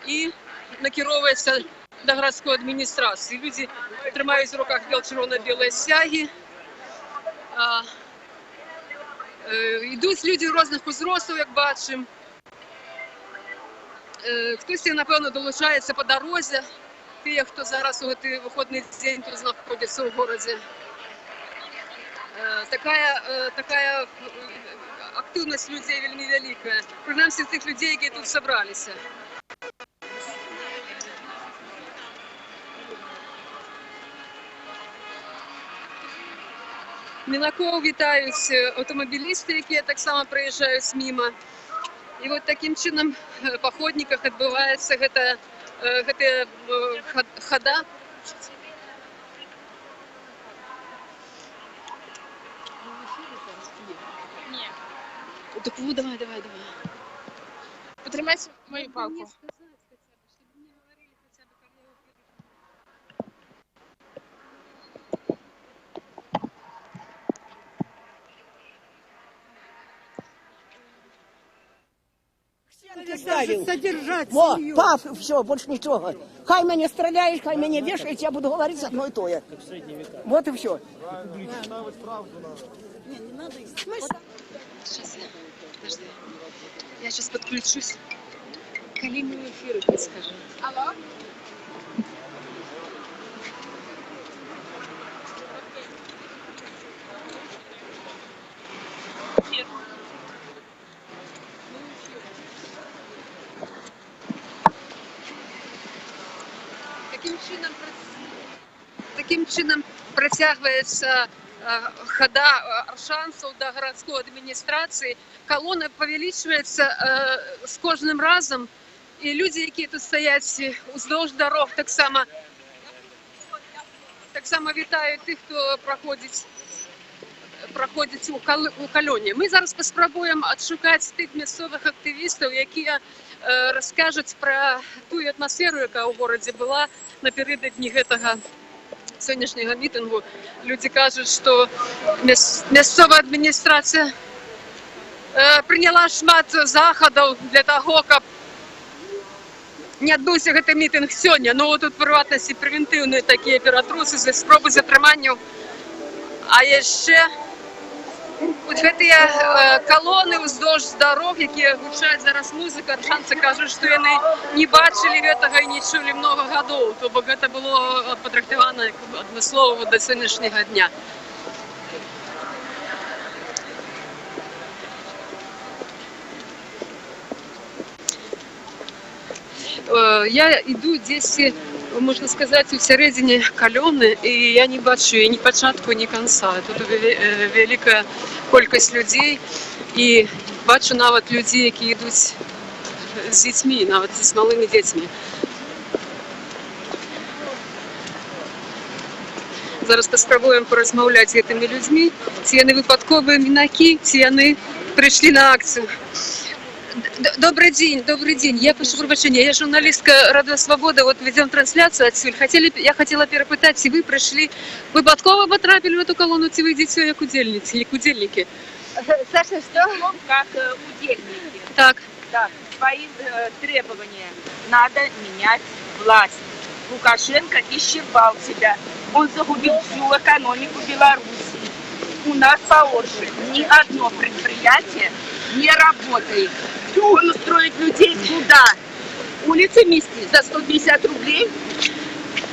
і накеровується до городської адміністрації. Люди тримають в руках червоно-білі стяги. Йдуть люди різних узростів, як бачимо. Хтось, напевно, долучається по дорозі. Ті, хто зараз у цей вихідний день тут знаходиться у городі. Така активність людей вельми велика. Принаймні тих людей, які тут зібралися. Мінаков вітають автомобілісти, які так само проїжджають мимо. І от таким чином по ходниках відбувається ця хода. Ні. Так вот, давай. Потримай мою палку. Содержать семью. Пап, все, больше ничего. Хай меня стреляешь, хай меня вешаешь, я буду говорить одно и то. Вот и все. Сейчас, подожди. Я сейчас подключусь к Алине в эфир, и скажу. Алло? Таким чином протягивается хода Аршанцев до городской администрации. Колонна увеличивается с кожним разом. І люди, які тут стоять уздовж дорог, так само вітають тих, хто проходить у колоні. Ми зараз поспробуємо відшукати тих місцевих активістів, які розкажуть про ту атмосферу, яка у городі була напередодні цього сьогоднішнього мітингу. Люди кажуть, що місцева адміністрація прийняла шмат заходів для того, щоб не відбувся цей мітинг сьогодні. Ну, тут, в приватності, превентивні такі перетруси, спроби затримання. А є ще ось ці колони вздовж дорог, які гучать зараз музика. Аршанці кажуть, що вони не бачили цього і не чули багато років. Тобто це було потрактовано як однослово до сьогоднішнього дня. Я йду десь, можна сказати, всередині колони, і я не бачу ні початку, ні кінця. Тут велика кількість людей, і бачу навіть людей, які йдуть з дітьми, навіть з малими дітьми. Зараз поспробуємо порозмовляти з цими людьми. Ці вони випадкові мінаки, ці вони прийшли на акцію. Добрый день. Я прошу прощения, я журналистка Радио Свобода, вот ведем трансляцию отсюда. Я хотела перепитать, ці ви прийшли, випадково потрапили в эту колонну, ці ви йдете як удельники? Саша, что? Как удельники. Так. Да, свои требования. Надо менять власть. Лукашенко исчерпал себя. Он загубил всю экономику Беларуси. У нас по Орше ни одно предприятие не работает. Он устроит людей куда? Улицы Миски за 150 рублей.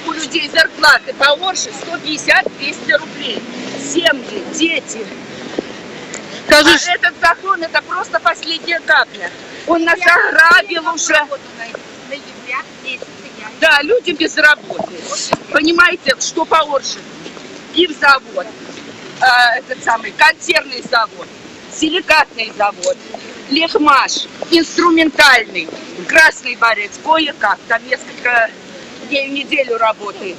У людей зарплаты по Орше 150-200 рублей. Семьи, дети. А этот закон это просто последняя капля. Он нас ограбил уже. Да, люди без работы. Понимаете, что по Орше? Пивзавод, этот самый консервный завод, силикатный завод, Лехмаш, инструментальный, Красный Борец, кое-как, там несколько дней в неделю работает.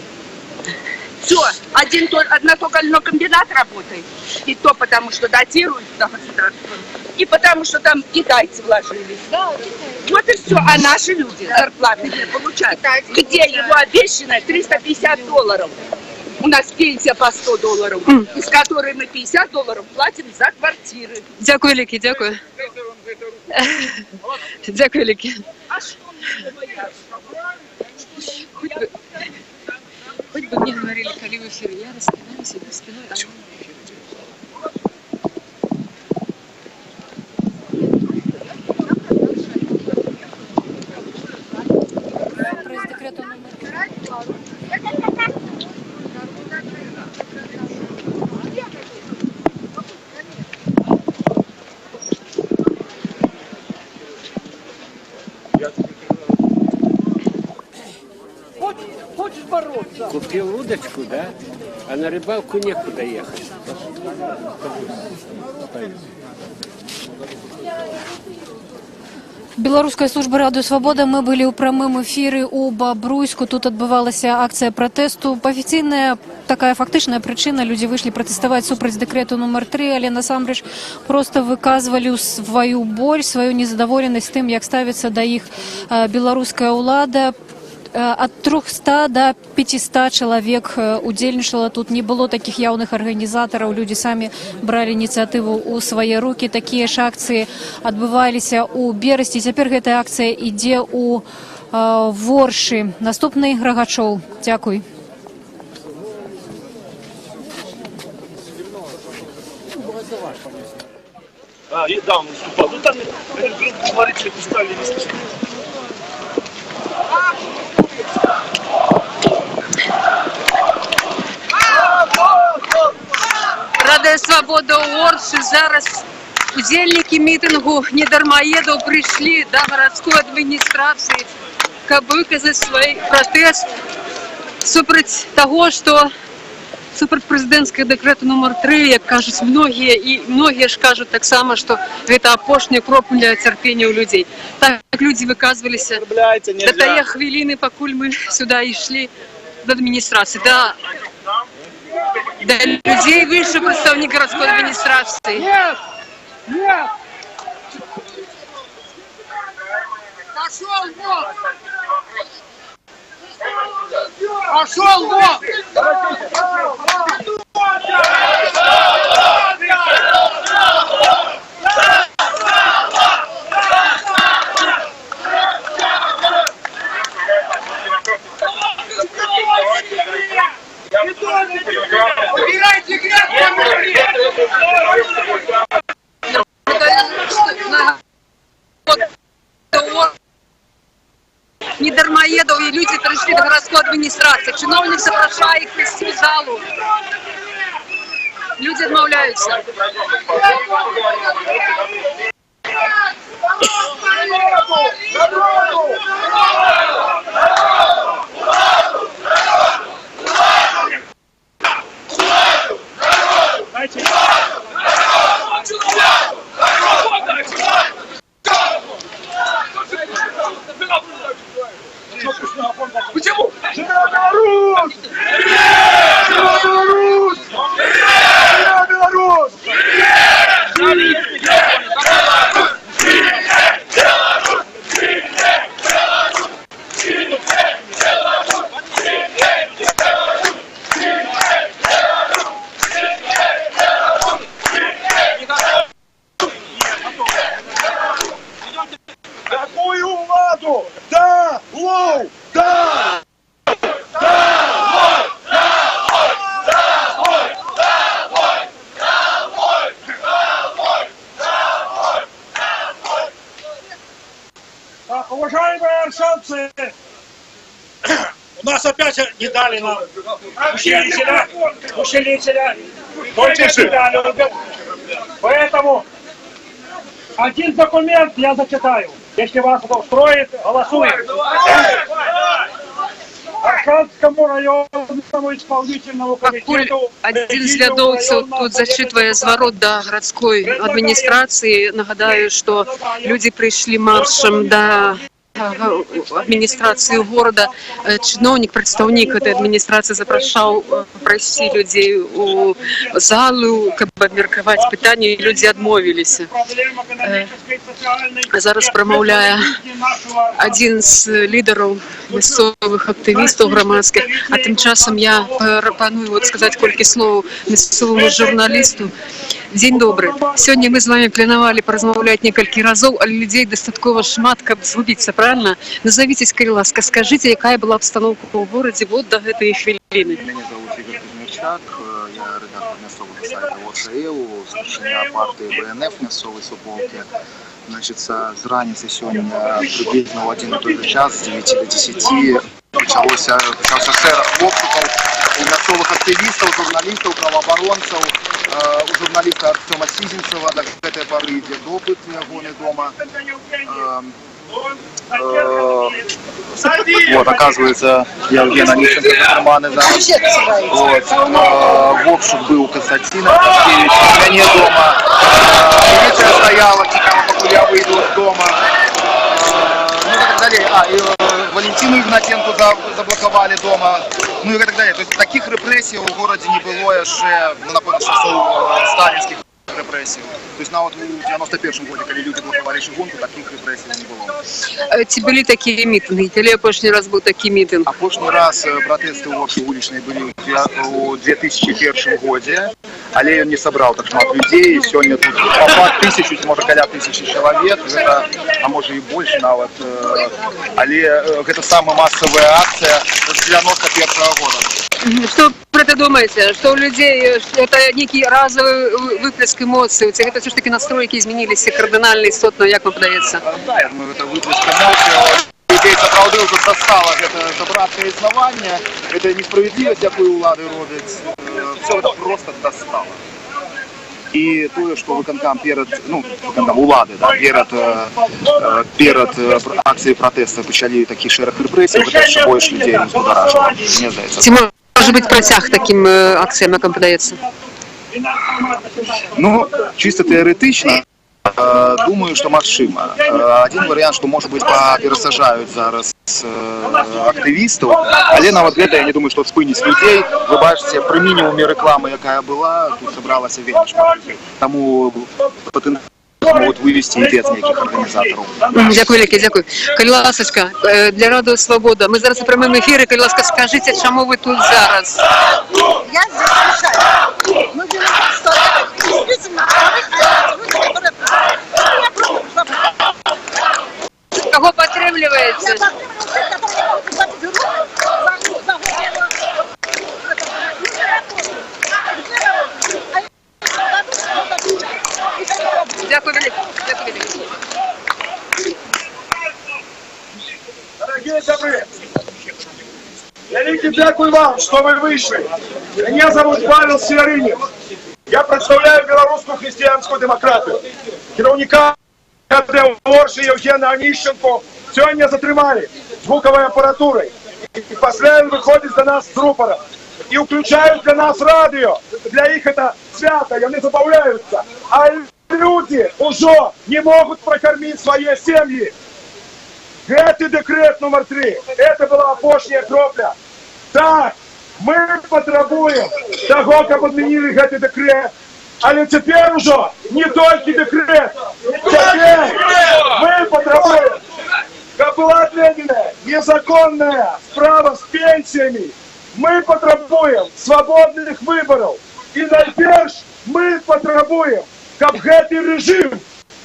Все, одна только льнокомбинат работает. И то потому, что датируют на государство. И потому, что там китайцы вложились. Вот и все. А наши люди зарплаты не получают. Где его обещанное $350? У нас пенсия по $100, из которой мы $50 платим за квартиры. Дякую, Ліки, дякую. Дякую, Ліки. А что мне бояться? Хоть бы мне говорили, коли в эфире, я раскидаю себе спиной. Проект декрету номер 3. Хочешь бороться? Купил удочку, да? А на рыбалку некуда ехать. Беларуская служба Радио Свобода. Мы были ў прамым эфіры ў Бабруйску. Тут адбывалася акцыя пратэсту. Афіцыйная такая фактычная прычына. Людзі выйшлі пратэставаць супраць дэкрэту номер 3, але насамрэч проста выказвалі сваю боль, сваю незадаволенасць тым, як ставіцца да іх беларуская ўлада. От 300 до 500 чалавек удзельнічала. Тут не было таких яўных арганізатараў. Людзі самі бралі ініцыятыву ў свае рукі. Такія ж акцыі адбываліся ў Берасці. Цяпер гэтая акцыя ідзе ў Воршы. Наступны Рагачоў. Дзякуй. Да, он выступал. Ну там говорите, устали, не слышно. Радио Свобода у Орши. Зараз удзельники митингу недармоедов пришли до городской администрации, каб выказать свой протест супраць того, что супраць президентского декрета номер 3, як кажуть многие, и многие ж кажут так само, что это апошняя кропля терпения у людей. Так люди выказывались до тая хвилины, покуль мы сюда и шли до администрации. До людей вышел представник городской администрации. Нет! Нет! Пошел вон! Пошел вон! Убирайте грязь! Недармоедов и люди пришли до городской администрации. Чиновник запрошает их вести в залу. Люди отмовляются. Какую владу? Да, лоу, да! Так, уважаемые аршанцы, у нас опять не дали нам усилителя, только себя любят. Поэтому один документ я зачитаю. Если вас это устроит, голосуем. Аршанскому районному исполнительному комитету. Один з рядовців тут зачитує з ворот до городської адміністрації. Нагадаю, що люди прийшли маршем до адміністрації города. Чиновник, представник этой адміністрації запрошав провести людей у залу, каб обміркувати питання, і люди відмовилися. Зараз промовляє один з лідерів місцевих активістів громадських, а тим часом я пропоную сказати кілька слов місцевому журналісту. День добрий. Сьогодні ми з вами планували порозмовляти кілька разів, але людей достатково шмат, каб згубитися, правильно? Назовітесь, будь ласка, скажіть, яка була обстановка у городі вот до цієї хвилини? Меня зовут Игорь Кузьмичак, я редактор місцевого сайту ОШЕУ, старшина партії БНФ місцевої суполки. Значить, з раніці сьогодні приблизно в один і той же час, з 9 до 10, почався шерах обшуків у місцевих активістів, журналістів, правооборонців, у журналіста Артема Сізінцева до цієї пори йде допит його вдома. Вот, оказывается, я уже на Нищенко карманы, да. Вот, в обшук был у Константина Каскевича, не дома. Милиция стояла, чекала, пока я выйду из дома. Ну и так далее. И Валентину Игнатенко заблоковали дома. Ну и так далее. То есть таких репрессий в городе не было еще, ну, напомню, часов сталинских репрессий. То есть на вот в 91-м году, когда люди блоковали Чугунку, таких репрессий не было. Ці були такі мітинги? Или прошлый раз был такий мітинг? А прошлый раз протесты уличные были в 2001 году. Але он не собрал так много людей. Сегодня тут по 1000, может, около 1000 человек. Это, а может и больше навод. Але это самая массовая акция с 91 года. Что про это думаете? Что у людей это некий разовый выплеск эмоций? Это все ж таки настройки изменились кардинально, істотно, як вам подається? Да, я думаю, это выплеск эмоций. Людей заправдив, тут достало это братское існування, это несправедливость, яку влады роблять. Все это просто достало. И то, что виконком перед, ну, виконком улады, да, перед акцией протеста почали такие шерах репрессий, это ще больше людей взбудоражило, мне здається. Ці може бути протяг таким акціям, як вам подається? Ну, чисто теоретично, думаю, что машимо. Один вариант, что, может быть, пересажают зараз активистов, але на вот это я не думаю, что вспынить людей. Вы бачите, при минимуме рекламы, якая была, тут собралась венечка. Тому потенциально могут вывести и без неких организаторов. Дякую, Ліки, дякую. Коли ласочка, для Радіо Свобода, ми зараз у прямому ефірі, коли ласка, скажіть, чому ви тут зараз? Я здесь решаю. Мы делаем что-то, действительно, люди, которые... Кого підтримуєте? Дякую, велике. Дякую, велике. Дорогие добрые, великий дякую вам, что вы вышли. Меня зовут Павел Северинин. Я представляю белорусскую христианскую демократию. Керівника Орши Євгена Онищенко сегодня затримали звуковой аппаратурой. И после он выходит до нас с рупора. И включают для нас радио. Для них это свято, и они забавляются. А люди уже не могут прокормить свои семьи. Это декрет номер 3. Это была опошняя кропля. Так, мы потребуем того, как отменили этот декрет. Але теперь уже не только декрет. Теперь мы потребуем, как была отменена незаконная справа с пенсиями. Мы потребуем свободных выборов. И найперш мы потребуем, как этот режим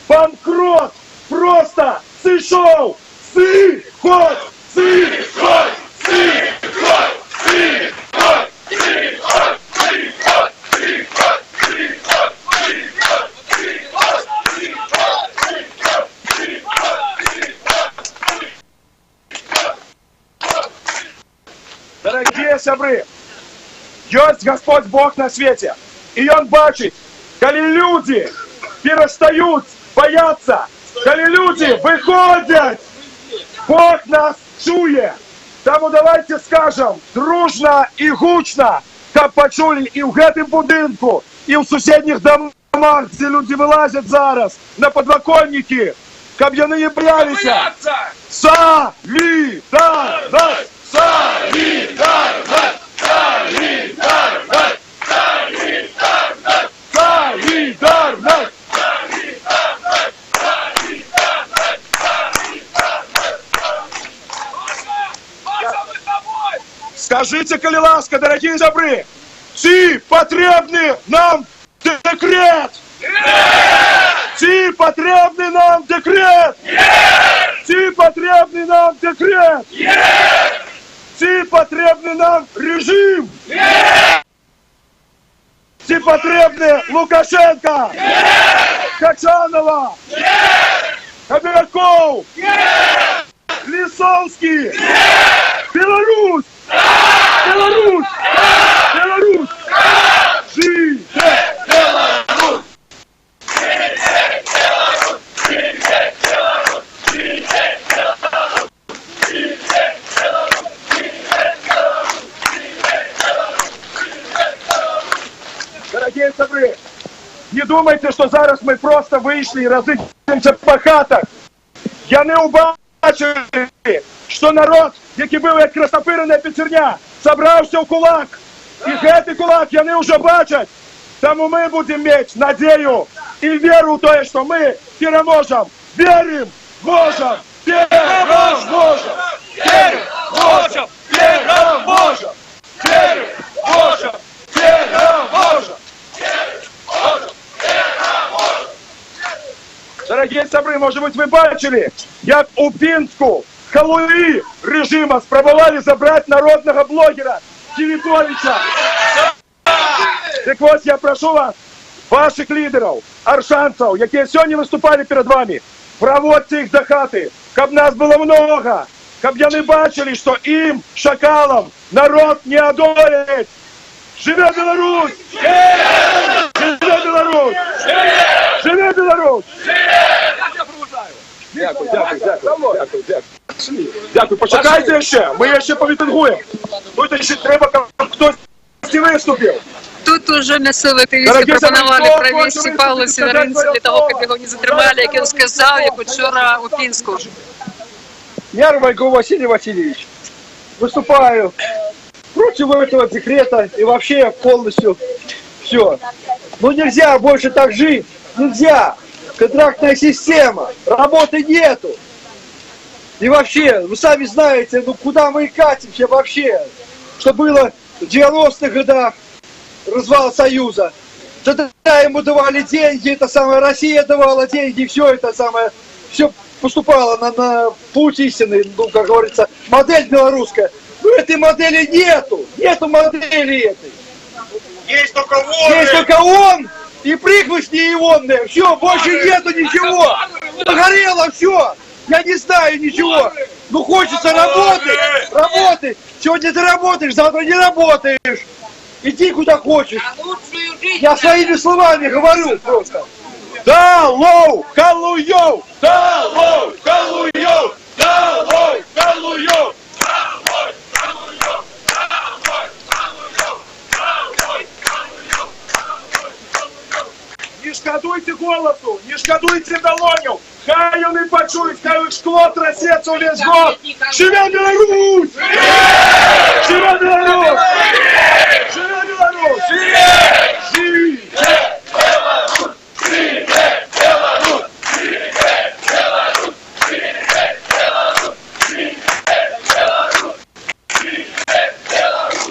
банкрот просто сыщет. пришел! Сихоть! Сихоть! Сихоть! Сихоть! Сихоть! Сихоть! Сихоть! Дорогие сябры, есть Господь Бог на свете, и Он бачит, коли люди перестают бояться, коли люди выходят, Бог нас чує. Тому давайте скажем дружно и гучно, как почули и в этом будинку, и в соседних домах, где люди вылазят зараз на подоконники, как яны не боялися. Солидарность! Солидарность! Солидарность! Солидарность! Солидарность! Скажите, коли ласка, дорогие добры, ці потребны нам декрет? Ці потребны нам декрет? Ці потребны нам декрет? Ці потребны нам режим? Ці потребны Лукашенко? Качанова? Кобяков? Лисовский? Беларусь! Беларусь! Беларусь! Живе Беларусь! Дорогие сябры, не думайте, что зараз мы просто вышли и разыдемся по хатах. Яны убачили, что народ, який був як красопирена пятерня, собрався в кулак. І гэты кулак яны уже бачать. Тому мы будем иметь надею и веру в то, что мы переможем. Верим, можем, переможем. Верим, можем, переможем. Верим, можем, переможем. Дорогие сябры, может быть, вы бачили, як у Пінську халуї режима спробували забрать народного блогера Кивитовича. Так вот, я прошу вас, ваших лидеров, аршанцев, які сьогодні виступали перед вами, проводьте їх до хати, щоб нас було много, щоб яны бачили, що им, шакалам, народ не одолеет. Живе Беларусь! Живе Беларусь! Живе Беларусь! Дякую, дякую, дякую, дякую, дякую. Дякую, почекайте ще, ми ще повітингуємо. Тут ще треба, щоб хтось виступив. Тут уже місцеві активісти пропонували провести Павла Северинця для того, щоб його не затримали, як він сказав, як вчора у Пінську. Я Рыбаков Василий Васильевич. Выступаю против этого декрета и вообще полностью все. Ну нельзя больше так жить, нельзя. Контрактная система, работы нету. И вообще, вы сами знаете, ну куда мы катимся вообще. Что было в 90-х годах, развал Союза. Тогда ему давали деньги, это самое, Россия давала деньги, все это самое, все поступало на путь истины, ну, как говорится, модель белорусская. Но этой модели нету, нету модели этой. Есть только он. Есть только он и прихвостни егонные. Все, больше нету ничего. Погорело все. Я не знаю ничего. Ну хочется работать, работать. Сегодня ты работаешь, завтра не работаешь. Иди куда хочешь. Я своими словами говорю просто. Долой, халуёв! Долой, халуёв! Долой, халуёв! Не шкодуйте голосу, не шкодуйте долоню. Хай он и почует, хай их шкло трясется весь год. Живе Беларусь! Живе Беларусь! Живе Беларусь! Живе Беларусь! Живе Беларусь! Живе Беларусь! Живе Беларусь! Живе Беларусь! Живе Беларусь!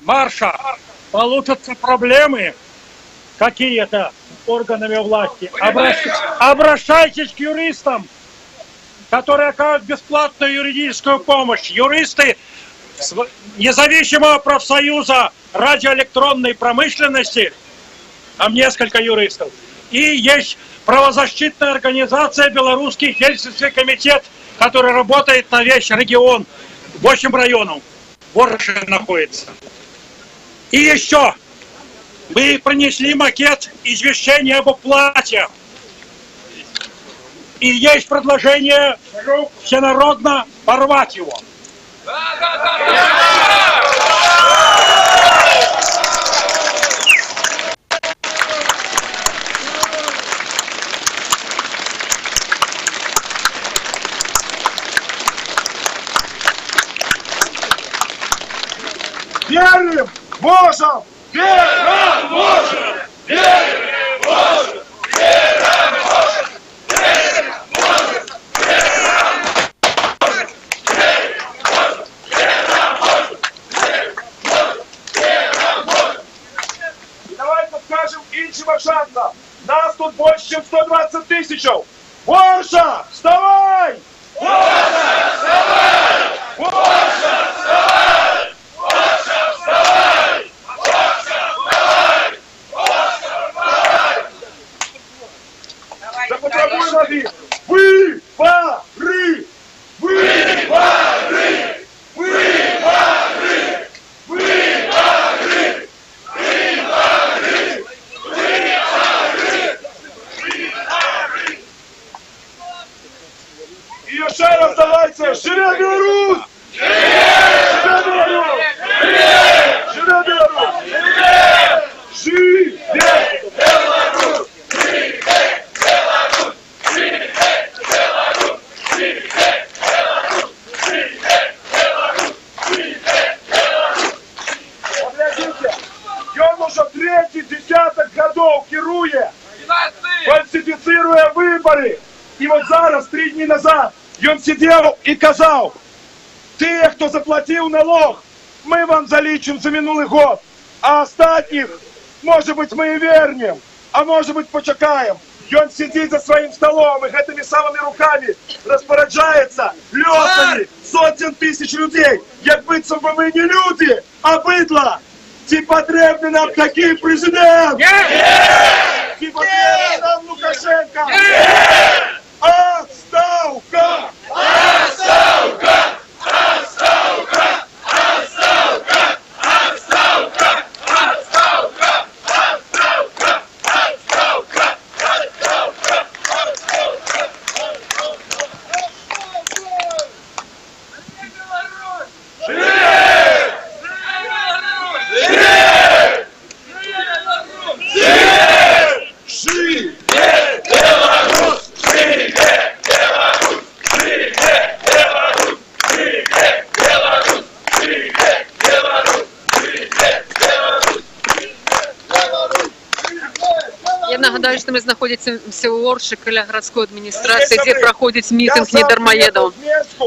марша получатся проблемы какие-то органами власти, обращайтесь к юристам, которые оказывают бесплатную юридическую помощь. Юристы независимого профсоюза радиоэлектронной промышленности, там несколько юристов, и есть правозащитная организация «Белорусский Хельсинский комитет», который работает на весь регион, 8 районов, в Ворше находится. И еще мы принесли макет извещения об оплате. И есть предложение всенародно порвать его. Верим, можем! Верим, можем! Верим, можем! Верим, можем! Верим, можем! Давайте скажем іншим шансам. Нас тут больше, чем 120 тысяч. Ворша, вставай! Ворша, вставай! Ворша, вставай! Ворша, вставай! Ворша, вставай! Ворша, вставай! Да потребуй воды! Выборы! Выборы! Выборы! Выборы! Выборы! И еще раз давайте! Живе Беларусь! Живе Беларусь! Живе Беларусь! Живе Беларусь! Живе Беларусь! Живе Беларусь! Живе Беларусь! Живе Беларусь! Живе Беларусь! Поглядите, он уже третий десяток годов керує, фальсифицируя выборы. И вот зараз, 3 дні назад, он сидел и казал: те, кто заплатил налог, мы вам залічим за минулый год, а остатних, может быть, мы и вернем, а может быть, почекаем. И он сидит за своим столом и этими самыми руками распоряджается льотами сотен тысяч людей. Як быцем бы мы не люди, а быдло. Чи потрібний нам такий президент? Чи потрібний нам Лукашенко? Отставка! Отставка! Отставка! Отставка! Отставка! Отставка! Отставка! Отставка! Я нагадаю, что мы находимся у Орши, каля городской администрации, где проходит митинг недормоедов.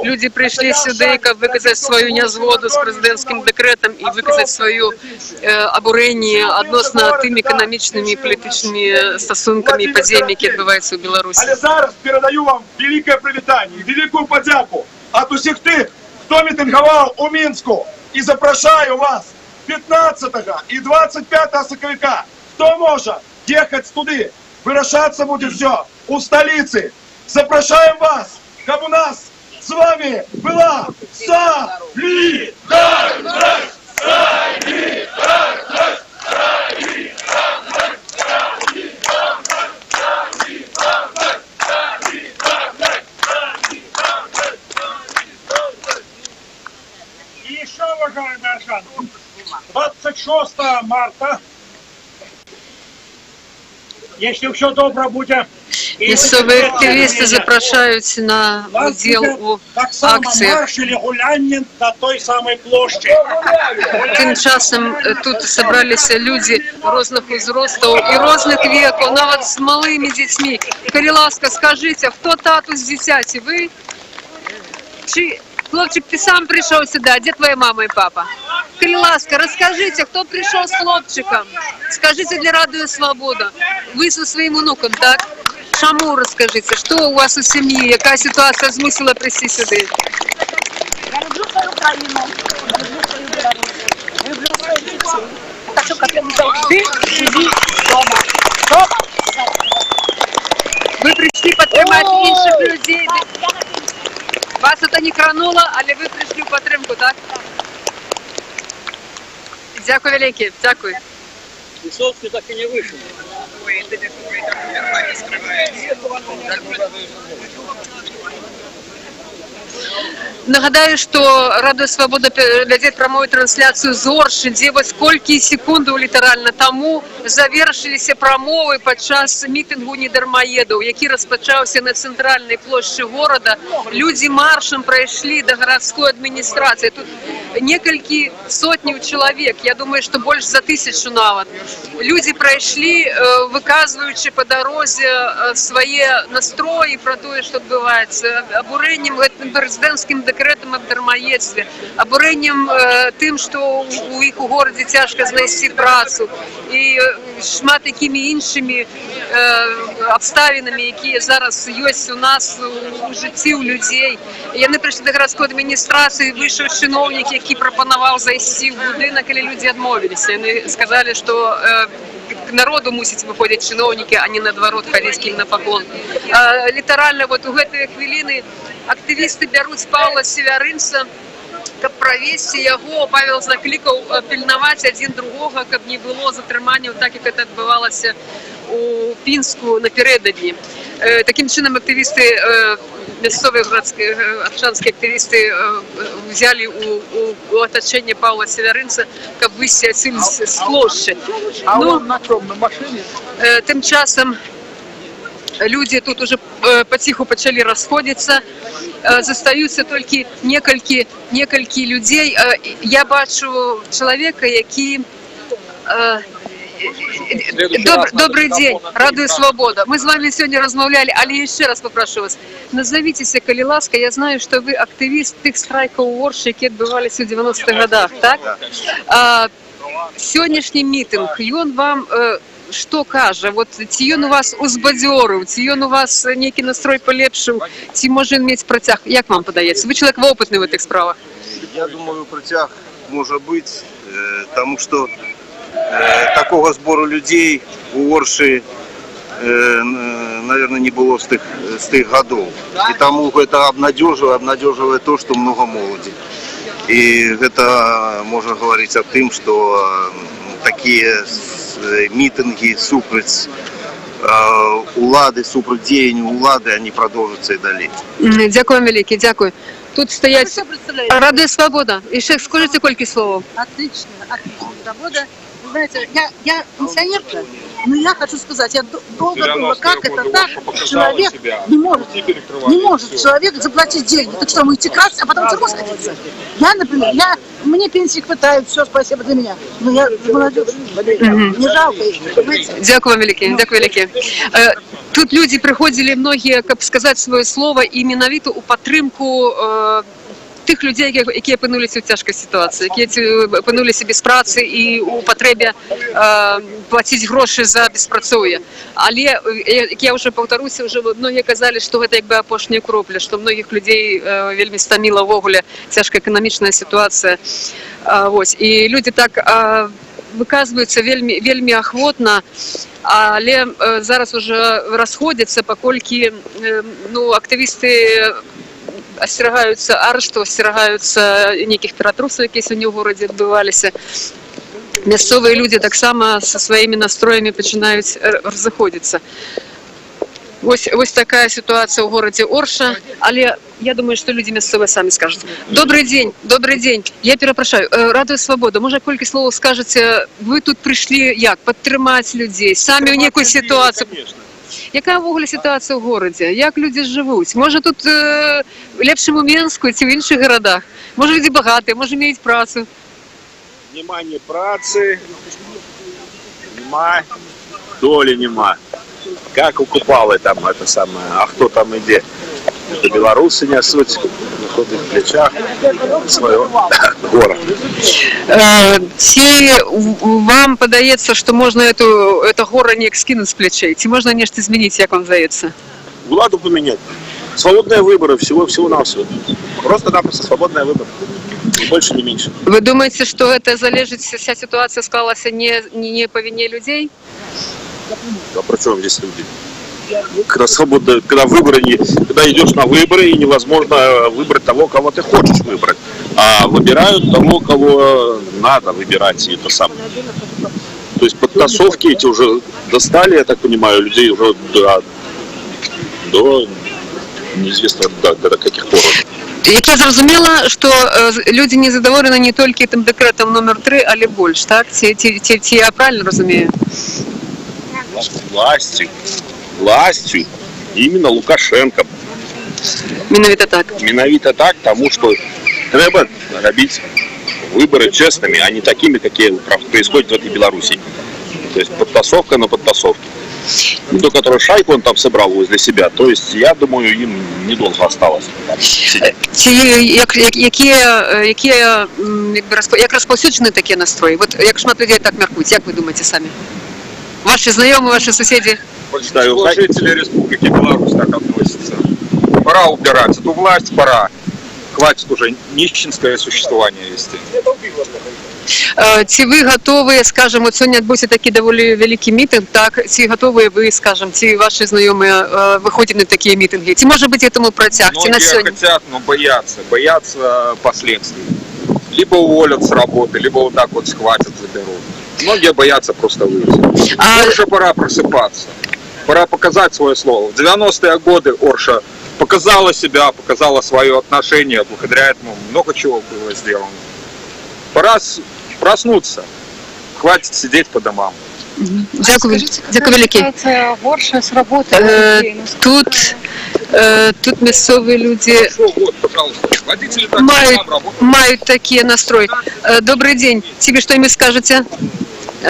Люди пришли сюда, как выказать свою незгоду с президентским декретом и выказать свое обурение относно теми экономичными и политическими стосунками и подземьями, які відбуваються у Білорусі. Але зараз передаю вам велике привітання, велику подяку от усіх тих, хто мітингував у Мінську. І запрошую вас 15 і 25 сакавіка. Хто може ехать туди? Вирішатися буде все у столиці. Запрошуємо вас, щоб у нас з вами була солідарність! Солідарність! Солідарність! И еще, уважаемые аршаны, 26 марта, если все добре буде, Місцеві активісти запрошують на уділ у акціях. марш или гуляння на той самой площади. Тим часом тут зібралися люди різних возрастів і різних віків, навіть з малими дітьми. Будь ласка, скажіть, хто тату з дитяті? Ви? Чи Хлопчик, ты сам пришел сюда, где твоя мама и папа? Криласка, расскажите, кто пришел с хлопчиком? Скажите для Радио Свобода. Вы со своим внуком, так? Шаму расскажите, что у вас у семьи, какая ситуация змусила прийти сюда? Я люблю свою Украину, люблю свою Беларусь, люблю своих детей. Хочу, как я говорю, ты живи дома. Дома. Вы пришли подтримать інших людей. Вас это не крануло, але ви прийшли в підтримку, так? Дякую велике, дякую. Высоцкий так и не вышел. Нагадаю, што Радыё Свабода вядзе прамую трансляцыю з Оршы, дзе вось колькі секундаў літаральна таму завершыліся прамовы падчас мітынгу недармаедаў, які распачаўся на цэнтральнай плошчы горада. Людзі маршам прайшлі да гарадской адміністрацыі. Тут некалькі сотняў чалавек, я думаю, што больш за 1000 нават. Людзі прайшлі, выказваючы па дарозе свае настроі пра тое, што адбываецца, абурэннем гэтым прэзідэнцкім дэкрэтам аб дармаедстве, абурэннем тым, што у іх у горадзе цяжка знайсці працу і шмат якімі іншымі абставінамі, якія зараз ёсць у нас у жыцці ў людзей. Яны прыйшлі да гарадской адміністрацыі, выйшаў чыноўнік, які прапанаваў зайсці ў будынак, але людзі адмовіліся. Яны сказалі, што народу мусіць выходзіць чыноўнікі, а не наадварот хадзіць к ім на паклон. Літаральна вот у гэтыя хвіліны актывісты бяруць Паўла Севярынца, каб правесці яго. Павел заклікаў пільнаваць адзін другога, каб не было затрыманняў, так як гэта адбывалася у Пінску напярэдадні. Такім чынам актывісты, мясцовыя арчанскія актывісты взялі у атачэнне Паўла Севярынца, каб выйсці адсюль з плошчы. Тым часам люди тут уже паціху пачалі расходзіцца, застаюцца толькі некалькі людзей. Я бачу чалавека, які... Добрый день, Радыё Свобода. Мы с вами сегодня размовляли, але еще раз попрошу вас, назовитеся, калі ласка. Я знаю, что вы активист тых страйкаў у Оршы, які адбываліся ў 90-х годах, так? Сённяшні мітынг, ён вам што кажа? Вот ці ён у вас узбадзёрыў, ці ён у вас нейкі настрой палепшыў, ці можа ён мець працяг? Як вам падаецца? Вы чалавек вопытны в этих справах. Я думаю, працяг можа быць, таму што такого сбору людей у Орши, наверное, не было с тых годов. И тому это обнадеживает то, что много молоди. И это можно говорить о том, что такие митинги супраць улады, супраць дзеянню улады, они продолжатся и далее. Дякую, великий, дякую. Тут стоять Радыё Свобода. Еще скажите колькі словов. Отлично, Свобода. Знаете, я пенсионерка, но я хочу сказать, я долго думала, как это так, человек не может человек заплатить деньги. Так что, ему идти красть, а потом в тюрьму сходиться? Я, например, мне пенсии хватает, все, спасибо для меня. Но я молодежь, не жалко их, понимаете? Дякую вам велике, дякую велике. Тут люди приходили многие, как сказать свое слово, и менавіта у падтрымку тых людзей, якія апынуліся ў цяжкай сітуацыі, якія апынуліся без працы і ў патрэбе плаціць грошы за беспрацоўе. Але, як я ўжо паўтаруся, ўжо многія казалі, што гэта як бы апошняя кропля, што многіх людзей вельмі стаміла ўвогуле цяжкая эканамічная сітуацыя. І людзі так выказваюцца вельмі ахвотна, але зараз уже расходзяцца, паколькі актывісты асцерагаюцца арышту, асцерагаюцца нейкіх ператрусаў, якія сёння ў горадзе адбываліся. Мясцовыя людзі таксама са сваімі настроямі пачынаюць разыходзіцца. Вось такая ситуация в городе Орша, але я думаю, что люди мясцовые сами скажут. Добрый день. Я перепрошаю, Радыё Свобода, может, колькі словаў скажете, вы тут пришли як падтрымаць людей, самі ў некую ситуацию? Яка ўвогуле ситуация в городе? Як люди живут? Может, тут лепшым у Менску ці ў іншых городах? Может, люди богатые, может, имеют працу? Нема ні працы, нема долі, нема. Как укупали там это самое, а кто там иде? Это белорусы несут на худых плечах своего гора. Ці вам падаецца, што можна это гора неяк скінуць з плячэй? Ці можна нешта змяніць, як вам здаецца? Владу поменять. Свободные выборы, всего-навсего. Просто-напросто свободные выборы. Ни больше, ни меньше. Вы думаете, что это залежит, вся ситуация склалась не по вине людей? А при чем здесь люди? Когда свобода, когда идешь на выборы, и невозможно выбрать того, кого ты хочешь выбрать, а выбирают того, кого надо выбирать, и это самое. То есть подтасовки эти уже достали, я так понимаю, людей уже до неизвестно до каких пор. Як я зрозуміла, що люди не задоволені не тільки тим декретом номер 3, але більше, так? Ці я правильно розумію? Властью, именно Лукашенко. Миновито так, тому что треба робить выборы честными, а не такими, какие происходят в этой Беларуси. То есть подтасовка на подтасовке. И то, который шайку он там собрал возле себя, то есть, я думаю, им недолго осталось. Як розповсюджені такі настрої? От як шмат людей так міркують, як ви думаєте самі? Ваши знакомые, ваши соседи? Жители Республики Беларусь так относятся. Пора убираться, ту власть пора. Хватит уже нищенское существование вести. Ці ви готові, скажімо, сьогодні відбувся такий доволі великий мітинг, так? Ці готові ви, скажімо, ці ваші знайомі виходять на такі мітинги? Ці може бути цьому протяг? Многие хотят, но боятся последствий. Либо уволят с работы, либо вот так вот схватят, заберут. Многие боятся просто выйти. Орша пора просыпаться. Пора показать свое слово. В 90-е годы Орша показала себя, показала свое отношение. Благодаря этому много чего было сделано. Пора проснуться. Хватит сидеть по домам. Дякую велике. Горше з роботи. Тут місцеві люди мають такий настрой. Добрый день. Тебе что-нибудь скажете?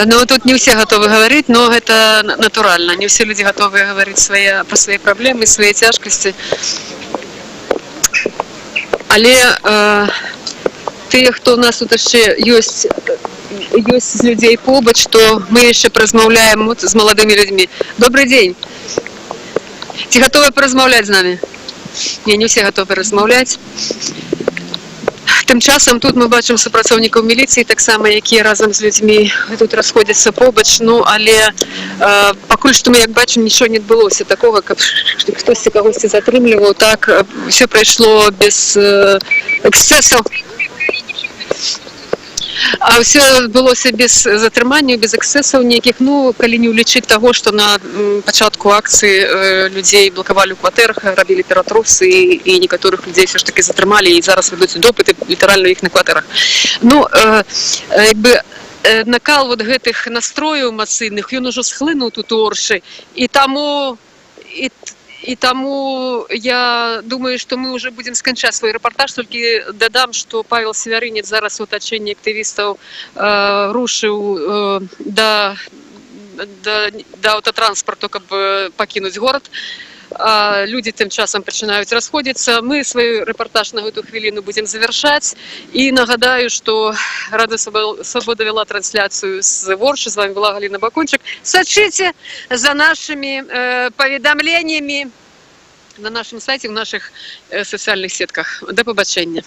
Ну, тут не все готовы говорить, но это натурально. Не все люди готовы говорить про свои проблемы, свои тяжкости. Але ті, хто у нас тут ще є з людей побач, то ми ще порозмовляємо з молодими людьми. Добрий день. Ті готові порозмовляти з нами? Ні, не всі готові розмовляти. Тим часом тут ми бачимо співпрацівників міліції, так само, які разом з людьми тут розходяться побач. Ну, але поки що ми, як бачимо, нічого не відбулося такого, щоб хтось когось затримував. Так, все пройшло без ексцесу. А все відбулося без затримання, без ексцесів ніяких, ну, коли не улічити того, що на початку акції людей блокували у квартирах, робили перетруси, і некоторих людей все ж таки затримали, і зараз ведуться допити літерально їх на квартирах. Ну, якби накал вот гэтых настроїв масивних, він уже схлинув тут у Орші, і тому я думаю, що ми вже будемо скінчати свій репортаж, тільки додам, що Павел Северинець зараз в оточенні активістів рушив до автотранспорту, щоб покинути город. А люди тим часом починають розходитися. Ми свій репортаж на цю хвилину будемо завершати. І нагадаю, що Радіо Свобода вела трансляцію з Ворши. З вами була Галина Бакунчик. Сочите за нашими повідомленнями на нашому сайті, в наших соціальних сетках. До побачення.